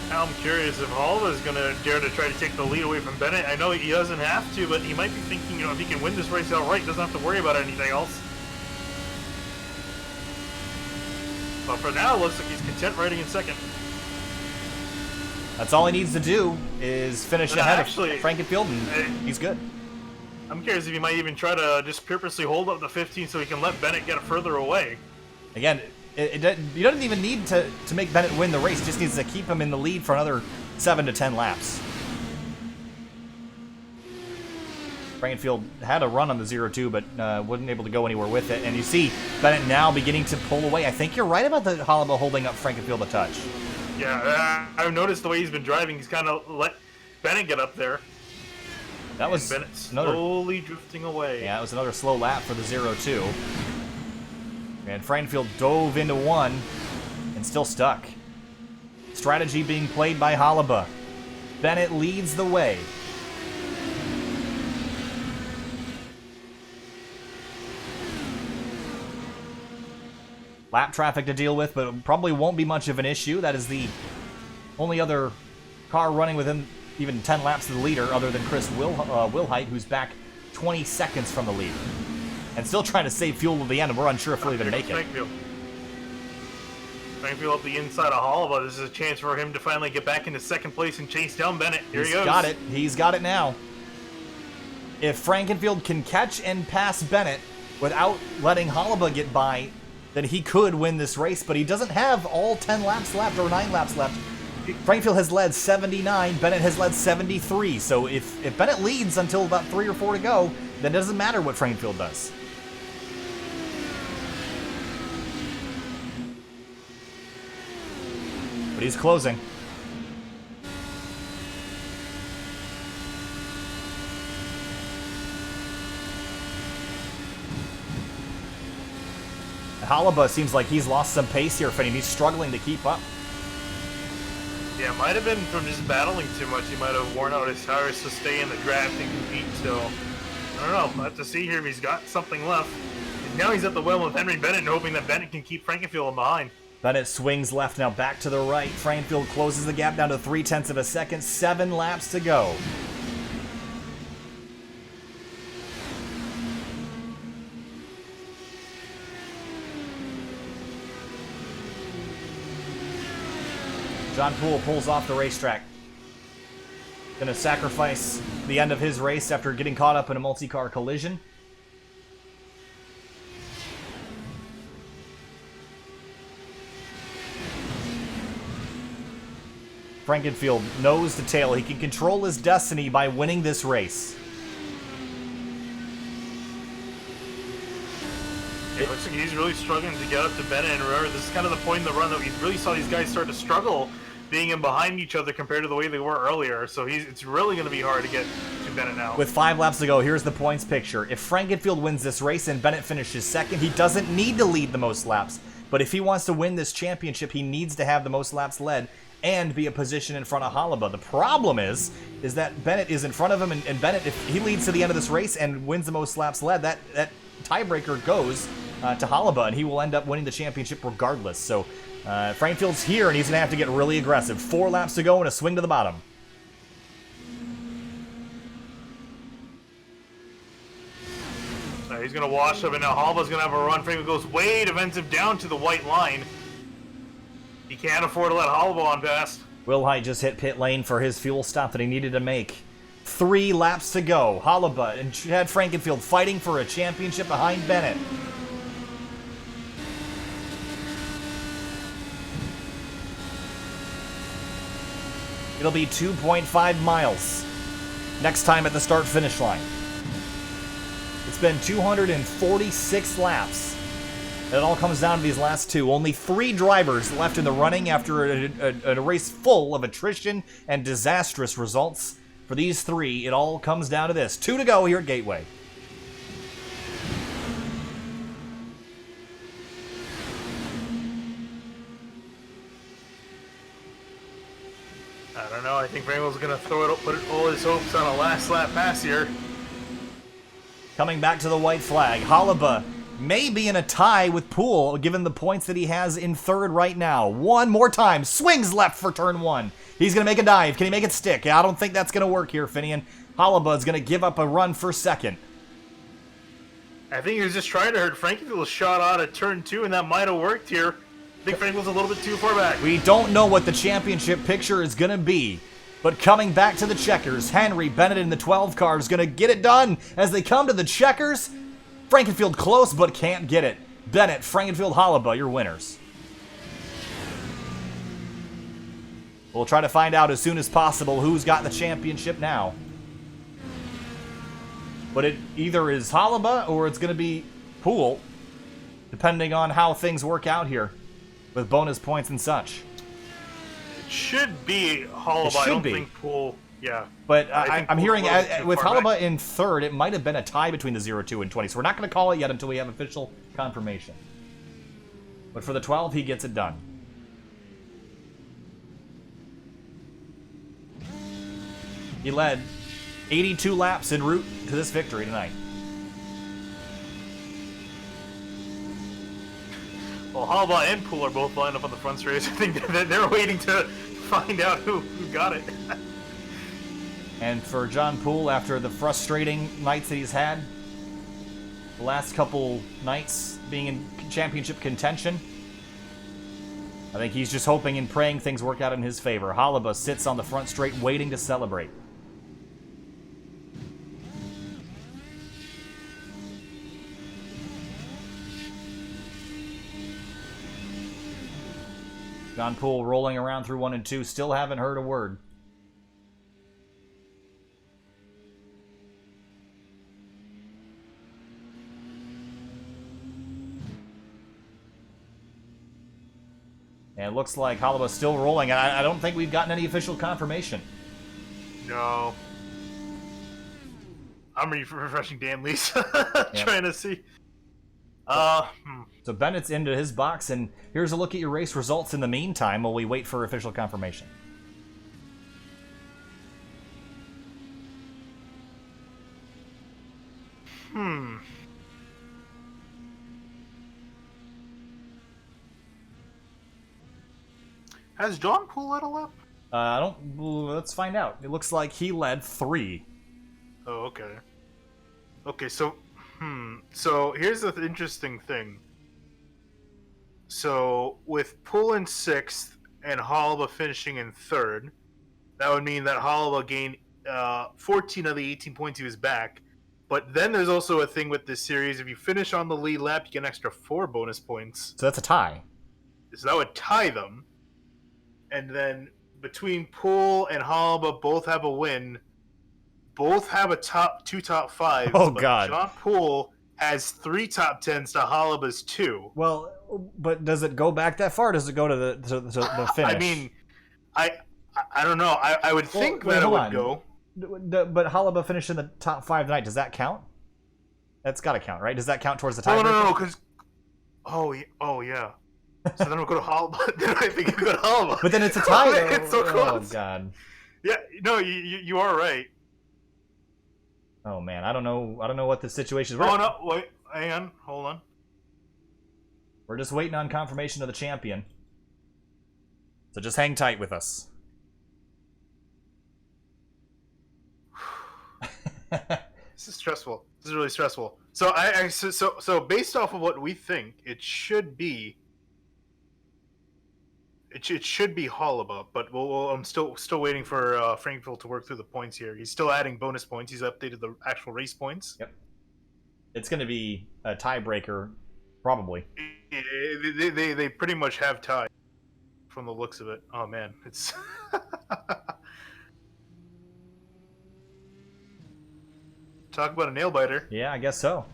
Now I'm curious if Halva is going to dare to try to take the lead away from Bennett. I know he doesn't have to, but he might be thinking, if he can win this race outright, doesn't have to worry about anything else. But for now, it looks like he's content riding in second. That's all he needs to do is finish ahead of Frankenfield, and he's good. I'm curious if he might even try to just purposely hold up the 15 so he can let Bennett get further away. Again, he doesn't even need to make Bennett win the race. He just needs to keep him in the lead for another 7 to 10 laps. Frankenfield had a run on the 0-2, but wasn't able to go anywhere with it. And you see Bennett now beginning to pull away. I think you're right about the Halaba holding up Frankenfield a touch. Yeah, I've noticed the way he's been driving. He's kind of let Bennett get up there. That was Bennett slowly drifting away. Yeah, it was another slow lap for the 0-2. And Frankenfield dove into one and still stuck. Strategy being played by Halaba. Bennett leads the way. Lap traffic to deal with, but it probably won't be much of an issue. That is the only other car running within even 10 laps of the leader, other than Chris Wilhite, who's back 20 seconds from the lead. And still trying to save fuel to the end, and we're unsure if he'll even make it. Frankfield up the inside of Halaba. This is a chance for him to finally get back into second place and chase down Bennett. Here he goes. He's got it. He's got it now. If Frankenfield can catch and pass Bennett without letting Halaba get by, then he could win this race, but he doesn't have all 10 laps left or 9 laps left. Frankenfield has led 79, Bennett has led 73, so if Bennett leads until about 3 or 4 to go, then it doesn't matter what Frankenfield does. But he's closing. Halaba seems like he's lost some pace here, Finney. He's struggling to keep up. Yeah, it might have been from just battling too much. He might have worn out his tires to stay in the draft and compete. So, I don't know. We'll have to see here if he's got something left. And now he's at the wheel with Henry Bennett, and hoping that Bennett can keep Frankenfield behind. Bennett swings left, now back to the right. Frankenfield closes the gap down to 0.3 of a second. 7 laps to go. John Poole pulls off the racetrack. Gonna sacrifice the end of his race after getting caught up in a multi-car collision. Frankenfield nose to tail. He can control his destiny by winning this race. It looks like he's really struggling to get up to Bennett, and remember, this is kind of the point in the run that we really saw these guys start to struggle being in behind each other compared to the way they were earlier. So it's really going to be hard to get to Bennett now. With 5 laps to go, here's the points picture. If Frankenfield wins this race and Bennett finishes second, he doesn't need to lead the most laps. But if he wants to win this championship, he needs to have the most laps led and be a position in front of Halaba. The problem is that Bennett is in front of him, and Bennett, if he leads to the end of this race and wins the most laps led, that tiebreaker goes to Halaba, and he will end up winning the championship regardless. So Frankfield's here, and he's going to have to get really aggressive. 4 laps to go and a swing to the bottom. So he's going to wash up, and now Halaba's going to have a run. Franklin goes way defensive down to the white line. He can't afford to let Halaba on past. Wilhite just hit pit lane for his fuel stop that he needed to make. 3 laps to go. Halaba and Chad Frankenfield fighting for a championship behind Bennett. It'll be 2.5 miles next time at the start-finish line. It's been 246 laps. It all comes down to these last 2. Only 3 drivers left in the running after a race full of attrition and disastrous results. For these 3, it all comes down to this. 2 to go here at Gateway. I don't know. I think Franklin's going to put all his hopes on a last lap pass here. Coming back to the white flag, Halaba may be in a tie with Poole, given the points that he has in 3rd right now. 1 more time. Swings left for turn 1. He's going to make a dive. Can he make it stick? I don't think that's going to work here, Finian. Halaba is going to give up a run for 2nd. I think he was just trying to hurt Franklin's shot out at turn 2, and that might have worked here. I think Franklin's a little bit too far back. We don't know what the championship picture is going to be. But coming back to the checkers, Henry Bennett in the 12 car is going to get it done as they come to the checkers. Frankenfield close, but can't get it. Bennett, Frankenfield, Halaba, your winners. We'll try to find out as soon as possible who's got the championship now. But it either is Halaba or it's going to be Poole, depending on how things work out here with bonus points and such. It should be Halaba. I don't think Poole. Yeah. But I'm hearing with Halaba in 3rd, it might have been a tie between the 0-2 and 20. So we're not going to call it yet until we have official confirmation. But for the 12, he gets it done. He led 82 laps en route to this victory tonight. Well, Halba and Poole are both lined up on the front straight. I think they're waiting to find out who got it. And for John Poole, after the frustrating nights that he's had, the last couple nights being in championship contention, I think he's just hoping and praying things work out in his favor. Halaba sits on the front straight waiting to celebrate. John Poole rolling around through 1 and 2, still haven't heard a word. And it looks like Halaba's still rolling. I don't think we've gotten any official confirmation. No. I'm refreshing Dan Lee's. Trying to see. So Bennett's into his box, and here's a look at your race results in the meantime while we wait for official confirmation. Has John Poole led a lap? I don't. Let's find out. It looks like he led 3. Oh, okay. Okay, so, So here's the interesting thing. So with Poole in 6th and Halaba finishing in 3rd, that would mean that Halaba gained 14 of the 18 points he was back. But then there's also a thing with this series: if you finish on the lead lap, you get an extra 4 bonus points. So that's a tie. So that would tie them. And then between Poole and Halaba, both have a win. Both have a two top 5s. Oh, but God. John Poole has 3 top 10s to Halaba's 2. Well, but does it go back that far? Or does it go to the finish? I mean, I don't know. I would think that it would go. But Halaba finished in the top 5 tonight. Does that count? That's got to count, right? Does that count towards the tiebreaker? No, because... Oh, yeah. So then we'll go to Halaba. Then I think you go to Halaba. But then it's a tie. It's so close. Oh, God. Yeah, no, you are right. Oh, man. I don't know what the situation is. Oh, no, wait. Hang on. Hold on. We're just waiting on confirmation of the champion. So just hang tight with us. This is stressful. This is really stressful. So so based off of what we think, it should be Halaba, but I'm still waiting for Frankville to work through the points here. He's still adding bonus points. He's updated the actual race points. Yep. It's going to be a tiebreaker, probably. They pretty much have tied from the looks of it. Oh man, it's talk about a nail biter. Yeah, I guess so.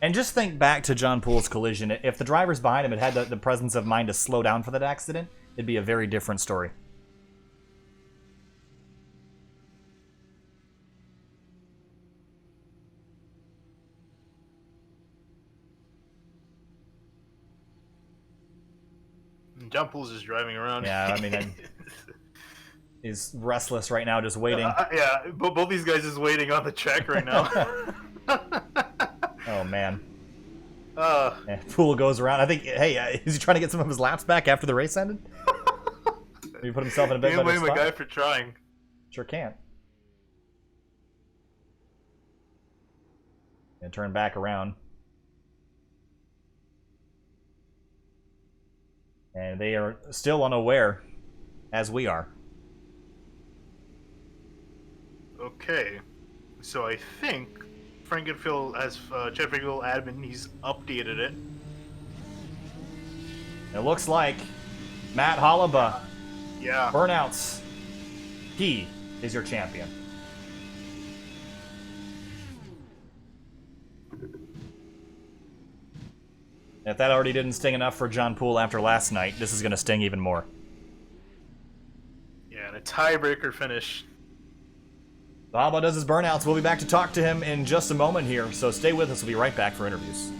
And just think back to John Poole's collision. If the drivers behind him had the presence of mind to slow down for that accident, it'd be a very different story. John Poole's just driving around. Yeah, I mean, he's restless right now, just waiting. Yeah, both these guys is waiting on the track right now. Oh, man. Yeah, Poole goes around. I think, hey, is he trying to get some of his laps back after the race ended? He put himself in a bit better blame spot. a guy for trying. Sure can't. And turn back around. And they are still unaware, as we are. Okay, so I think Frankenfield, as Chad Frankenfield admin, he's updated it. It looks like Matt Halaba, Yeah. Burnouts, he is your champion. If that already didn't sting enough for John Poole after last night, this is going to sting even more. Yeah, and a tiebreaker finish. Halaba does his burnouts. We'll be back to talk to him in just a moment here, so stay with us. We'll be right back for interviews.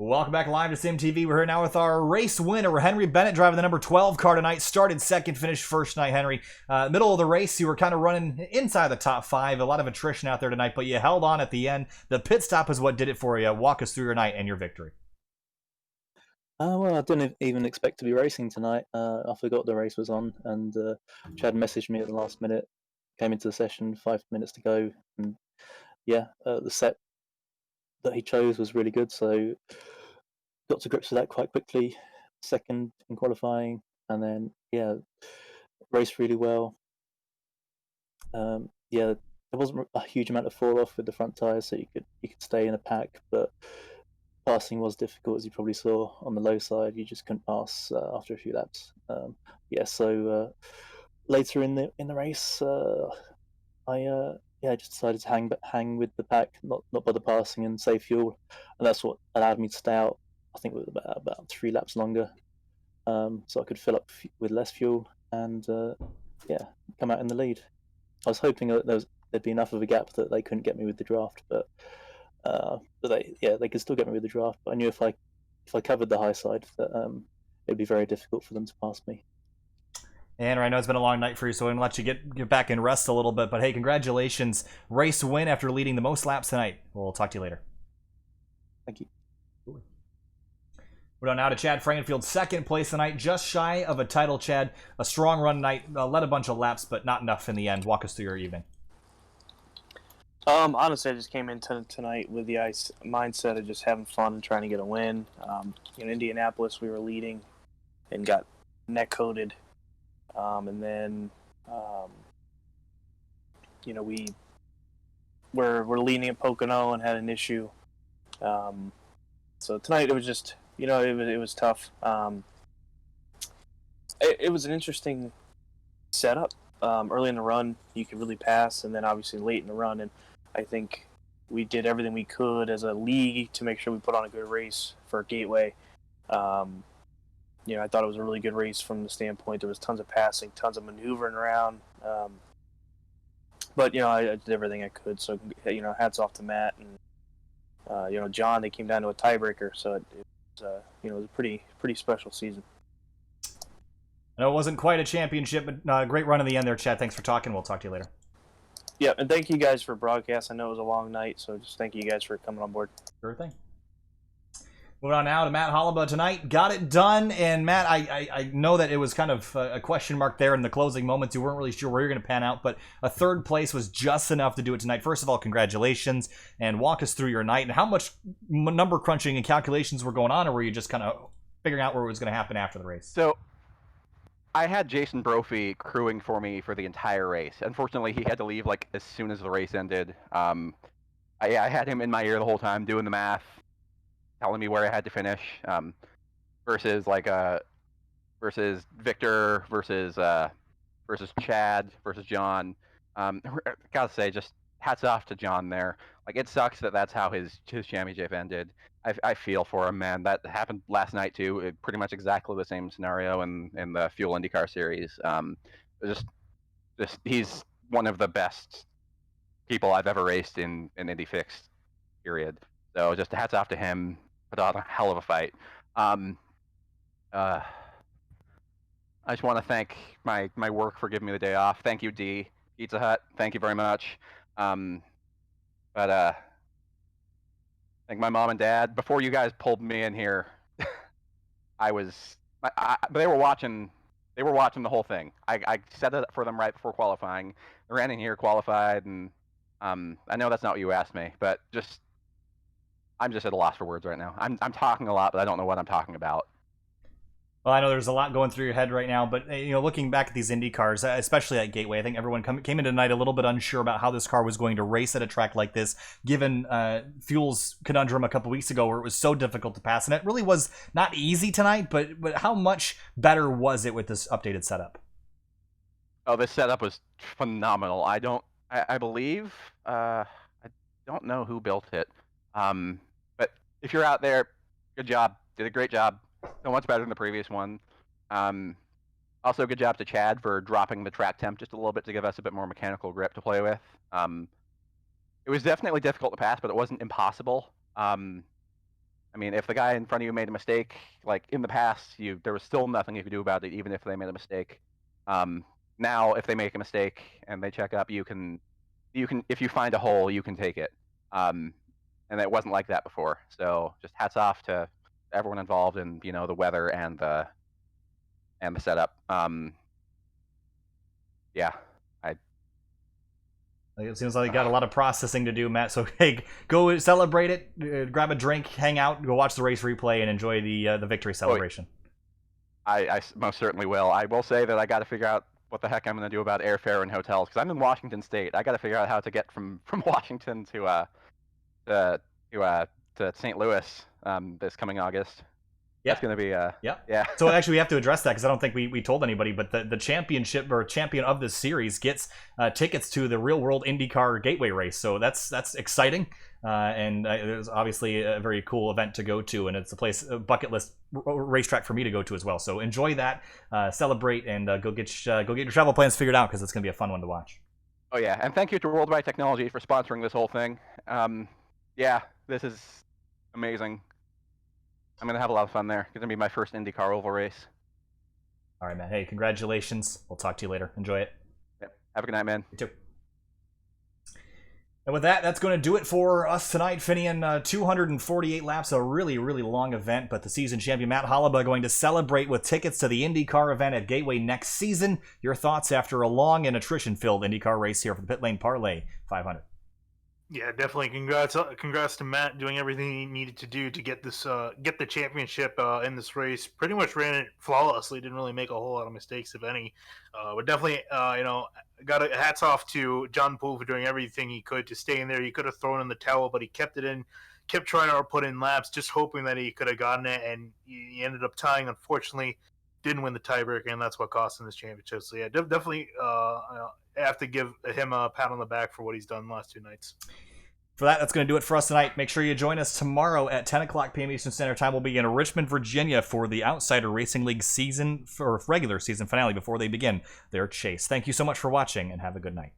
Welcome back live to SimTV. We're here now with our race winner, Henry Bennett, driving the number 12 car tonight. Started second, finished first tonight, Henry. Middle of the race, you were kind of running inside the top 5. A lot of attrition out there tonight, but you held on at the end. The pit stop is what did it for you. Walk us through your night and your victory. Well, I didn't even expect to be racing tonight. I forgot the race was on, and Chad messaged me at the last minute. Came into the session, 5 minutes to go, and the set that he chose was really good, so got to grips with that quite quickly. Second in qualifying, and then raced really well. There wasn't a huge amount of fall off with the front tires, so you could stay in a pack, but passing was difficult, as you probably saw on the low side. You just couldn't pass after a few laps. So later in the race, I just decided to hang with the pack, not bother passing and save fuel, and that's what allowed me to stay out. I think it was about 3 laps longer, so I could fill up with less fuel and come out in the lead. I was hoping that there'd be enough of a gap that they couldn't get me with the draft, but they could still get me with the draft. But I knew if I covered the high side, that it'd be very difficult for them to pass me. And I know it's been a long night for you, so I'm going to let you get back and rest a little bit. But hey, congratulations. Race win after leading the most laps tonight. We'll talk to you later. Thank you. We're on now to Chad Frankenfield, second place tonight, just shy of a title. Chad, a strong run tonight, led a bunch of laps, but not enough in the end. Walk us through your evening. Honestly, I just came into tonight with the mindset of just having fun and trying to get a win. In Indianapolis, we were leading and got neck coated, and then we're leading at Pocono and had an issue. So tonight it was just it was tough. It was an interesting setup. Early in the run, you could really pass, and then obviously late in the run, and I think we did everything we could as a league to make sure we put on a good race for Gateway. I thought it was a really good race from the standpoint there was tons of passing, tons of maneuvering around. But I did everything I could. So hats off to Matt and John. They came down to a tiebreaker, so it was a pretty special season. I know it wasn't quite a championship, but great run in the end there, Chad. Thanks for talking. We'll talk to you later. Yeah, and thank you guys for broadcast. I know it was a long night, so just thank you guys for coming on board. Sure thing. Moving on now to Matt Hollaba tonight. Got it done, and Matt, I know that it was kind of a question mark there in the closing moments. You weren't really sure where you're going to pan out, but a third place was just enough to do it tonight. First of all, congratulations, and walk us through your night and how much number crunching and calculations were going on, or were you just kind of figuring out where it was going to happen after the race? So I had Jason Brophy crewing for me for the entire race. Unfortunately, he had to leave as soon as the race ended. I had him in my ear the whole time doing the math, telling me where I had to finish, versus Victor, versus Chad, versus John. Gotta say, just hats off to John there. It sucks that that's how his championship ended. I feel for him, man. That happened last night too. Pretty much exactly the same scenario in the Fuel IndyCar series. He's one of the best people I've ever raced in Indy Fixed, period. So just hats off to him. Put on a hell of a fight. I just want to thank my work for giving me the day off. Thank you, D. Pizza Hut. Thank you very much. Thank my mom and dad. Before you guys pulled me in here, they were watching the whole thing. I set it up for them right before qualifying. They ran in here, qualified, and I know that's not what you asked me, but I'm just at a loss for words right now. I'm talking a lot, but I don't know what I'm talking about. Well, I know there's a lot going through your head right now, but looking back at these Indy cars, especially at Gateway, I think everyone came in tonight a little bit unsure about how this car was going to race at a track like this, given Fuel's conundrum a couple weeks ago where it was so difficult to pass. And it really was not easy tonight, but how much better was it with this updated setup? Oh, this setup was phenomenal. I believe, I don't know who built it, but if you're out there, good job. Did a great job. So much better than the previous one. Also, good job to Chad for dropping the track temp just a little bit to give us a bit more mechanical grip to play with. It was definitely difficult to pass, but it wasn't impossible. I mean, if the guy in front of you made a mistake, like in the past, there was still nothing you could do about it, even if they made a mistake. Now, if they make a mistake and they check up, you can if you find a hole, you can take it. And it wasn't like that before. So just hats off to everyone involved in the weather and the setup. Yeah, It seems like you got a lot of processing to do, Matt. So hey, go celebrate it, grab a drink, hang out, go watch the race replay, and enjoy the victory celebration. I most certainly will. I will say that I got to figure out what the heck I'm going to do about airfare and hotels because I'm in Washington State. I got to figure out how to get from Washington to St. Louis this coming August. Yeah. That's going to be yeah. So actually, we have to address that because I don't think we told anybody. But the championship or champion of this series gets tickets to the Real World IndyCar Gateway race. So that's exciting, and it's obviously a very cool event to go to, and it's a bucket list racetrack for me to go to as well. So enjoy that, celebrate, and go get your travel plans figured out because it's going to be a fun one to watch. Oh yeah, and thank you to World Wide Technology for sponsoring this whole thing. Yeah, this is amazing. I'm going to have a lot of fun there. It's going to be my first IndyCar oval race. All right, man. Hey, congratulations. We'll talk to you later. Enjoy it. Yep. Have a good night, man. You too. And with that, that's going to do it for us tonight, Finian. 248 laps, a really, really long event, but the season champion Matt Hollaba going to celebrate with tickets to the IndyCar event at Gateway next season. Your thoughts after a long and attrition-filled IndyCar race here for the Pit Lane Parley 500. Yeah, definitely. Congrats to Matt doing everything he needed to do to get this get the championship in this race. Pretty much ran it flawlessly. Didn't really make a whole lot of mistakes, if any. But definitely, got a hats off to John Poole for doing everything he could to stay in there. He could have thrown in the towel, but he kept it in, kept trying to put in laps, just hoping that he could have gotten it, and he ended up tying. Unfortunately, didn't win the tiebreaker, and that's what cost him this championship. So yeah, definitely have to give him a pat on the back for what he's done the last 2 nights. For that, that's going to do it for us tonight. Make sure you join us tomorrow at 10 o'clock p.m. Eastern Standard Time. We'll be in Richmond, Virginia for the Outsider Racing League regular season finale before they begin their chase. Thank you so much for watching, and have a good night.